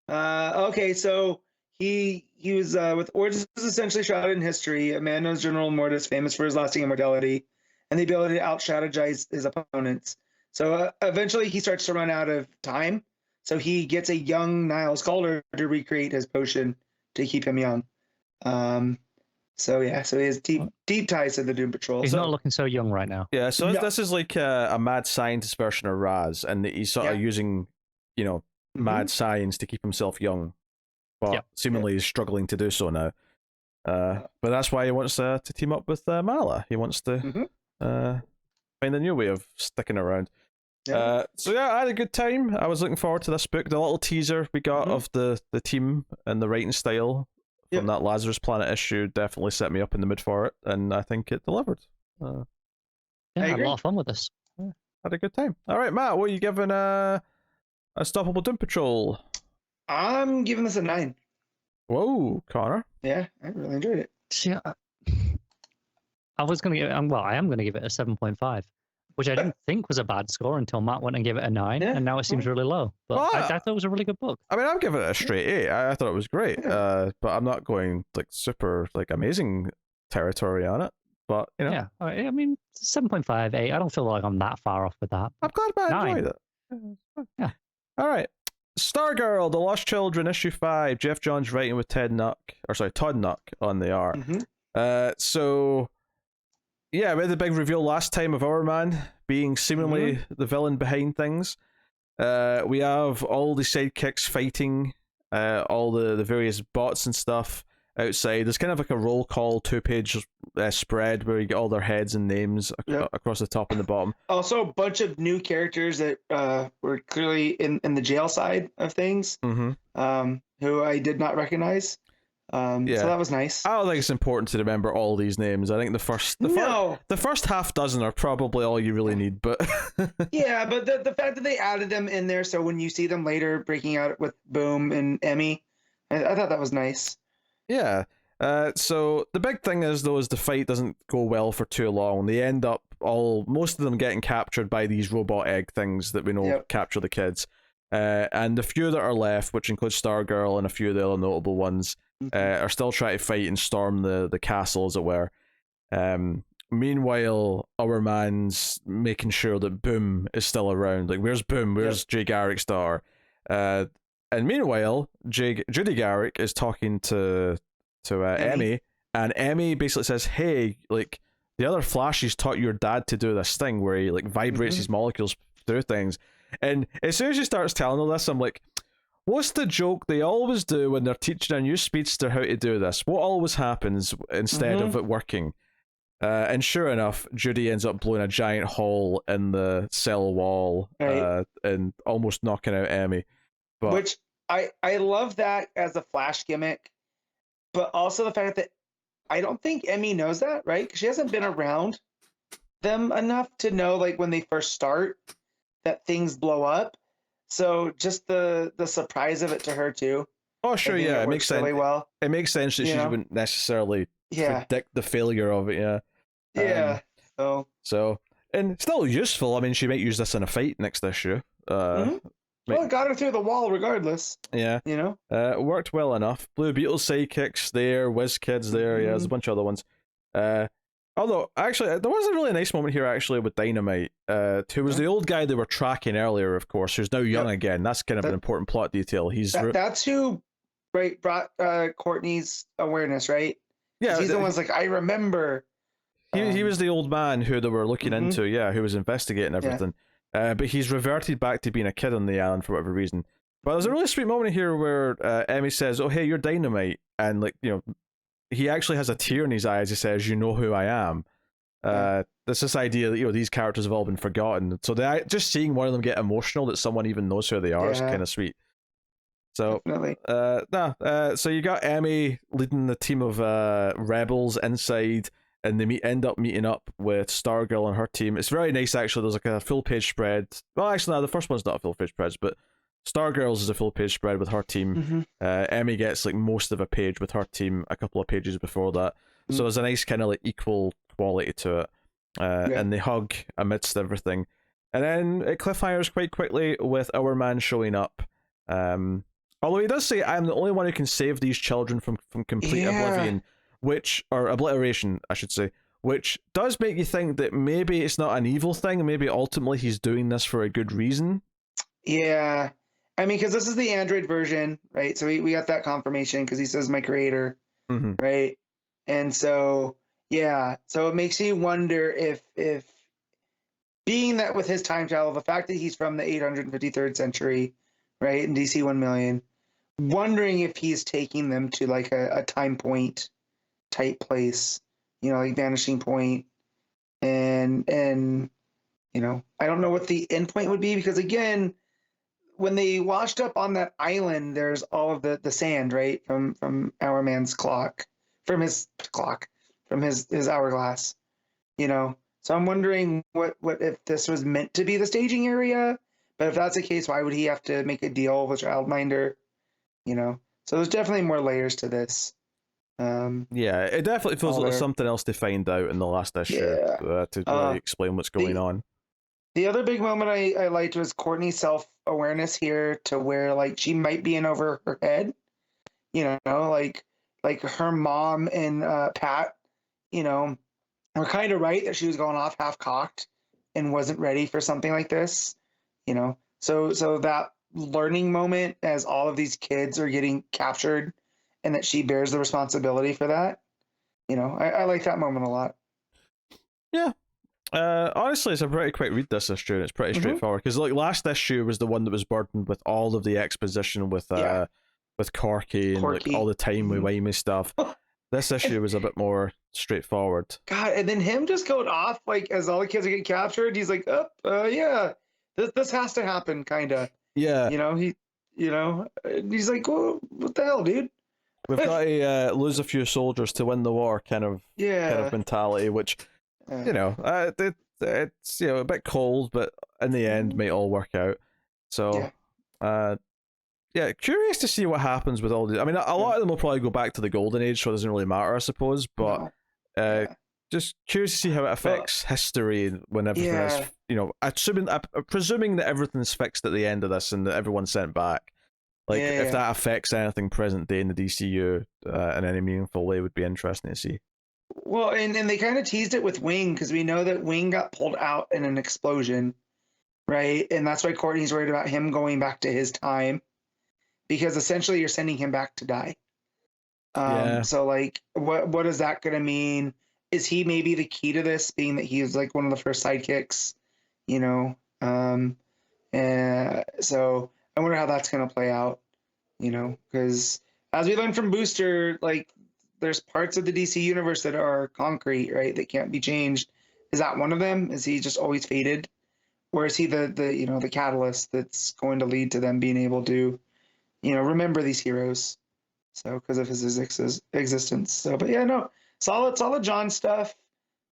so he was with Origins essentially shrouded in history. A man known as General Immortus, famous for his lasting immortality and the ability to out-strategize his opponents. So eventually he starts to run out of time. So he gets a young Niles Calder to recreate his potion to keep him young. So he has deep ties to the Doom Patrol. He's not looking so young right now. Yeah, so this is like a mad scientist version of Raz, and he's sort of using, mad science to keep himself young, but seemingly he's struggling to do so now. But that's why he wants to team up with Mala. He wants to find a new way of sticking around. So yeah, I had a good time. I was looking forward to this book. The little teaser we got of the team and the writing style from that Lazarus Planet issue definitely set me up in the mood for it, and I think it delivered. I had a lot of fun with this. Had a good time. All right, Matt, what are you giving Unstoppable Doom Patrol? I'm giving this a 9. Whoa, Connor. Yeah, I really enjoyed it. See, I was going to give it, I am going to give it a 7.5, which I didn't think was a bad score until Matt went and gave it a 9, and now it seems really low. But I thought it was a really good book. I mean, I'm giving it a straight 8. I thought it was great, but I'm not going like super like amazing territory on it. But yeah, I mean, 7.5, 8. I don't feel like I'm that far off with that. I'm glad I enjoyed it. Yeah. All right. Stargirl, The Lost Children, issue 5. Geoff Johns writing with Todd Nauck on the art. So yeah, we had the big reveal last time of Our Man being seemingly the villain behind things. We have all the sidekicks fighting all the various bots and stuff outside. There's kind of like a roll call 2-page spread where you get all their heads and names across the top and the bottom. Also, a bunch of new characters that were clearly in the jail side of things, who I did not recognize. So that was nice. I don't think it's important to remember all these names. I think the first half dozen are probably all you really need. But yeah, but the fact that they added them in there, so when you see them later breaking out with Boom and Emmy, I thought that was nice. Yeah. So the big thing is the fight doesn't go well for too long. They end up most of them getting captured by these robot egg things that we know capture the kids. And the few that are left, which includes Stargirl and a few of the other notable ones, are still trying to fight and storm the castle, as it were. Meanwhile, Our Man's making sure that Boom is still around. Like, where's Boom? Where's Jay Garrick's daughter? And meanwhile, Judy Garrick is talking to Emmy, and Emmy basically says, "Hey, like the other Flashes taught your dad to do this thing where he like vibrates his molecules through things." And as soon as she starts telling all this, I'm like, what's the joke they always do when they're teaching a new speedster how to do this? What always happens instead of it working? And sure enough, Judy ends up blowing a giant hole in the cell wall and almost knocking out Emmy. But, which I love that as a Flash gimmick, but also the fact that I don't think Emmy knows that, right? Because she hasn't been around them enough to know, like, when they first start, that things blow up. So just the surprise of it to her too. Oh sure, yeah, it makes sense. Really well. It makes sense that she wouldn't necessarily predict the failure of it. So and still useful. I mean, she might use this in a fight next issue. Well, it got her through the wall regardless. Yeah, it worked well enough. Blue Beetle sidekicks there, Whiz Kids there. Yeah, there's a bunch of other ones. Although, actually, there was a really nice moment here, actually, with Dynamite, who was the old guy they were tracking earlier, of course, who's now young again. That's kind of an important plot detail. That's who brought Courtney's awareness, right? Yeah, He's the one's like, I remember. he was the old man who they were looking into, yeah, who was investigating everything. But he's reverted back to being a kid on the island for whatever reason. But there's a really sweet moment here where Emmy says, "Oh, hey, you're dynamite," and like he actually has a tear in his eyes. He says, "You know who I am." There's this idea that these characters have all been forgotten, so just seeing one of them get emotional that someone even knows who they are is kind of sweet. So so you got Emmy leading the team of rebels inside, and they end up meeting up with Stargirl and her team. It's very nice, actually. There's like a full page spread. Well, actually, no, the first one's not a full page spread, but Stargirl's is a full page spread with her team. Emmy gets like most of a page with her team a couple of pages before that. So there's a nice kind of like equal quality to it. And they hug amidst everything. And then it cliffhangers quite quickly with our man showing up. Although he does say, "I'm the only one who can save these children from complete oblivion," or obliteration, I should say, which does make you think that maybe it's not an evil thing. Maybe ultimately he's doing this for a good reason. Yeah. I mean, because this is the Android version, right? So we got that confirmation because he says my creator, right? And so, yeah. So it makes you wonder if being that with his time travel, the fact that he's from the 853rd century, right, in DC 1 million, wondering if he's taking them to like a time point type place, like Vanishing Point, and I don't know what the end point would be, because again, when they washed up on that island, there's all of the sand, right, from our man's clock, from his hourglass, So I'm wondering what if this was meant to be the staging area. But if that's the case, why would he have to make a deal with Childminder? So there's definitely more layers to this. Yeah, it definitely feels like there's something else to find out in the last issue to really explain what's going on. The other big moment I liked was Courtney's self-awareness here, to where like she might be in over her head, like her mom and Pat, were kind of right that she was going off half-cocked and wasn't ready for something like this, So that learning moment as all of these kids are getting captured, and that she bears the responsibility for that, I like that moment a lot. Yeah. Honestly, it's a pretty quick read this issue, and it's pretty straightforward, because like last issue was the one that was burdened with all of the exposition with Corky and like all the timey-wimey stuff. This issue was a bit more straightforward. God, and then him just going off like as all the kids are getting captured, he's like, yeah, this has to happen, kind of. Yeah. He's like, well, what the hell, dude? We've got to lose a few soldiers to win the war, kind of mentality, which it's a bit cold, but in the end may all work out. So curious to see what happens with all these. I mean, a lot of them will probably go back to the golden age, so it doesn't really matter, I suppose, but just curious to see how it affects history when everything is, presuming that everything's fixed at the end of this and that everyone's sent back. Like, if that affects anything present day in the DCU in any meaningful way, would be interesting to see. Well, and they kind of teased it with Wing, because we know that Wing got pulled out in an explosion, right? And that's why Courtney's worried about him going back to his time, because essentially you're sending him back to die. So, like, what is that going to mean? Is he maybe the key to this, being that he was like one of the first sidekicks, so I wonder how that's going to play out, because as we learned from Booster, like, there's parts of the DC universe that are concrete, right? That can't be changed. Is that one of them? Is he just always fated? Or is he the catalyst that's going to lead to them being able to, remember these heroes? So, because of his existence. So, but yeah, no, solid John stuff.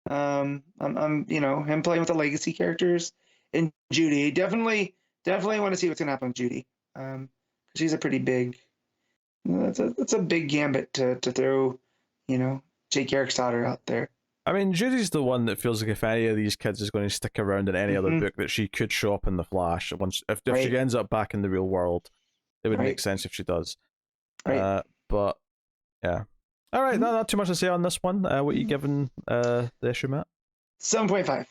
I'm him playing with the legacy characters, and Judy. Definitely want to see what's gonna happen with Judy. She's a pretty big. That's a big gambit to throw, Jake Garrick's daughter out there. I mean, Judy's the one that feels like if any of these kids is going to stick around in any other book, that she could show up in the Flash if she ends up back in the real world. It would make sense if she does. Right. But yeah. All right, not too much to say on this one. What are you giving the issue, Matt? 7.5.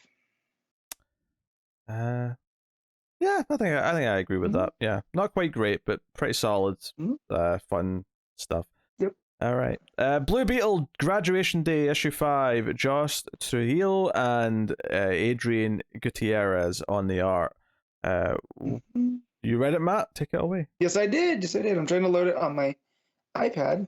Yeah, I think I agree with that. Yeah, not quite great, but pretty solid. Fun. stuff. Yep. All right. Blue Beetle Graduation Day issue 5. Josh Trujillo and Adrian Gutierrez on the art. You read it, Matt? Take it away. Yes, I did. Yes, I did. I'm trying to load it on my iPad.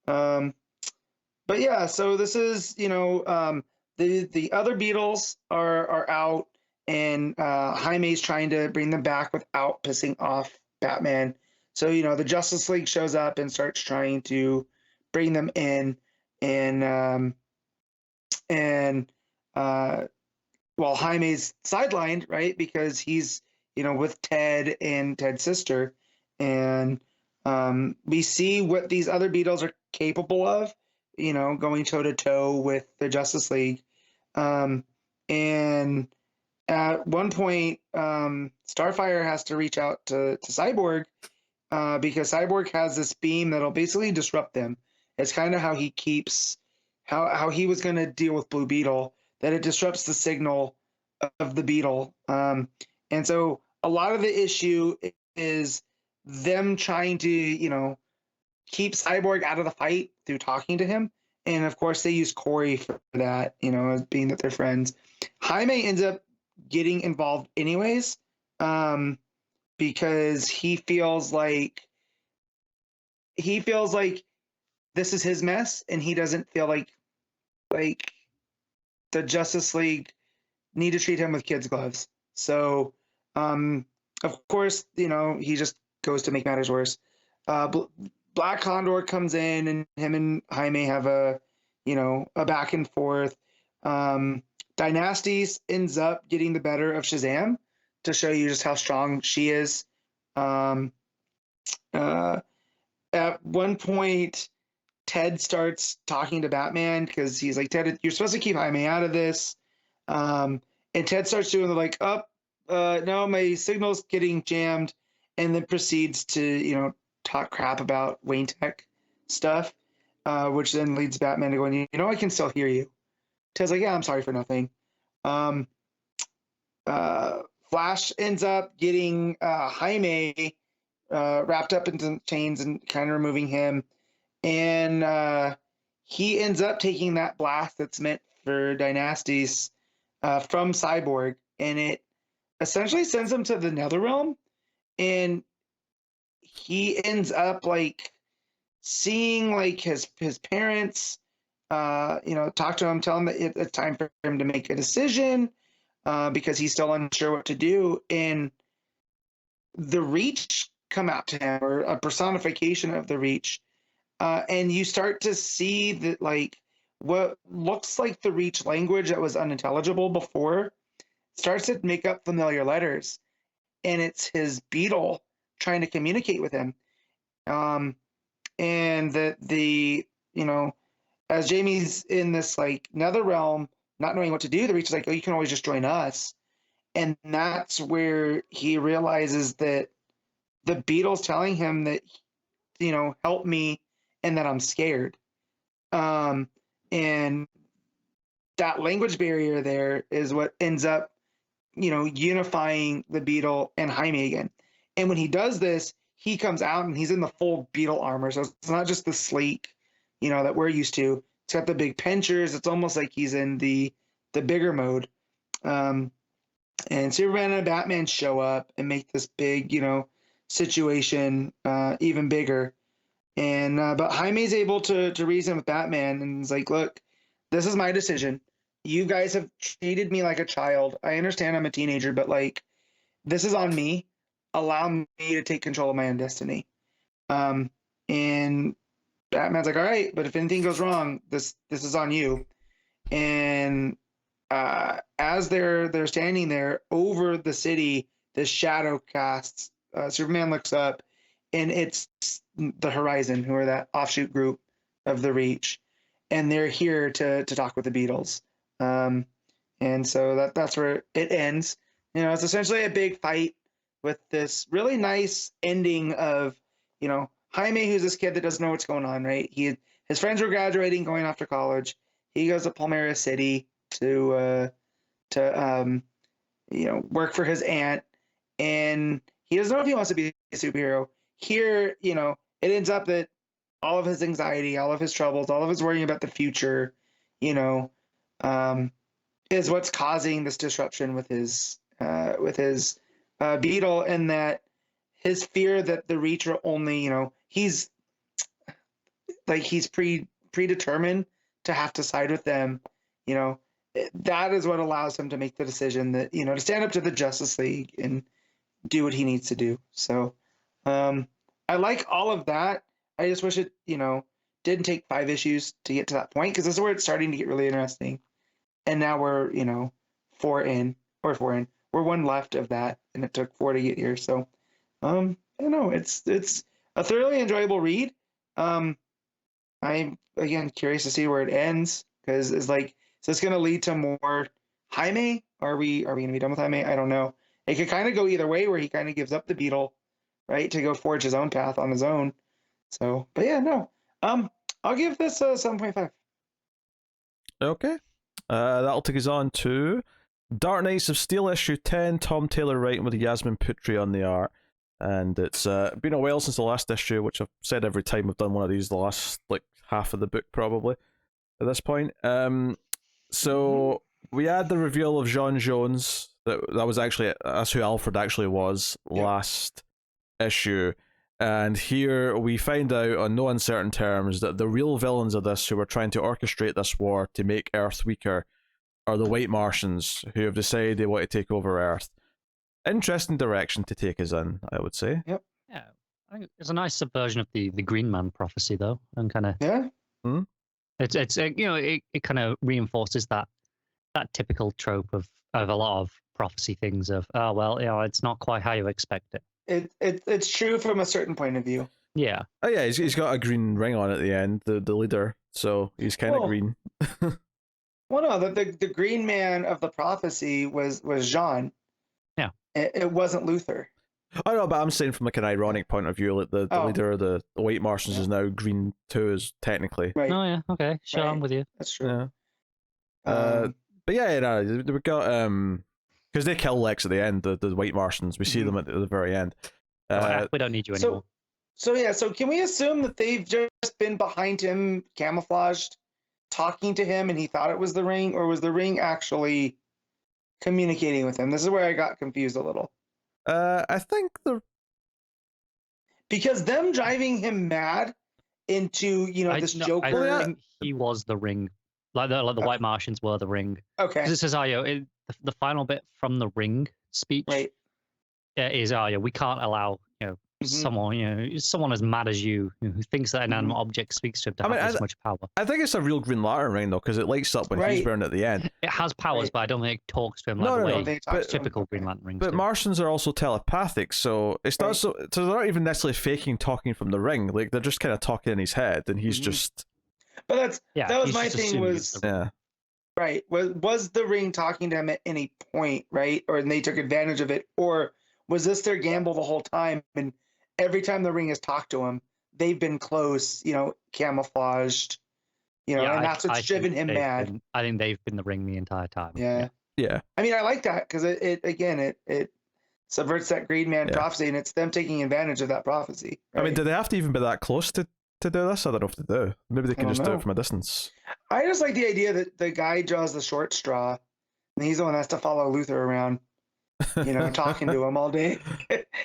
But yeah, so this is, the other Beetles are out, and Jaime's trying to bring them back without pissing off Batman. So, the Justice League shows up and starts trying to bring them in, and well, Jaime's sidelined, right? Because he's, with Ted and Ted's sister, and we see what these other Beetles are capable of, going toe to toe with the Justice League. And at one point, Starfire has to reach out to Cyborg because Cyborg has this beam that'll basically disrupt them. It's kind of how he keeps, how he was going to deal with Blue Beetle, that it disrupts the signal of the Beetle. And so a lot of the issue is them trying to, keep Cyborg out of the fight through talking to him. And of course, they use Corey for that, as being that they're friends. Jaime ends up getting involved anyways, because he feels like this is his mess, and he doesn't feel like the Justice League need to treat him with kids' gloves. So, of course, he just goes to make matters worse. Black Condor comes in, and him and Jaime have a back and forth. Dynasties ends up getting the better of Shazam to show you just how strong she is. At one point, Ted starts talking to Batman because he's like, Ted, you're supposed to keep Jaime out of this. And Ted starts doing no, my signal's getting jammed, and then proceeds to, talk crap about Wayne Tech stuff, which then leads Batman to going, I can still hear you. Ted's like, yeah, I'm sorry for nothing. Flash ends up getting Jaime wrapped up into chains and kind of removing him. And he ends up taking that blast that's meant for Dynasties from Cyborg, and it essentially sends him to the Netherrealm. And he ends up seeing his parents, talk to him, tell him that it's time for him to make a decision because he's still unsure what to do. And the Reach come out to him, or a personification of the Reach. And you start to see that what looks like the Reach language that was unintelligible before starts to make up familiar letters. And it's his Beetle trying to communicate with him. And as Jamie's in this nether realm, not knowing what to do, the Reach is like, oh, you can always just join us. And that's where he realizes that the Beetle's telling him that, help me, and that I'm scared. And that language barrier there is what ends up, unifying the Beetle and Jaime again. And when he does this, he comes out and he's in the full Beetle armor. So it's not just the sleek, that we're used to. It's got the big pinchers. It's almost like he's in the bigger mode. And Superman and Batman show up and make this big, situation even bigger. And but Jaime's able to reason with Batman, and he's like, look, this is my decision. You guys have treated me like a child. I understand I'm a teenager, but this is on me. Allow me to take control of my own destiny. And Batman's like, all right, but if anything goes wrong, this is on you. And as they're standing there over the city, this shadow casts. Superman looks up, and it's the Horizon, who are that offshoot group of the Reach, and they're here to talk with the Beetles. And so that's where it ends. It's essentially a big fight with this really nice ending of, Jaime, who's this kid that doesn't know what's going on, right? His friends were graduating, going off to college. He goes to Palmyra City to work for his aunt, and he doesn't know if he wants to be a superhero. Here, it ends up that all of his anxiety, all of his troubles, all of his worrying about the future, you know, is what's causing this disruption with his Beetle, and that his fear that the Reach are only, you know, he's predetermined to have to side with them, you know, that is what allows him to make the decision that, you know, to stand up to the Justice League and do what he needs to do. So I like all of that. I just wish it, you know, didn't take 5 issues to get to that point, because this is where it's starting to get really interesting. And now we're, you know, 4 in. We're 1 left of that, and it took 4 to get here. So I don't know. It's a thoroughly enjoyable read. I'm again curious to see where it ends, because it's like, is this going to lead to more Jaime? Are we going to be done with Jaime? I don't know. It could kind of go either way, where he kind of gives up the Beetle, right, to go forge his own path on his own. So, but yeah, no. I'll give this a 7.5. Okay. That'll take us on to Dark Knights of Steel issue 10. Tom Taylor writing with Yasmin Putri on the art. And it's been a while since the last issue, which I've said every time I've done one of these, the last like half of the book probably at this point. So we had the reveal of John Jones. That was actually, that's who Alfred actually was last issue. And here we find out on no uncertain terms that the real villains of this, who were trying to orchestrate this war to make Earth weaker, are the White Martians, who have decided they want to take over Earth. Interesting direction to take us in, I would say. Yep. Yeah, I think it's a nice subversion of the Green Man prophecy, though, and kind of it's you know, it kind of reinforces that typical trope of a lot of prophecy things of, oh well, you know, it's not quite how you expect it. It's true from a certain point of view. Yeah. Oh yeah, he's got a green ring on at the end, the leader, so he's kind of green. Well, no, the Green Man of the prophecy was Jean. Yeah. It wasn't Luther. I know, but I'm saying from like an ironic point of view, like the leader of the White Martians is now green too, is technically. Right. Oh yeah. Okay. Sure, I'm with you. That's true. Yeah. But yeah, no, we got because they kill Lex at the end, the White Martians. We see them at the very end. We don't need you anymore. So can we assume that they've just been behind him, camouflaged, talking to him, and he thought it was the ring, or was the ring actually communicating with him? This is where I got confused a little. I think because them driving him mad into, you know, this Joker. I think he was the ring, like the White Martians were the ring. Okay. Because it says, the final bit from the ring speech, right, is, we can't allow, you know, someone as mad as you, who thinks that an inanimate object speaks to him to have this much power. I think it's a real Green Lantern ring though, because it lights up when he's burned at the end. It has powers, but I don't think it talks to him like the way typical Green Lantern rings. But do. Martians are also telepathic, so it's not so they're not even necessarily faking talking from the ring. Like they're just kind of talking in his head, and he's just. But that was my thing. Right. Was the ring talking to him at any point, right? Or they took advantage of it, or was this their gamble the whole time? And every time the ring has talked to him, they've been close, you know, camouflaged, you know, and that's what's driven him mad. I think they've been the ring the entire time. Yeah. I mean, I like that because it subverts that Green Man prophecy, and it's them taking advantage of that prophecy. Right? I mean, do they have to even be that close to do this? I don't know if they do. Maybe they can just do it from a distance. I just like the idea that the guy draws the short straw, and he's the one that has to follow Luther around, you know, talking to him all day.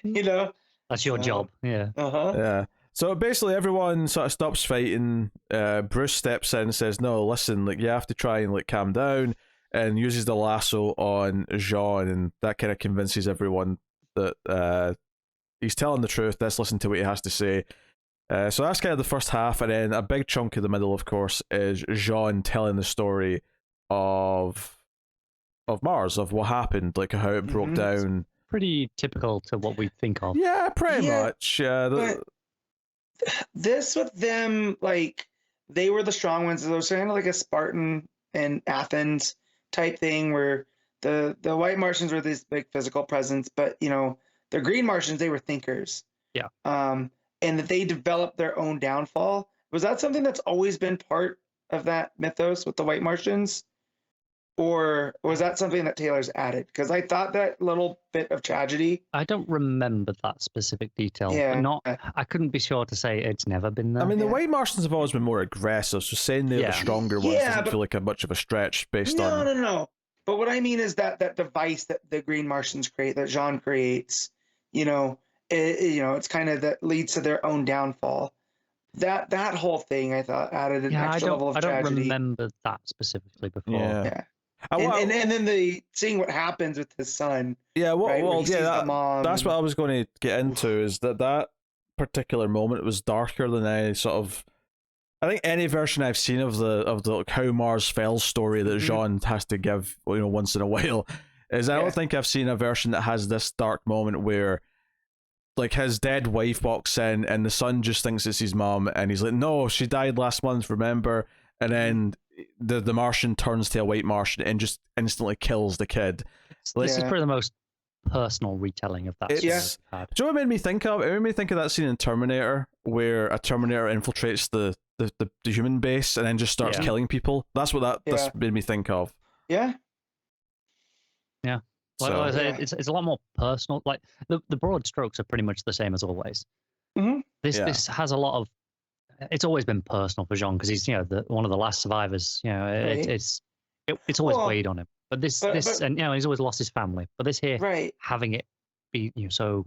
You know, that's your job. Yeah. Yeah. So basically, everyone sort of stops fighting. Bruce steps in and says, "No, listen, like you have to try and like calm down," and uses the lasso on Jean, and that kind of convinces everyone that he's telling the truth. Let's listen to what he has to say. So that's kind of the first half, and then a big chunk of the middle, of course, is Jean telling the story of Mars, of what happened, like how it broke down. Pretty typical to what we think of. Yeah, pretty much. But this with them, like they were the strong ones. It was kind of like a Spartan and Athens type thing, where the White Martians were this big physical presence, but you know the Green Martians, they were thinkers. Yeah. And that they developed their own downfall. Was that something that's always been part of that mythos with the White Martians? or was that something that Taylor's added? Because I thought that little bit of tragedy. I don't remember that specific detail. Yeah. But not. I couldn't be sure to say it's never been there. I mean, the Yeah. White Martians have always been more aggressive, so saying they're the Yeah. stronger ones Yeah, doesn't but- feel like much of a stretch based on. No. But what I mean is that device that the Green Martians create, that Jean creates, it's kind of that leads to their own downfall. That whole thing, I thought, added an extra level of I don't tragedy. remember that specifically before. Yeah. And then seeing what happens with his son. Yeah, right, where he sees the mom that's and- what I was going to get into, is that particular moment was darker than any sort of. I think any version I've seen of the like, how Mars fell story that Jean has to give, once in a while, is I don't think I've seen a version that has this dark moment where, like, his dead wife walks in and the son just thinks it's his mom, and he's like, "No, she died last month, remember?" And then the Martian turns to a White Martian and just instantly kills the kid. This is probably the most personal retelling of that. It's- story I've had. Do you know what it made me think of? It made me think of that scene in Terminator where a Terminator infiltrates the human base and then just starts killing people. That's what this made me think of. Yeah. Yeah. Like I said, it's a lot more personal. Like the broad strokes are pretty much the same as always. Mm-hmm. This has a lot of. It's always been personal for Jean because he's one of the last survivors. It's always weighed on him. But this and he's always lost his family. But this here, having it be so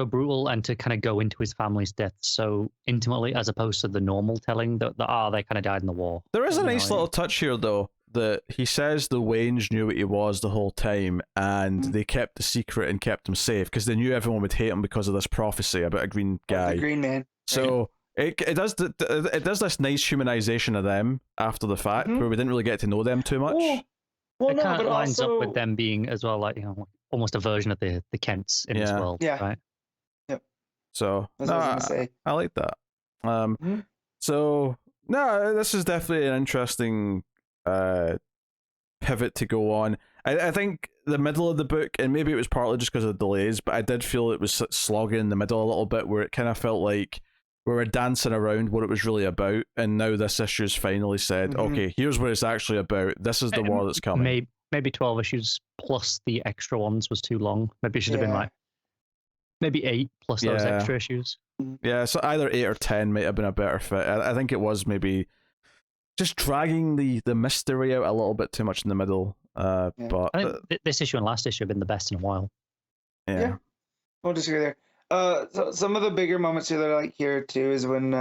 brutal and to kind of go into his family's death so intimately, as opposed to the normal telling that they kind of died in the war. There is a nice little touch here, though, that he says the Waynes knew what he was the whole time, and they kept the secret and kept him safe because they knew everyone would hate him because of this prophecy about a green guy. The Green Man. So it does this nice humanization of them after the fact, where we didn't really get to know them too much. Well, it kind of lines also... up with them being as well, like almost a version of the Kents in this world, right? Yep. So that's what I was gonna say. I like that. So no, this is definitely an interesting pivot to go on. I think the middle of the book, and maybe it was partly just because of the delays, but I did feel it was slogging in the middle a little bit, where it kind of felt like we were dancing around what it was really about, and now this issue's finally said, okay, here's what it's actually about. This is the war that's coming. Maybe 12 issues plus the extra ones was too long. Maybe it should have been like maybe 8 plus those extra issues. Yeah, so either 8 or 10 might have been a better fit. I think it was maybe just dragging the mystery out a little bit too much in the middle. But I think this issue and last issue have been the best in a while. Yeah. We'll disagree there. So some of the bigger moments here that I like here too is when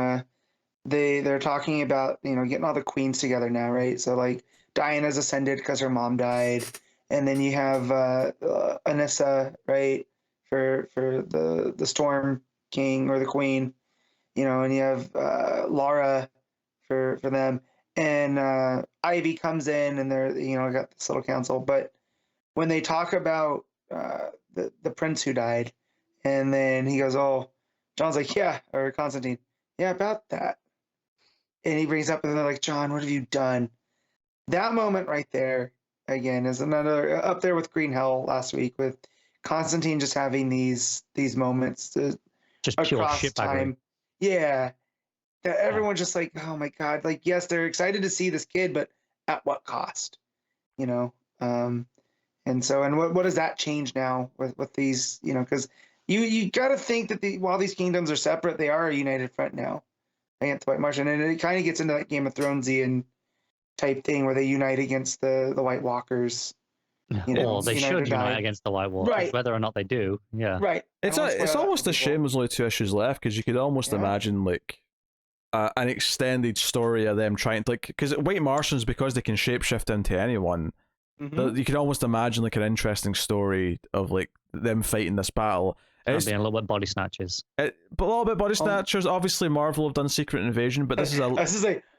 they're talking about getting all the queens together now, right? So like Diana's ascended because her mom died, and then you have Anissa, right, for the Storm King or the Queen, and you have Laura for them, and Ivy comes in, and they're got this little council. But when they talk about the prince who died, and then he goes, "Oh," John's like, "Yeah," or Constantine, "Yeah, about that," and he brings up, and they're like, "John, what have you done?" That moment right there, again, is another up there with Green Hell last week, with Constantine just having these moments just pure across shit time. Yeah, that everyone's just like, oh my god, like yes, they're excited to see this kid, but at what cost? And so, and what does that change now with these? Because you got to think that while these kingdoms are separate, they are a united front now against the White Martian, and it kind of gets into that Game of Thronesian type thing where they unite against the White Walkers. Well, they should unite against the White Walkers, right? Whether or not they do, right. It's almost a shame there's only 2 issues left, because you could almost imagine like an extended story of them trying to, like, because White Martians, because they can shapeshift into anyone. You can almost imagine like an interesting story of like them fighting this battle. It's being a little bit body snatchers. But a little bit body snatchers. Obviously, Marvel have done Secret Invasion, but this is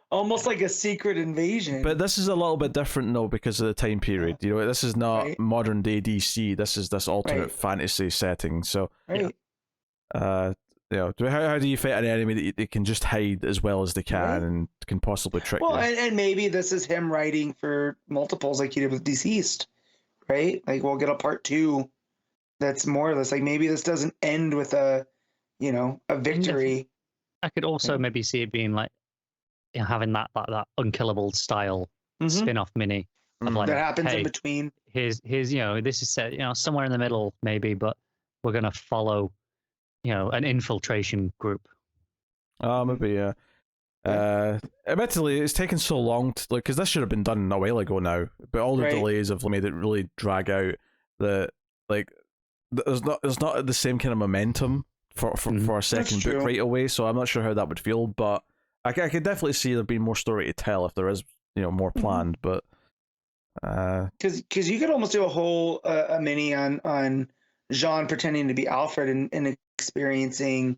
almost like a secret invasion. But this is a little bit different though, because of the time period. This is not modern day DC. This is this alternate fantasy setting. So, how do you fight an enemy that they can just hide as well as they can and can possibly trick you? And maybe this is him writing for multiples like he did with Deceased, right? Like we'll get a part 2 that's more or less like maybe this doesn't end with a victory. I could also maybe see it being like having that unkillable style spin-off mini of like, that happens in hey, between. here's this is set somewhere in the middle maybe, but we're gonna follow an infiltration group. Maybe, yeah. Admittedly, it's taken so long to, like, because this should have been done a while ago now, but all the delays have made it really drag out. That, like, there's not the same kind of momentum for a second book right away, so I'm not sure how that would feel, but I could definitely see there being more story to tell if there is more planned. But because you could almost do a whole a mini on Jean pretending to be Alfred and experiencing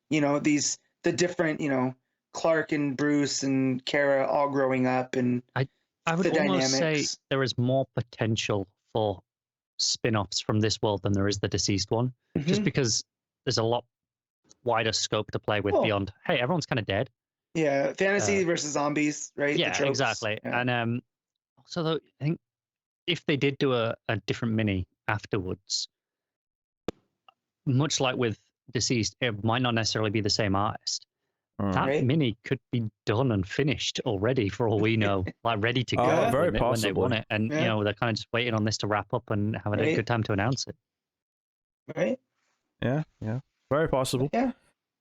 the different Clark and Bruce and Kara all growing up, and I would almost say there is more potential for spin-offs from this world than there is the deceased one, just because there's a lot wider scope to play with beyond, hey, everyone's kind of dead. Yeah, fantasy versus zombies, right? Yeah, exactly. Yeah. And also, though, I think if they did do a different mini afterwards, much like with Deceased, it might not necessarily be the same artist. That mini could be done and finished already, for all we know, like ready to go very when they want it. And they're kind of just waiting on this to wrap up and having a good time to announce it. Right? Yeah, very possible. Yeah.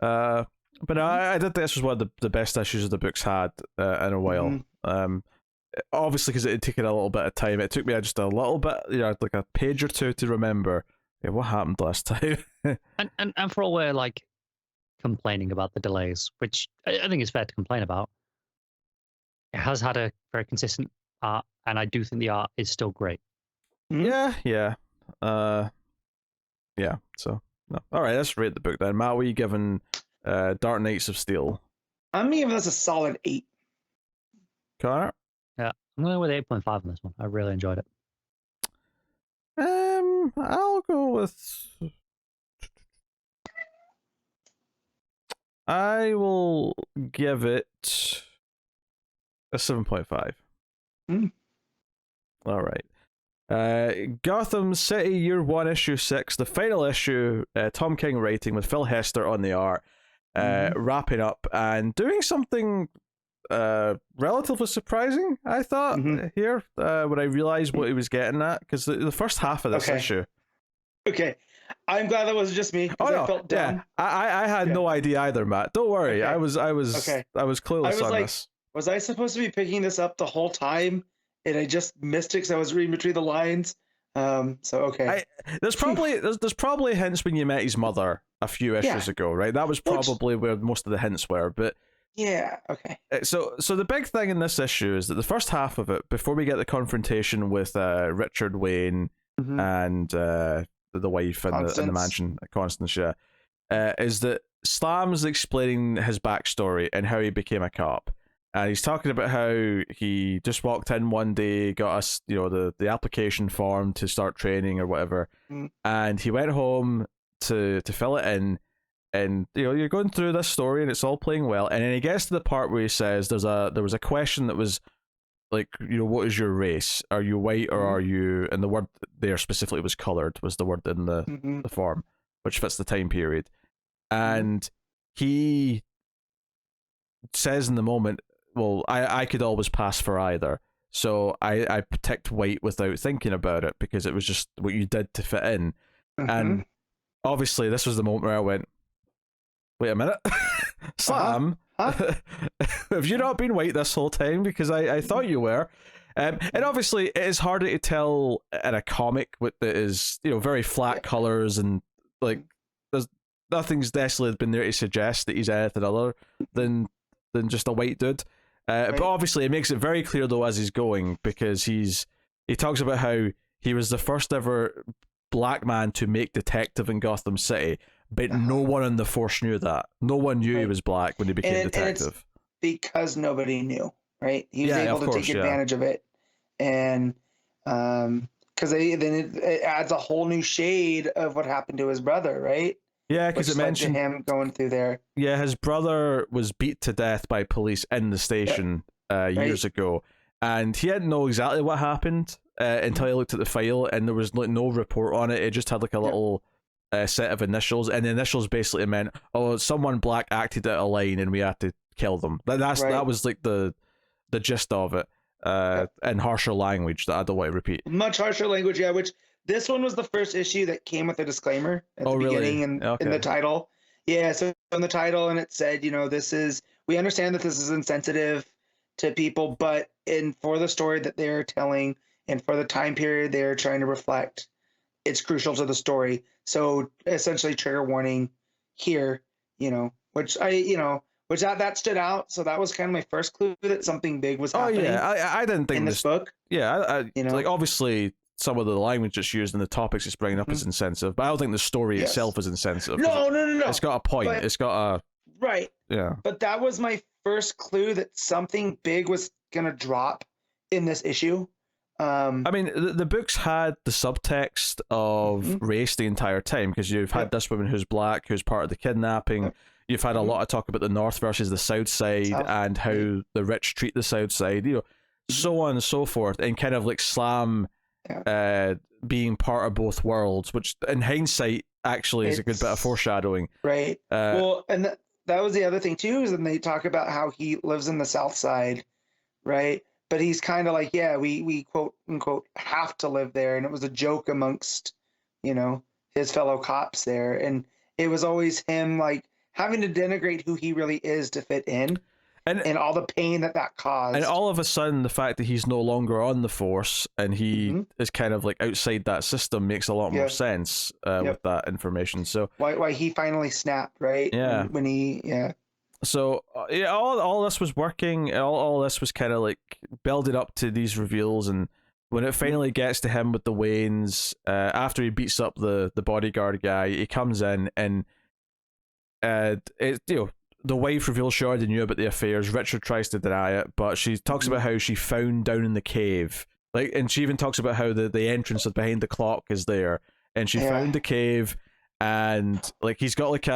But I did think this was one of the best issues the book's had in a while. Obviously, because it had taken a little bit of time. It took me just a little bit, like a page or two to remember what happened last time. and for all we're like complaining about the delays, which I think is fair to complain about, it has had a very consistent art, and I do think the art is still great. Yeah. So no. All right, let's rate the book then. Matt, what are you giving Dark Knights of Steel? I'm giving this a solid 8. Connor? Yeah, I'm going with 8.5 on this one. I really enjoyed it. I'll go with. I will give it a 7.5. All right. Gotham City Year 1 Issue 6, the final issue, Tom King writing with Phil Hester on the art, wrapping up and doing something relatively surprising, I thought, here, when I realized what he was getting at, because the first half of this issue. Okay. I'm glad that wasn't just me, because I felt dumb. I had no idea either, Matt. Don't worry. I was clueless on this. Was I supposed to be picking this up the whole time, and I just missed it because I was reading between the lines? There's probably hints when you met his mother a few issues ago, right? That was probably where most of the hints were, but yeah, okay. So the big thing in this issue is that the first half of it, before we get the confrontation with Richard Wayne and the wife and the mansion, Constance, is that Slam's explaining his backstory and how he became a cop. And he's talking about how he just walked in one day, got us, the application form to start training or whatever, and he went home to fill it in. And you're going through this story and it's all playing well, and then he gets to the part where he says there was a question that was like, what is your race? Are you white or are you? And the word there specifically was colored, was the word in the form, which fits the time period. And he says in the moment, well, I could always pass for either. So I ticked white without thinking about it because it was just what you did to fit in. And obviously this was the moment where I went, wait a minute, Slam, have you not been white this whole time? Because I thought you were. And obviously it is harder to tell in a comic with that is, very flat colors and like there's nothing's necessarily been there to suggest that he's anything other than just a white dude. But obviously it makes it very clear though as he's going, because he talks about how he was the first ever black man to make detective in Gotham City, but no one in the force knew that. No one knew he was black when he became detective. And it's because nobody knew, right? He was able to take advantage of it, and because then it adds a whole new shade of what happened to his brother, right? Yeah, because it mentioned him going through there. Yeah, his brother was beat to death by police in the station years ago, and he didn't know exactly what happened until he looked at the file, and there was no report on it. It just had like a little set of initials, and the initials basically meant, someone black acted out a line, and we had to kill them. That was like the gist of it. and harsher language that I don't want to repeat. Much harsher language, yeah. Which this one was the first issue that came with a disclaimer at the beginning and in the title. Yeah, so in the title, and it said, we understand that this is insensitive to people, but for the story that they're telling and for the time period they're trying to reflect, it's crucial to the story. So essentially, trigger warning here, which that stood out. So that was kind of my first clue that something big was happening. Oh yeah, I didn't think in this book. Yeah, like obviously some of the language that's used and the topics it's bringing up is insensitive, but I don't think the story itself is insensitive. No. It's got a point. It's got a right. Yeah. But that was my first clue that something big was gonna drop in this issue. I mean, the books had the subtext of race the entire time, because you've had this woman who's black, who's part of the kidnapping. You've had a lot of talk about the North versus the South side and how the rich treat the South side, so on and so forth, and kind of like slam being part of both worlds, which in hindsight actually is a good bit of foreshadowing. Right. Well, and that was the other thing too, is when they talk about how he lives in the South side, right? But he's kind of like, we quote unquote have to live there, and it was a joke amongst, his fellow cops there, and it was always him like having to denigrate who he really is to fit in, and all the pain that caused. And all of a sudden, the fact that he's no longer on the force and he is kind of like outside that system makes a lot more sense with that information. So why he finally snapped, right? Yeah. When he So all this was working. All this was kind of like building up to these reveals, and when it finally gets to him with the Waynes, after he beats up the bodyguard guy, he comes in and the wife reveals she already knew about the affairs. Richard tries to deny it, but she talks about how she found down in the cave, and she even talks about how the entrance behind the clock is there, and she found the cave, and like he's got like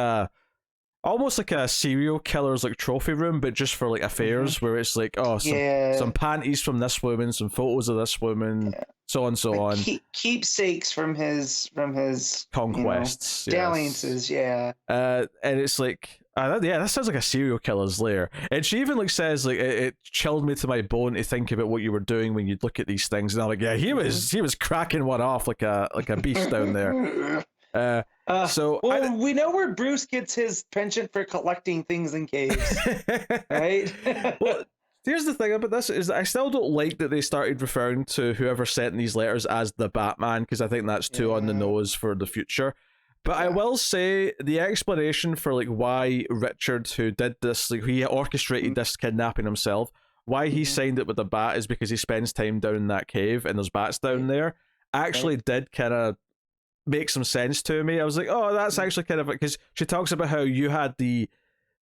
almost like a serial killer's like trophy room, but just for like affairs, where it's like, some panties from this woman, some photos of this woman, so on and so on. Keepsakes from his conquests, dalliances, and it's like, that sounds like a serial killer's lair. And she even like says like it chilled me to my bone to think about what you were doing when you'd look at these things, and I'm like, he was cracking one off like a beast down there. We know where Bruce gets his penchant for collecting things in caves, right? Well, here's the thing about this is that I still don't like that they started referring to whoever sent these letters as the Batman, because I think that's too on the nose for the future. But I will say the explanation for like why Richard, who did this, like he orchestrated this kidnapping himself, why he signed it with a bat is because he spends time down in that cave and there's bats down there. Actually did kind of make some sense to me. I was like, oh, that's actually kind of, because she talks about how you had the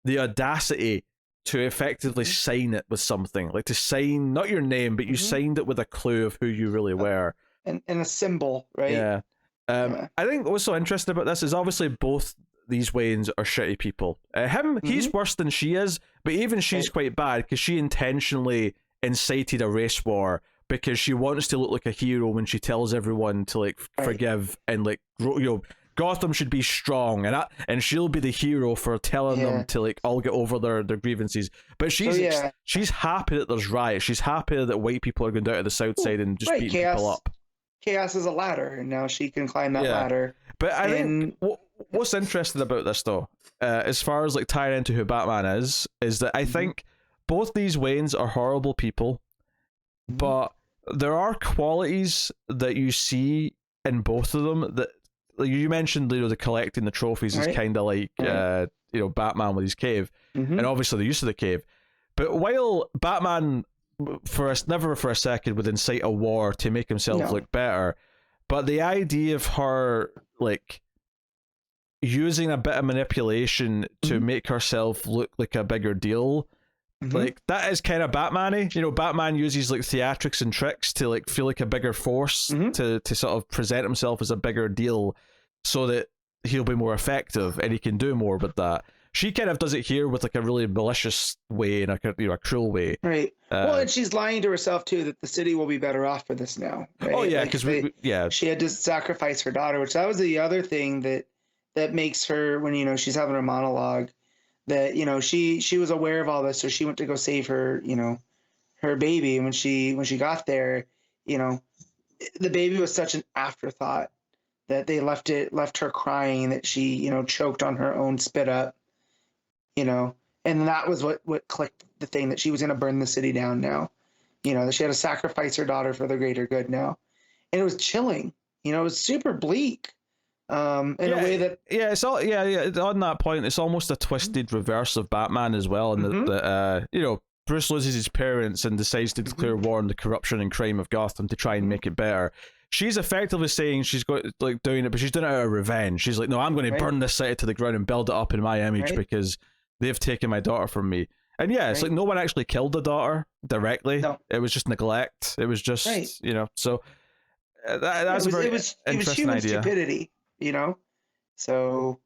audacity to effectively sign it with something, like to sign not your name, but you signed it with a clue of who you really were, and a symbol, right? I think what's so interesting about this is obviously both these Waynes are shitty people. He's worse than she is, but even she's quite bad because she intentionally incited a race war because she wants to look like a hero when she tells everyone to like forgive and like Gotham should be strong, and she'll be the hero for telling them to like all get over their grievances. But she's happy that there's riots. She's happy that white people are going down to the south side and just beating people up. Chaos is a ladder, and now she can climb that ladder. But I think what's interesting about this though, as far as like tying into who Batman is that I think both these Waynes are horrible people, but there are qualities that you see in both of them that, like you mentioned, the collecting the trophies is kind of like Batman with his cave, and obviously the use of the cave. But while Batman never for a second would incite a war to make himself look better, but the idea of her like using a bit of manipulation to make herself look like a bigger deal, like that is kind of Batman-y. Batman uses like theatrics and tricks to like feel like a bigger force, to sort of present himself as a bigger deal so that he'll be more effective and he can do more with that. She kind of does it here with like a really malicious way and a cruel way. Right. And she's lying to herself too that the city will be better off for this now. Right? Oh yeah, because she had to sacrifice her daughter, which that was the other thing that makes her, when she's having a monologue, that she was aware of all this, so she went to go save her her baby. And when she got there, you know, the baby was such an afterthought that they left her crying, that she, you know, choked on her own spit up, you know, and that was what clicked the thing, that she was going to burn the city down now, you know, that she had to sacrifice her daughter for the greater good now. And it was chilling, you know, it was super bleak. In a way that it's all on that point, it's almost a twisted reverse of Batman as well, and that you know, Bruce loses his parents and decides to declare war on the corruption and crime of Gotham to try and make it better. She's effectively saying she's going, like, doing it, but she's doing it out of revenge. She's like, no, I'm going to burn this city to the ground and build it up in my image because they've taken my daughter from me. And yeah, it's like no one actually killed the daughter directly. No. It was just neglect. It was just you know, so that's a very interesting human idea. Stupidity, you know. So,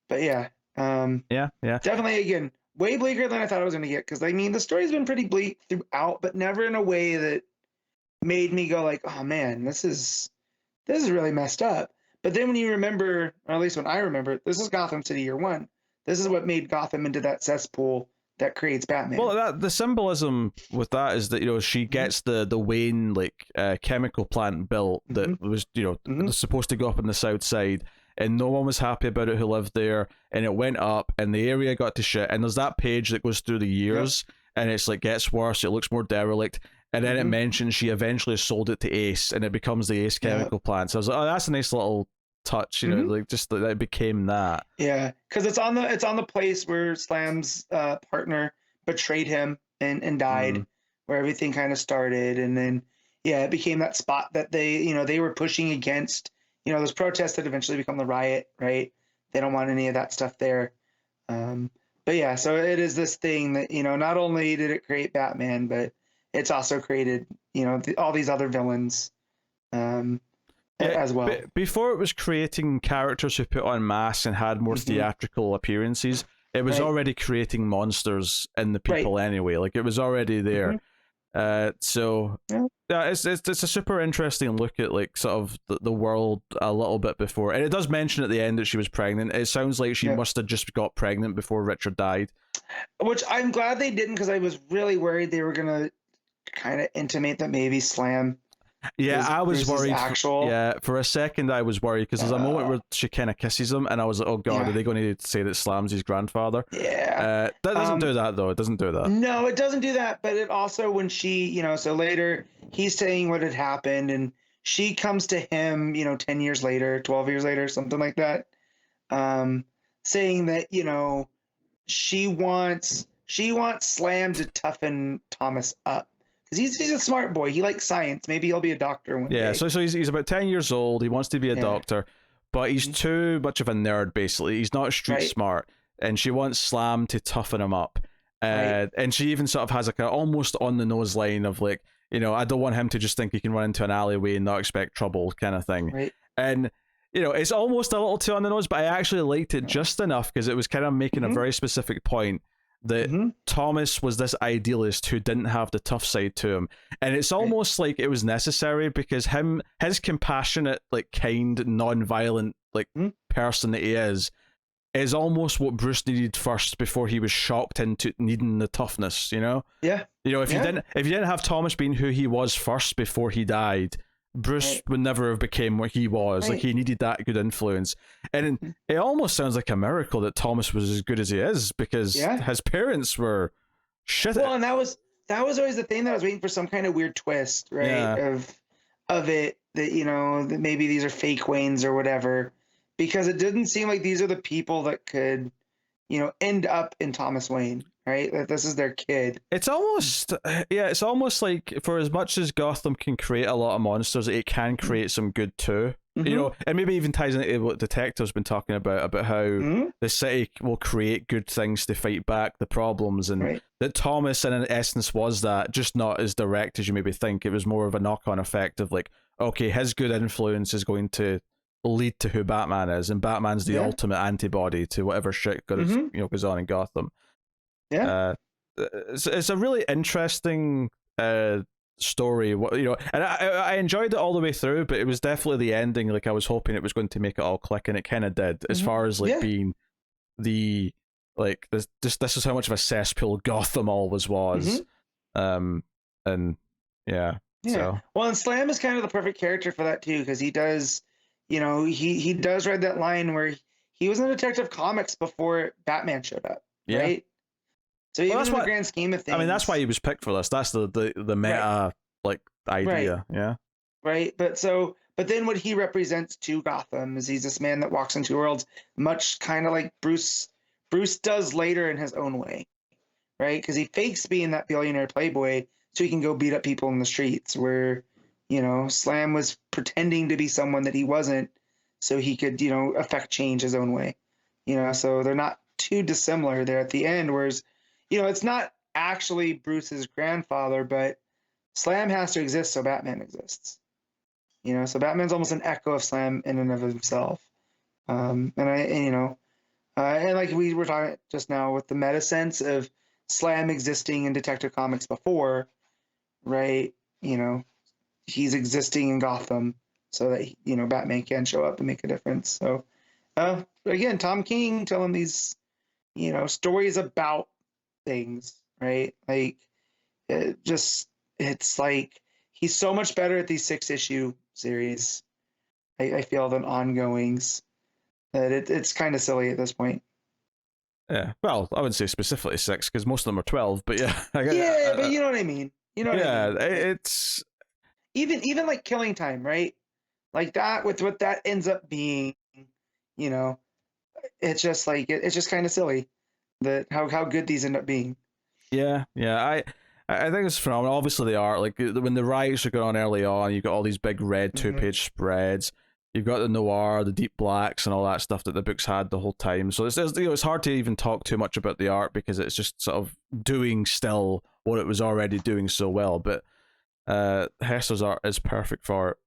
but yeah, definitely, again, way bleaker than I thought I was going to get, because I mean the story's been pretty bleak throughout, but never in a way that made me go like, oh man, this is really messed up. But then when you remember, or at least when I remember, this is Gotham City Year One. This is what made Gotham into that cesspool that creates Batman. Well, the symbolism with that is that, you know, she gets the Wayne chemical plant built that was, you know, supposed to go up on the south side, and no one was happy about it who lived there, and it went up and the area got to shit, and there's that page that goes through the years and it's like gets worse, it looks more derelict, and then it mentions she eventually sold it to Ace and it becomes the Ace chemical plant. So I was like, oh, that's a nice little touch, you know, like just that it became that. Yeah, because it's on the place where Slam's partner betrayed him and died, where everything kind of started, and then it became that spot that they were pushing against, you know, those protests that eventually become the riot, right? They don't want any of that stuff there. But yeah, so it is this thing that, you know, not only did it create Batman, but it's also created, you know, all these other villains as well. Before it was creating characters who put on masks and had more theatrical appearances, it was already creating monsters in the people anyway. Like, it was already there. So it's a super interesting look at, like, sort of the world a little bit before, and it does mention at the end that she was pregnant. It sounds like she must have just got pregnant before Richard died, which I'm glad they didn't, because I was really worried they were gonna kind of intimate that maybe Slam. I was worried. Actual. For a second I was worried, because there's a moment where she kind of kisses him, and I was like, oh god, are they going to say that Slam's his grandfather? That doesn't do that, though. It doesn't do that. No, it doesn't do that. But it also, when she, you know, so later he's saying what had happened, and she comes to him, you know, 10 years later, 12 years later, something like that, saying that, you know, she wants Slam to toughen Thomas up. Because he's a smart boy. He likes science. Maybe he'll be a doctor one day. So he's about 10 years old. He wants to be a doctor, but he's too much of a nerd, basically. He's not street smart. And she wants Slam to toughen him up. And she even sort of has like an almost on-the-nose line of, like, you know, I don't want him to just think he can run into an alleyway and not expect trouble, kind of thing. Right. And, you know, it's almost a little too on the nose, but I actually liked it just enough, because it was kind of making a very specific point that Thomas was this idealist who didn't have the tough side to him, and it's almost like it was necessary, because his compassionate, like, kind, non-violent, like, person that he is almost what Bruce needed first before he was shocked into needing the toughness, you know? You know, if you didn't have Thomas being who he was first before he died, Bruce would never have became what he was. Like, he needed that good influence, and it almost sounds like a miracle that Thomas was as good as he is, because his parents were shit. Well, and that was always the thing, that I was waiting for some kind of weird twist, right? Of it, that, you know, that maybe these are fake Waynes or whatever, because it didn't seem like these are the people that could, you know, end up in Thomas Wayne. Right, that this is their kid. It's almost like, for as much as Gotham can create a lot of monsters, it can create some good too. You know, and maybe even ties into what Detective's been talking about how the city will create good things to fight back the problems, and that Thomas, in essence, was that, just not as direct as you maybe think. It was more of a knock-on effect of, like, okay, his good influence is going to lead to who Batman is, and Batman's the ultimate antibody to whatever shit goes on in Gotham. It's a really interesting story, you know, and I enjoyed it all the way through, but it was definitely the ending. Like, I was hoping it was going to make it all click, and it kind of did, as far as, like, being the, like, this is how much of a cesspool Gotham always was. And and yeah. So Well, and Slam is kind of the perfect character for that too, because he does, he does read that line where he was in Detective Comics before Batman showed up, yeah. right? So even in the grand scheme of things, I mean, that's why he was picked for this. That's the meta like idea, yeah. Right, but then what he represents to Gotham is he's this man that walks into worlds, much kind of like Bruce does later in his own way, right? Because he fakes being that billionaire playboy so he can go beat up people in the streets. Where, Slam was pretending to be someone that he wasn't, so he could, affect change his own way. So they're not too dissimilar there at the end. Whereas, it's not actually Bruce's grandfather, but Slam has to exist so Batman exists. So Batman's almost an echo of Slam in and of himself. And like we were talking just now with the meta sense of Slam existing in Detective Comics before, right? He's existing in Gotham so that, Batman can show up and make a difference. So, again, Tom King telling these, stories about things, right? Like, it's like he's so much better at these 6-issue series, I feel, than ongoings, that it's kind of silly at this point. Yeah, well, I wouldn't say specifically 6 because most of them are 12, but yeah. But you know what I mean. It's even like Killing Time, right? Like that, with what that ends up being, it's just like it's just kind of silly that how good these end up being. Yeah. I think it's phenomenal. Obviously, they are like when the riots are going on early on. You've got all these big red 2-page spreads. You've got the noir, the deep blacks, and all that stuff that the books had the whole time. So it's hard to even talk too much about the art because it's just sort of doing still what it was already doing so well. But Hester's art is perfect for it.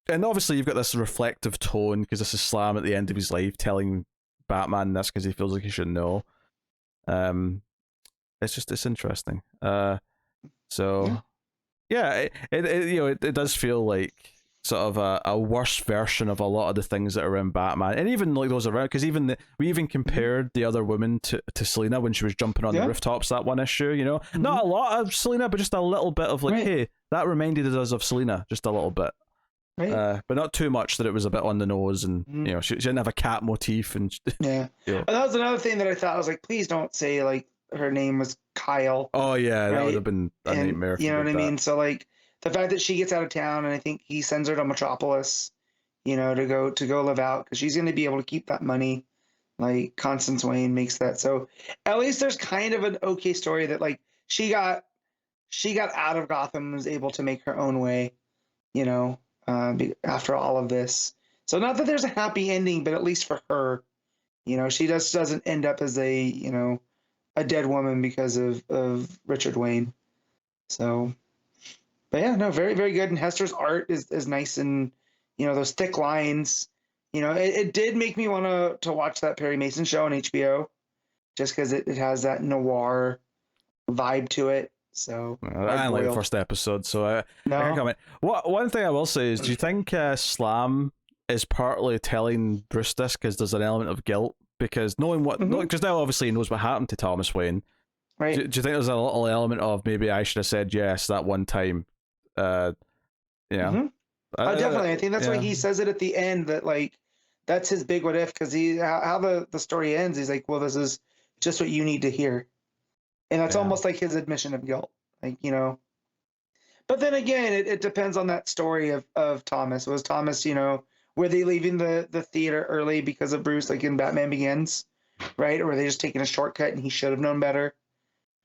And obviously, you've got this reflective tone because this is Slam at the end of his life telling Batman this because he feels like he should know. It's interesting. So yeah, it does feel like sort of a worse version of a lot of the things that are in Batman, and even like those around, because we even compared the other women to Selina when she was jumping on the rooftops that one issue. Not a lot of Selina, but just a little bit of like, hey, that reminded us of Selina, just a little bit. Right. But not too much that it was a bit on the nose, and she didn't have a cat motif, and and that was another thing that I thought. I was like, please don't say like her name was Kyle. Oh yeah, that would have been a nightmare. You know what I mean? So like the fact that she gets out of town, and I think he sends her to Metropolis, to go live out because she's going to be able to keep that money. Like Constance Wayne makes that, so at least there's kind of an okay story that like she got out of Gotham and was able to make her own way, after all of this. So not that there's a happy ending, but at least for her, she doesn't end up as a dead woman because of Richard Wayne. So, but yeah, no, very, very good. And Hester's art is nice, and those thick lines. It did make me want to watch that Perry Mason show on HBO, just because it has that noir vibe to it. So I didn't like the first episode, so I can't comment. One thing I will say is, do you think Slam is partly telling Bruce this because there's an element of guilt? Because knowing because now obviously he knows what happened to Thomas Wayne. Right. Do you think there's a little element of maybe I should have said yes that one time? Definitely. I think that's why he says it at the end, that like that's his big what if, because how the story ends. He's like, well, this is just what you need to hear, and that's almost like his admission of guilt, like But then again, it depends on that story of Thomas. Was Thomas, were they leaving the theater early because of Bruce, like in Batman Begins, right? Or were they just taking a shortcut and he should have known better?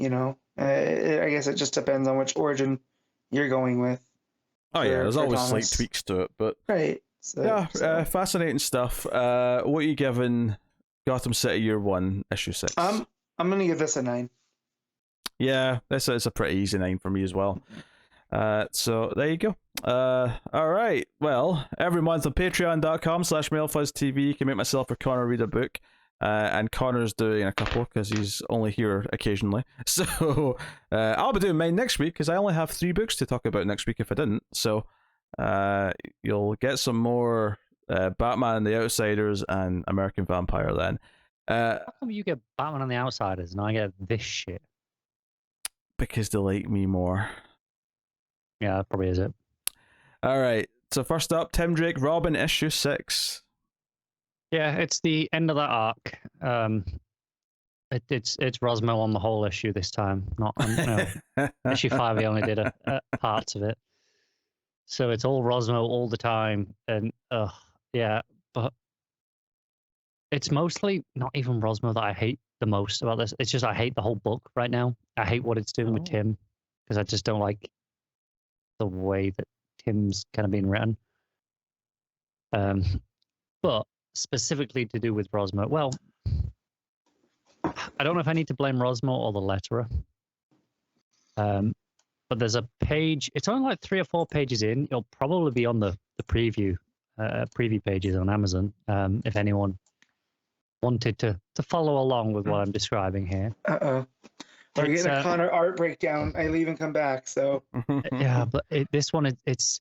I guess it just depends on which origin you're going with. Oh yeah, there's always slight tweaks to it, but right. So, fascinating stuff. What are you giving Gotham City Year 1, Issue 6? I'm gonna give this a 9. Yeah, this is a pretty easy 9 for me as well. So there you go. All right. Well, every month on patreon.com/MailFuzzTV, you can make myself or Connor read a book. And Connor's doing a couple because he's only here occasionally. So I'll be doing mine next week because I only have 3 books to talk about next week if I didn't. So you'll get some more Batman and the Outsiders and American Vampire then. How come you get Batman and the Outsiders and I get this shit? Because they like me more. Yeah, that probably is it. All right. So first up, Tim Drake, Robin, issue 6. Yeah, it's the end of that arc. It's Rosmo on the whole issue this time, not on issue 5. He only did a parts of it, so it's all Rosmo all the time, and yeah, but it's mostly not even Rosmo that I hate the most about this. It's just I hate the whole book right now. I hate what it's doing with Tim because I just don't like the way that Tim's kind of being written. But specifically to do with Rosmo, well, I don't know if I need to blame Rosmo or the letterer. But there's a page. It's only like 3 or 4 pages in. It'll probably be on the preview pages on Amazon. If anyone wanted to follow along with what I'm describing here. We're getting a Connor art breakdown. I leave and come back. So yeah, but this one it's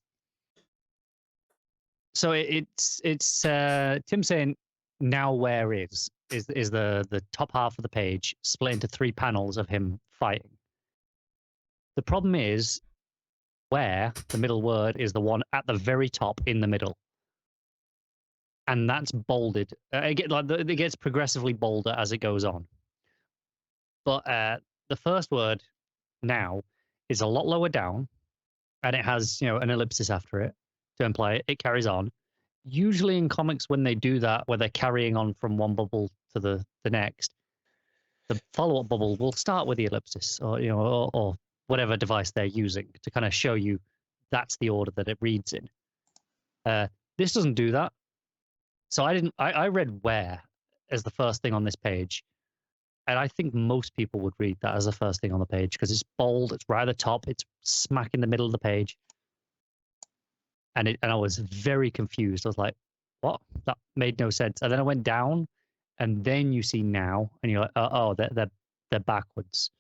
Tim saying now where is the top half of the page split into 3 panels of him fighting. The problem is where the middle word is the one at the very top in the middle. And that's bolded. It gets progressively bolder as it goes on. But the first word now is a lot lower down, and it has an ellipsis after it to imply it carries on. Usually in comics, when they do that, where they're carrying on from one bubble to the next, the follow-up bubble will start with the ellipsis, or or whatever device they're using to kind of show you that's the order that it reads in. This doesn't do that. So I read where as the first thing on this page. And I think most people would read that as the first thing on the page because it's bold, it's right at the top, it's smack in the middle of the page. And I was very confused. I was like, what? That made no sense. And then I went down, and then you see now, and you're like, oh, they're backwards.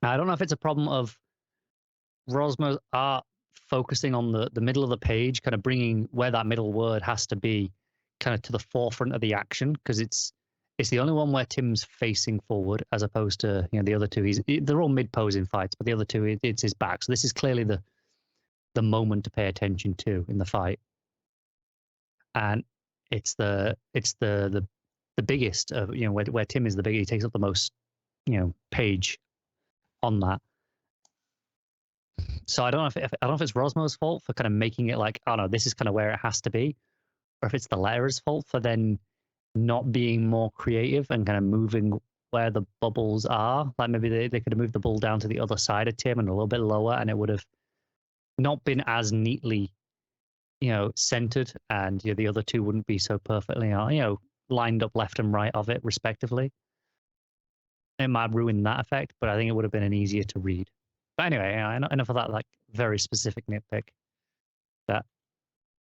I don't know if it's a problem of Rosmo's art focusing on the middle of the page, kind of bringing where that middle word has to be kind of to the forefront of the action, because it's the only one where Tim's facing forward as opposed to the other two. They're all mid-posing fights, but the other two, it's his back. So this is clearly the moment to pay attention to in the fight, and it's the biggest of where Tim is the biggest. He takes up the most page on that. So I don't know if it's Rosmo's fault for kind of making it like, oh no, this is kind of where it has to be, or if it's the letterer's fault for then not being more creative and kind of moving where the bubbles are. Like maybe they could have moved the ball down to the other side of Tim and a little bit lower, and it would have not been as neatly, centered, and the other two wouldn't be so perfectly, lined up left and right of it respectively. It might ruin that effect, but I think it would have been an easier to read. But anyway, enough of that like very specific nitpick that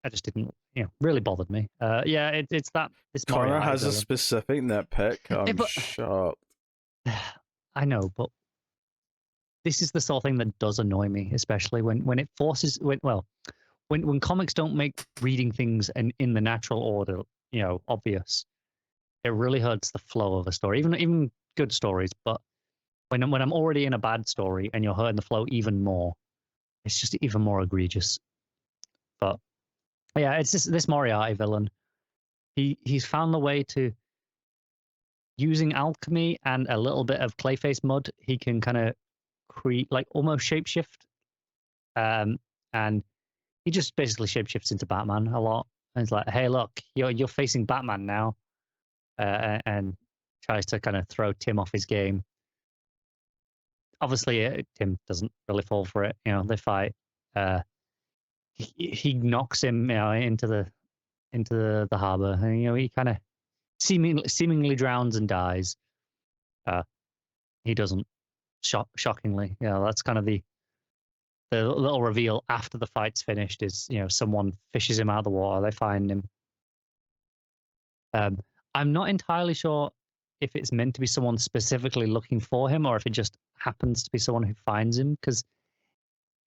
I just didn't, really bothered me. Yeah, it's that. This Connor has a specific nitpick. I'm shocked. I know, but this is the sort of thing that does annoy me, especially when it forces when comics don't make reading things in the natural order, obvious. It really hurts the flow of a story, even good stories. But when I'm already in a bad story and you're hurting the flow even more, it's just even more egregious. But yeah, it's just this Moriarty villain. He's found the way to, using alchemy and a little bit of Clayface mud, he can kind of create like almost shapeshift. And he just basically shapeshifts into Batman a lot. And it's like, hey, look, you're facing Batman now, and tries to kind of throw Tim off his game. Obviously, Tim doesn't really fall for it. They fight. He knocks him, into the harbor, and he kind of seemingly drowns and dies. He doesn't. Shockingly, that's kind of the little reveal after the fight's finished is, someone fishes him out of the water. They find him. I'm not entirely sure if it's meant to be someone specifically looking for him or if it just happens to be someone who finds him, because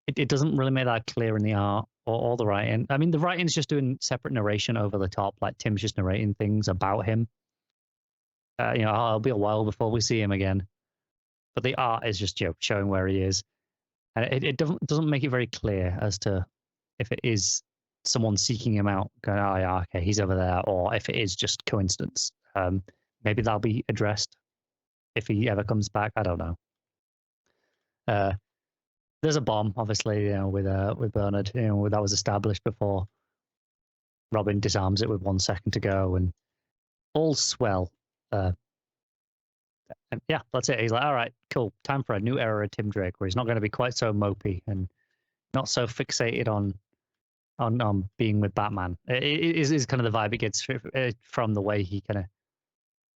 it doesn't really make that clear in the art or the writing. I mean, the writing's just doing separate narration over the top, like Tim's just narrating things about him. It'll be a while before we see him again. But the art is just showing where he is. and it doesn't make it very clear as to if it is someone seeking him out, going, oh yeah, okay, he's over there, or if it is just coincidence. Maybe that'll be addressed if he ever comes back. I don't know. There's a bomb, obviously, with Bernard. That was established before Robin disarms it with 1 second to go, and all's swell. And yeah, that's it. He's like, all right, cool. Time for a new era of Tim Drake, where he's not going to be quite so mopey and not so fixated on being with Batman. It is kind of the vibe it gets from the way he kind of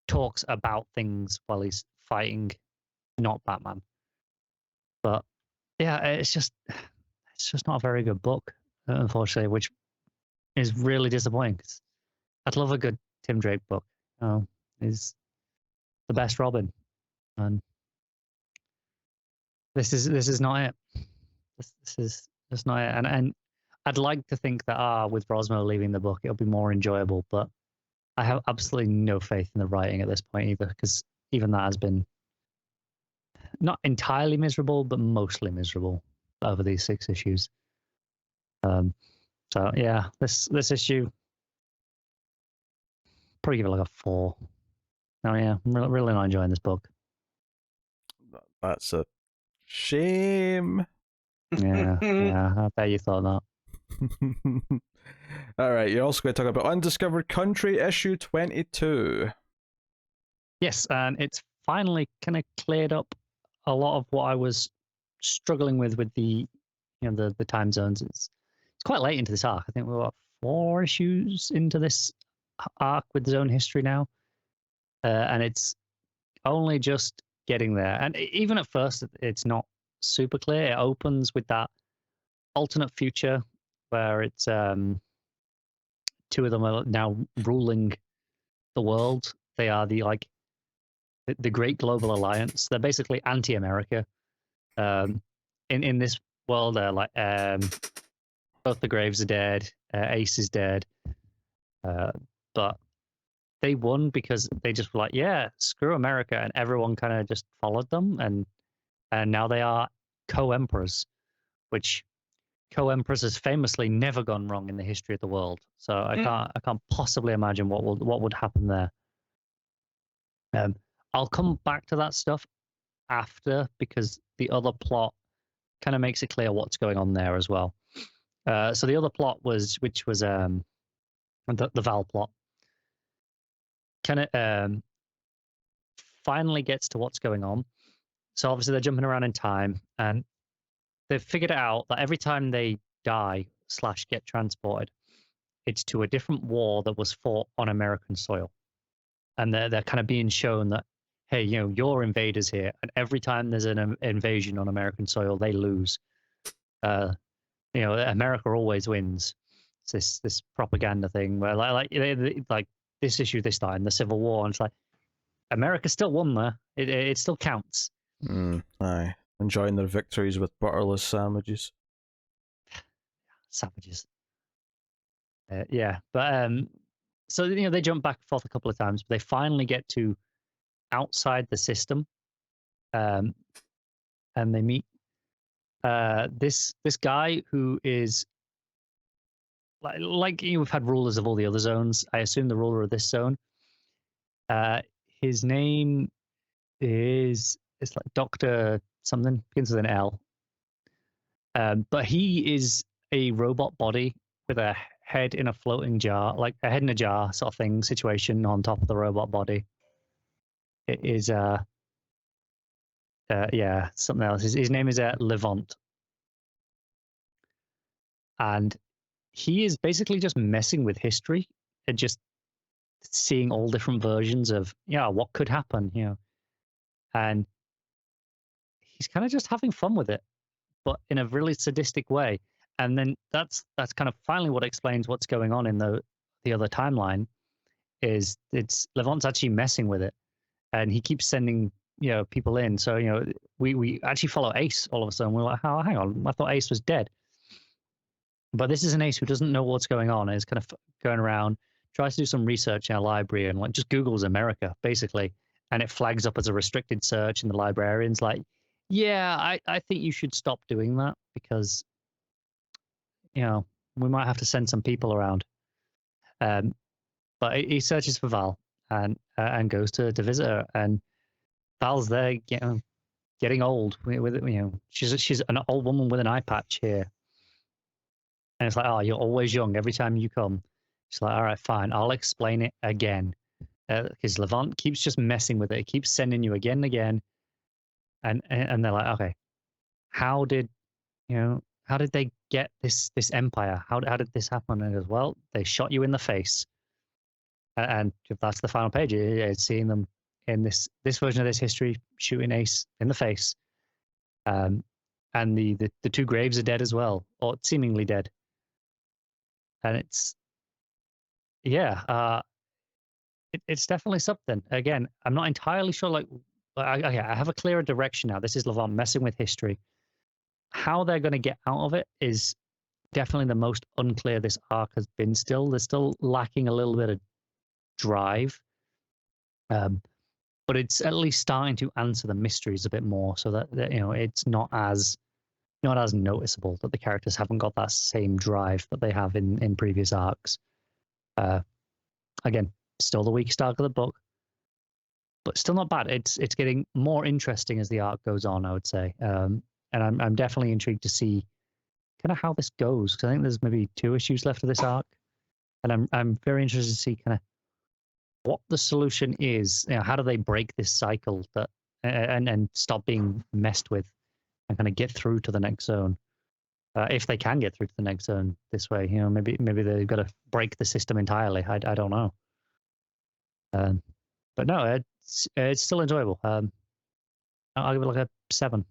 talks about things while he's fighting, not Batman. But yeah, it's just not a very good book, unfortunately, which is really disappointing. 'Cause I'd love a good Tim Drake book. He's the best Robin, and this is not it. This is just not it. And I'd like to think that with Rosmo leaving the book, it'll be more enjoyable, but I have absolutely no faith in the writing at this point either, because even that has been not entirely miserable, but mostly miserable over these 6 issues. So yeah, this issue, probably give it like a 4. Oh yeah, I'm really not enjoying this book. That's a shame. Yeah, I bet you thought that. All right, you're also going to talk about Undiscovered Country issue 22. Yes, and it's finally kind of cleared up a lot of what I was struggling with the the time zones. It's quite late into this arc. I think we're 4 issues into this arc with zone history now, and it's only just getting there. And even at first, it's not super clear. It opens with that alternate future where it's 2 of them are now ruling the world. They are the Great Global Alliance. They're basically anti-America. In this world, they're like both the Graves are dead. Ace is dead. But they won because they just were like, yeah, screw America, and everyone kind of just followed them, and now they are co-emperors, which co-emperors has famously never gone wrong in the history of the world. So I can't possibly imagine what would happen there. I'll come back to that stuff after, because the other plot kind of makes it clear what's going on there as well. So the other plot was the Val plot, kind of finally gets to what's going on. So obviously they're jumping around in time, and they've figured it out that every time they die / get transported, it's to a different war that was fought on American soil. And they're kind of being shown that, hey, you're invaders here, and every time there's an invasion on American soil, they lose. America always wins. It's this propaganda thing where like this issue they start in the Civil War, and it's like America still won there. It still counts. Aye, enjoying their victories with butterless sandwiches. Savages. Yeah, but so they jump back and forth a couple of times, but they finally get to outside the system, and they meet this guy who is like we've had rulers of all the other zones. I assume the ruler of this zone. His name it's like Dr. something, begins with an L. But he is a robot body with a head in a floating jar, like a head in a jar sort of thing situation on top of the robot body. It is something else. His name is Levant. And he is basically just messing with history and just seeing all different versions of what could happen, and he's kind of just having fun with it, but in a really sadistic way. And then that's kind of finally what explains what's going on in the other timeline. Is it's Levant's actually messing with it, and he keeps sending people in. So we actually follow Ace all of a sudden. We're like, oh, hang on, I thought Ace was dead. But this is an Ace who doesn't know what's going on and is kind of going around, tries to do some research in a library, and just Googles America basically, and it flags up as a restricted search, and the librarian's like, Yeah, I think you should stop doing that because, you know, we might have to send some people around. But he searches for Val and goes to visit her, and Val's there, getting old. With you know, she's an old woman with an eye patch here, and it's like, oh, you're always young every time you come. She's like, all right, fine, I'll explain it again, because Levant keeps just messing with it. It keeps sending you again and again, and they're like, okay, how did how did they get this empire? How did this happen? And he goes, well, they shot you in the face. And if that's the final page, it's seeing them in this version of this history shooting Ace in the face. And the two graves are dead as well, or seemingly dead. And it's it's definitely something. Again, I'm not entirely sure. Like, I have a clearer direction now. This is Levant messing with history. How they're going to get out of it is definitely the most unclear this arc has been. Still, they're still lacking a little bit of drive. But it's at least starting to answer the mysteries a bit more, so that it's not as noticeable that the characters haven't got that same drive that they have in previous arcs. Again, still the weakest arc of the book, but still not bad. It's getting more interesting as the arc goes on, I would say, and I'm definitely intrigued to see kind of how this goes, because I think there's maybe 2 issues left of this arc, and I'm very interested to see kind of what the solution is. How do they break this cycle that and stop being messed with and kind of get through to the next zone, if they can get through to the next zone this way. Maybe they've got to break the system entirely. I don't know. But no, it's still enjoyable. I'll give it like a 7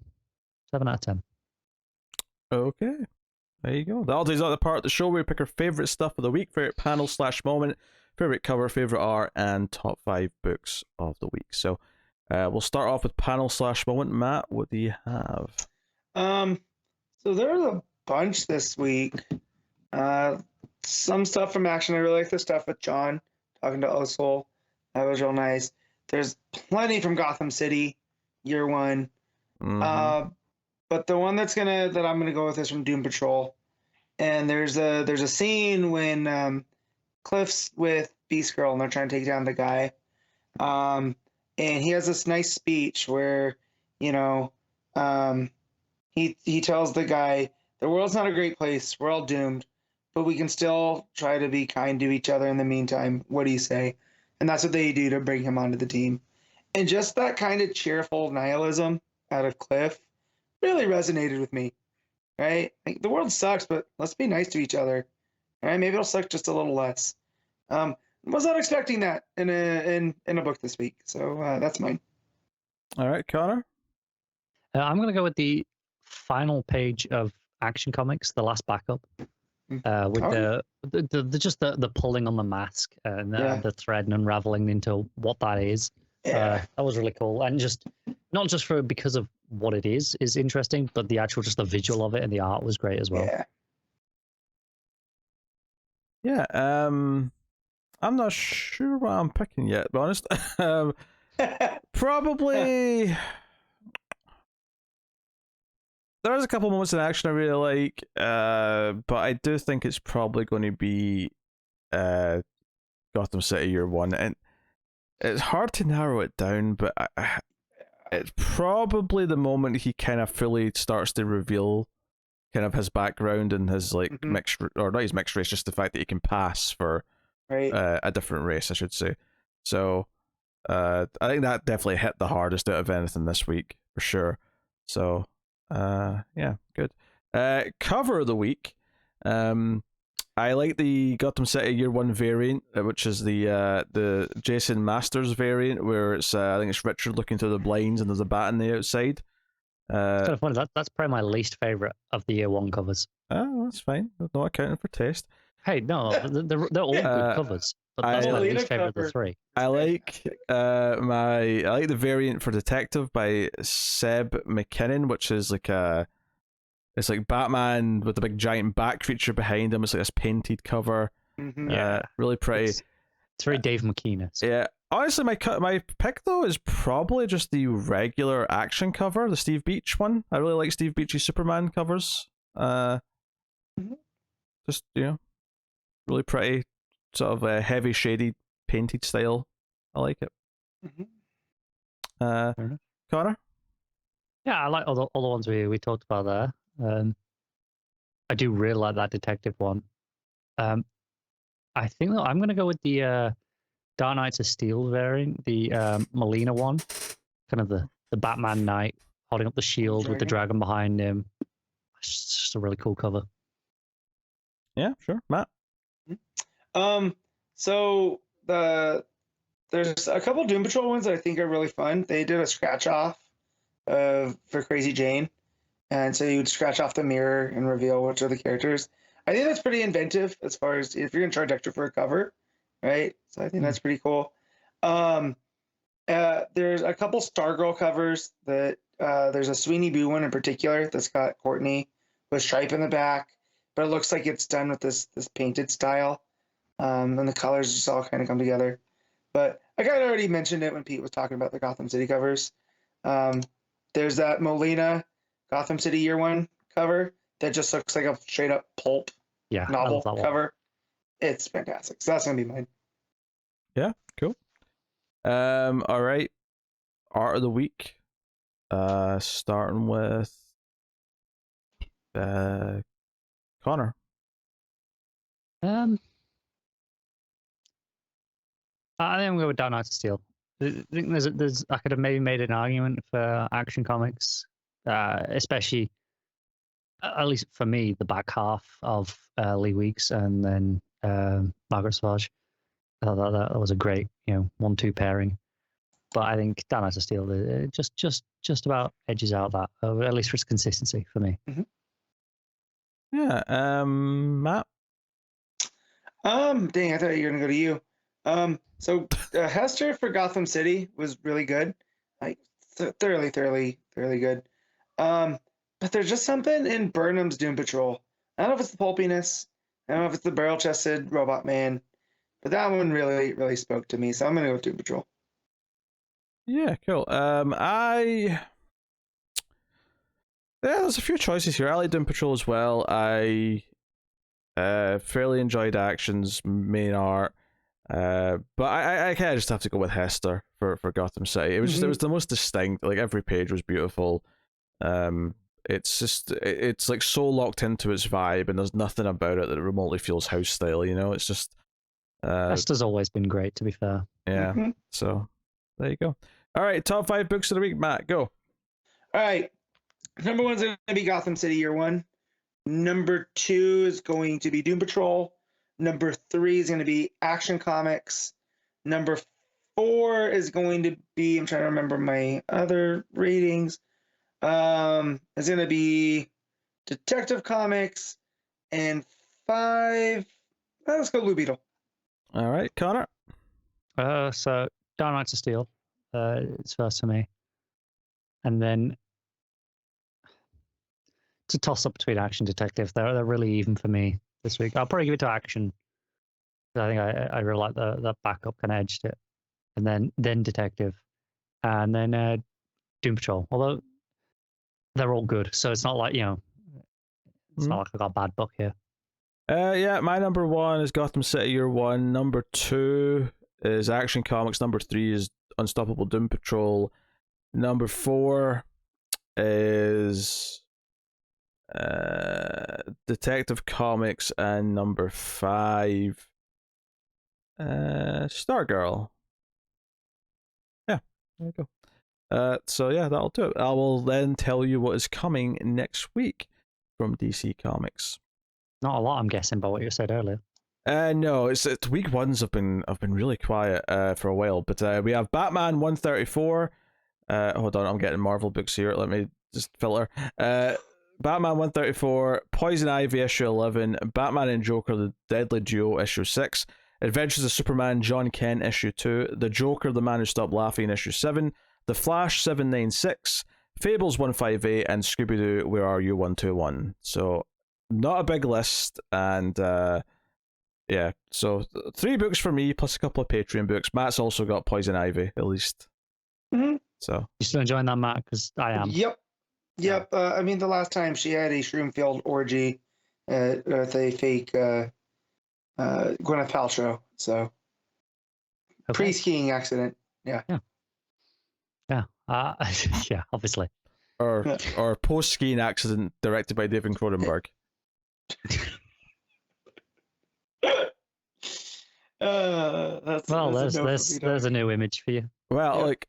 out of 10. Okay. There you go. That'll take out the part of the show where we pick our favorite stuff of the week, favorite panel / moment, favorite cover, favorite art, and top 5 books of the week. So we'll start off with panel / moment. Matt, what do you have? So there's a bunch this week. Some stuff from Action. I really like the stuff with John talking to Osol. That was real nice. There's plenty from Gotham City, year 1. Mm-hmm. But the one that I'm gonna go with is from Doom Patrol. And there's a scene when Cliff's with Beast Girl and they're trying to take down the guy. And he has this nice speech where, he tells the guy, the world's not a great place. We're all doomed, but we can still try to be kind to each other in the meantime. What do you say? And that's what they do to bring him onto the team. And just that kind of cheerful nihilism out of Cliff really resonated with me, right? Like, the world sucks, but let's be nice to each other. All right, maybe it'll suck just a little less. Was not expecting that in a book this week, so that's mine. All right, Connor. I'm going to go with the final page of Action Comics, the last backup, with the pulling on the mask and the thread and unraveling into what that is. Yeah. That was really cool, and just not just because of what it is interesting, but the actual just the visual of it and the art was great as well. Yeah. I'm not sure what I'm picking yet, to be honest. Probably. There's a couple moments in action I really like, but I do think it's probably going to be Gotham City year 1, and it's hard to narrow it down, but it's probably the moment he kind of fully starts to reveal kind of his background and his mixed, or not his mixed race, just the fact that he can pass for a different race, I should say. So I think that definitely hit the hardest out of anything this week for sure. So yeah, good. Cover of the week. I like the Gotham City year 1 variant, which is the Jason Masters variant, where it's I think it's Richard looking through the blinds and there's a bat on the outside. It's kind of funny. That's probably my least favorite of the year 1 covers. Oh, that's fine. Not accounting for taste. Hey, no, they're all good covers, but that's my least favorite of the 3. I like the variant for Detective by Seb McKinnon, which is it's like Batman with a big giant bat creature behind him. It's like this painted cover. Mm-hmm. Really pretty. It's very Dave McKean-esque. Yeah, Honestly, my pick though is probably just the regular action cover, the Steve Beach one. I really like Steve Beach's Superman covers. Mhm. Just really pretty, sort of a heavy shaded painted style. I like it. Mhm. Uh, Fair enough. Connor. Yeah, I like all the ones we talked about there. I do really like that detective one. I think that I'm going to go with the Dark Knights of Steel variant, the Molina one, kind of the Batman Knight holding up the shield with the dragon behind him. It's just a really cool cover. Yeah, sure, Matt. So there's a couple Doom Patrol ones that I think are really fun. They did a scratch off for Crazy Jane, and so you'd scratch off the mirror and reveal which are the characters. I think that's pretty inventive as far as if you're gonna charge extra for a cover, right? So I think that's pretty cool. There's a couple Stargirl covers that there's a Sweeney Boo one in particular that's got Courtney with stripe in the back, but it looks like it's done with this painted style, and the colors just all kind of come together. But I kind of already mentioned it when Pete was talking about the Gotham City covers. There's that Molina Gotham City Year One cover that just looks like a straight up pulp novel cover. It's fantastic. So that's gonna be mine. Yeah, cool. All right. Art of the week. Starting with Connor. I think I'm going with Dark Knight of Steel. I think there's I could have maybe made an argument for Action Comics, especially at least for me, the back half of Lee Weeks and then Margaret Savage. I thought that was a great 1-2 pairing. But I think Dark Knight of Steel just about edges out that, at least for its consistency for me. Mm-hmm. Yeah. Matt. Dang, I thought you were gonna go to you. So Hester for Gotham City was really good, like thoroughly good. But there's just something in Burnham's Doom Patrol. I don't know if it's the pulpiness. I don't know if it's the barrel-chested robot man, but that one really spoke to me. So I'm gonna go with Doom Patrol. Yeah, cool. There's a few choices here. I like Doom Patrol as well. I fairly enjoyed Action's main art. But I kind of just have to go with Hester for Gotham City. It was just, it was the most distinct. Like every page was beautiful. It's like so locked into its vibe, and there's nothing about it that remotely feels house style. It's just Hester's always been great, to be fair. Yeah. So there you go. All right, top 5 books of the week, Matt. Go. All right, number 1's gonna be Gotham City Year One. Number 2 is going to be Doom Patrol. Number 3 is going to be Action Comics. Number 4 is going to be, I'm trying to remember my other ratings. It's going to be Detective Comics. And 5, let's go Blue Beetle. All right, Connor. So Dark Knights of Steel, it's first for me. And then it's a toss up between Action Detective. They're really even for me this week. I'll probably give it to Action. I think I really like the backup kind of edged it. And then Detective. And then Doom Patrol. Although they're all good. So it's not like, it's not like I got a bad book here. Yeah, my number 1 is Gotham City Year One. Number 2 is Action Comics. Number 3 is Unstoppable Doom Patrol. Number 4 is Detective Comics, and number 5 Stargirl. Yeah, there you go. So yeah, that'll do it. I will then tell you what is coming next week from DC Comics. Not a lot, I'm guessing, by what you said earlier. No, it's week ones have been really quiet for a while, but we have Batman 134. Hold on, I'm getting Marvel books here. Let me just filter. Batman 134, Poison Ivy issue 11, Batman and Joker the Deadly Duo issue 6, Adventures of Superman John Kent issue 2, The Joker the Man Who Stopped Laughing issue 7, The Flash 796, Fables 158, and Scooby Doo Where Are You 121. So not a big list, and yeah, so 3 books for me plus a couple of Patreon books. Matt's also got Poison Ivy at least. Mm-hmm. So You still enjoying that, Matt? Because I am. Yep. I mean, the last time she had a shroom-filled orgy with a fake Gwyneth Paltrow. So pre-skiing accident. Yeah. Yeah. Yeah. Obviously. or post skiing accident directed by David Cronenberg. There's a new image for you. Well, like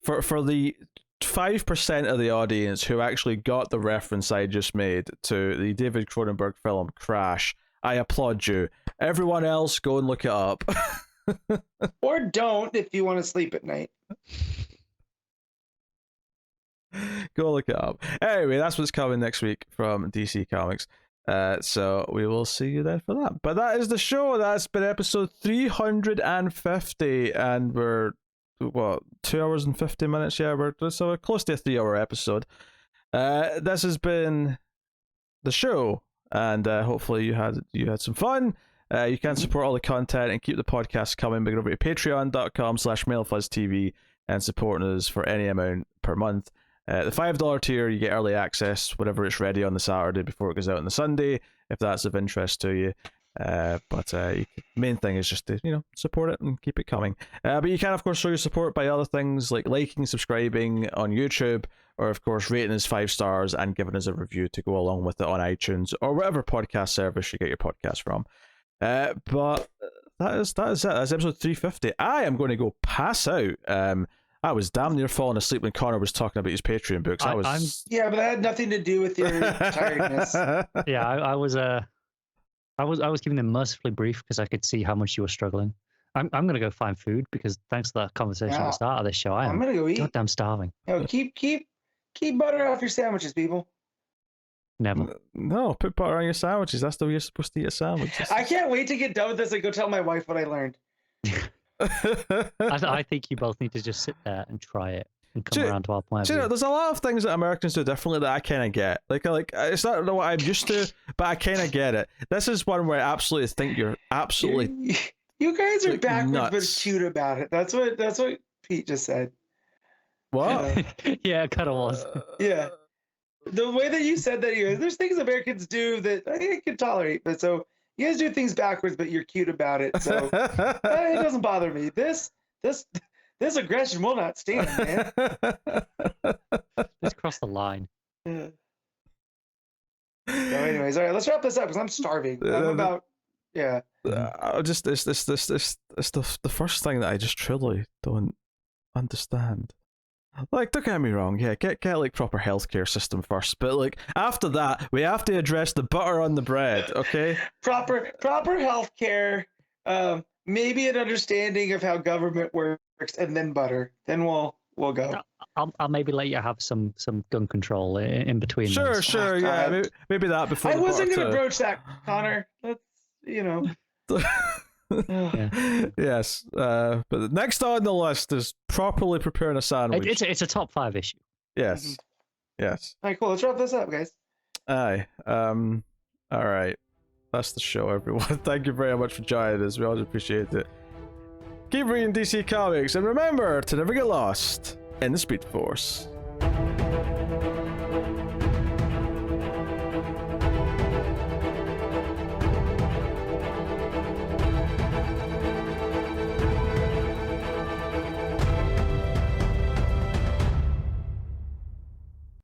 for the 5% of the audience who actually got the reference I just made to the David Cronenberg film Crash, I applaud you. Everyone else, go and look it up. Or don't if you want to sleep at night. Go look it up. Anyway, that's what's coming next week from DC Comics. So we will see you then for that. But that is the show. That's been episode 350, and we're 2 hours and 50 minutes. Yeah, we're close to a 3-hour episode. This has been the show, and hopefully you had some fun. You can support all the content and keep the podcast coming by going over to patreon.com/MailFuzzTV and supporting us for any amount per month. The $5 tier, you get early access whenever it's ready on the Saturday before it goes out on the Sunday, if that's of interest to you. But main thing is just to support it and keep it coming. But you can of course show your support by other things like liking, subscribing on YouTube, or of course rating us 5 stars and giving us a review to go along with it on iTunes or whatever podcast service you get your podcast from. But that is it. That's episode 350. I am going to go pass out. I was damn near falling asleep when Connor was talking about his Patreon books. Yeah, but that had nothing to do with your tiredness. Yeah, I was keeping them mercifully brief because I could see how much you were struggling. I'm gonna go find food because thanks to that conversation at the start of this show, I'm gonna go eat. Goddamn starving. Yo, keep butter off your sandwiches, people. Never. No, put butter on your sandwiches. That's the way you're supposed to eat a sandwich. I can't wait to get done with this and go tell my wife what I learned. I think you both need to just sit there and try it and come around to our point. There's a lot of things that Americans do differently that I kind of get. Like it's not what I'm used to, but I kind of get it. This is one where I absolutely think you're absolutely. You guys are backwards nuts. but cute about it. That's what Pete just said. What? Yeah, it kind of was. Yeah. The way that you said that, there's things Americans do that I can tolerate, but so you guys do things backwards, but you're cute about it, so it doesn't bother me. This aggression will not stand, man. Just cross the line. Yeah. So anyways, all right, let's wrap this up because I'm starving. I'm about it's the first thing that I just truly don't understand. Like, don't get me wrong, yeah, get like proper healthcare system first, but like after that, we have to address the butter on the bread, okay? Proper healthcare, maybe an understanding of how government works, and then butter. Then we'll go. I'll maybe let you have some gun control in between. Sure, yeah, maybe that before. I wasn't gonna broach that, Connor. That's Yeah. Yes, but next on the list is properly preparing a sandwich. It's a top 5 issue. Yes, Mm-hmm. Yes. All right, cool. Let's wrap this up, guys. Aye. All right. That's the show, everyone. Thank you very much for joining us. We always appreciate it. Keep reading DC Comics, and remember to never get lost in the Speed Force.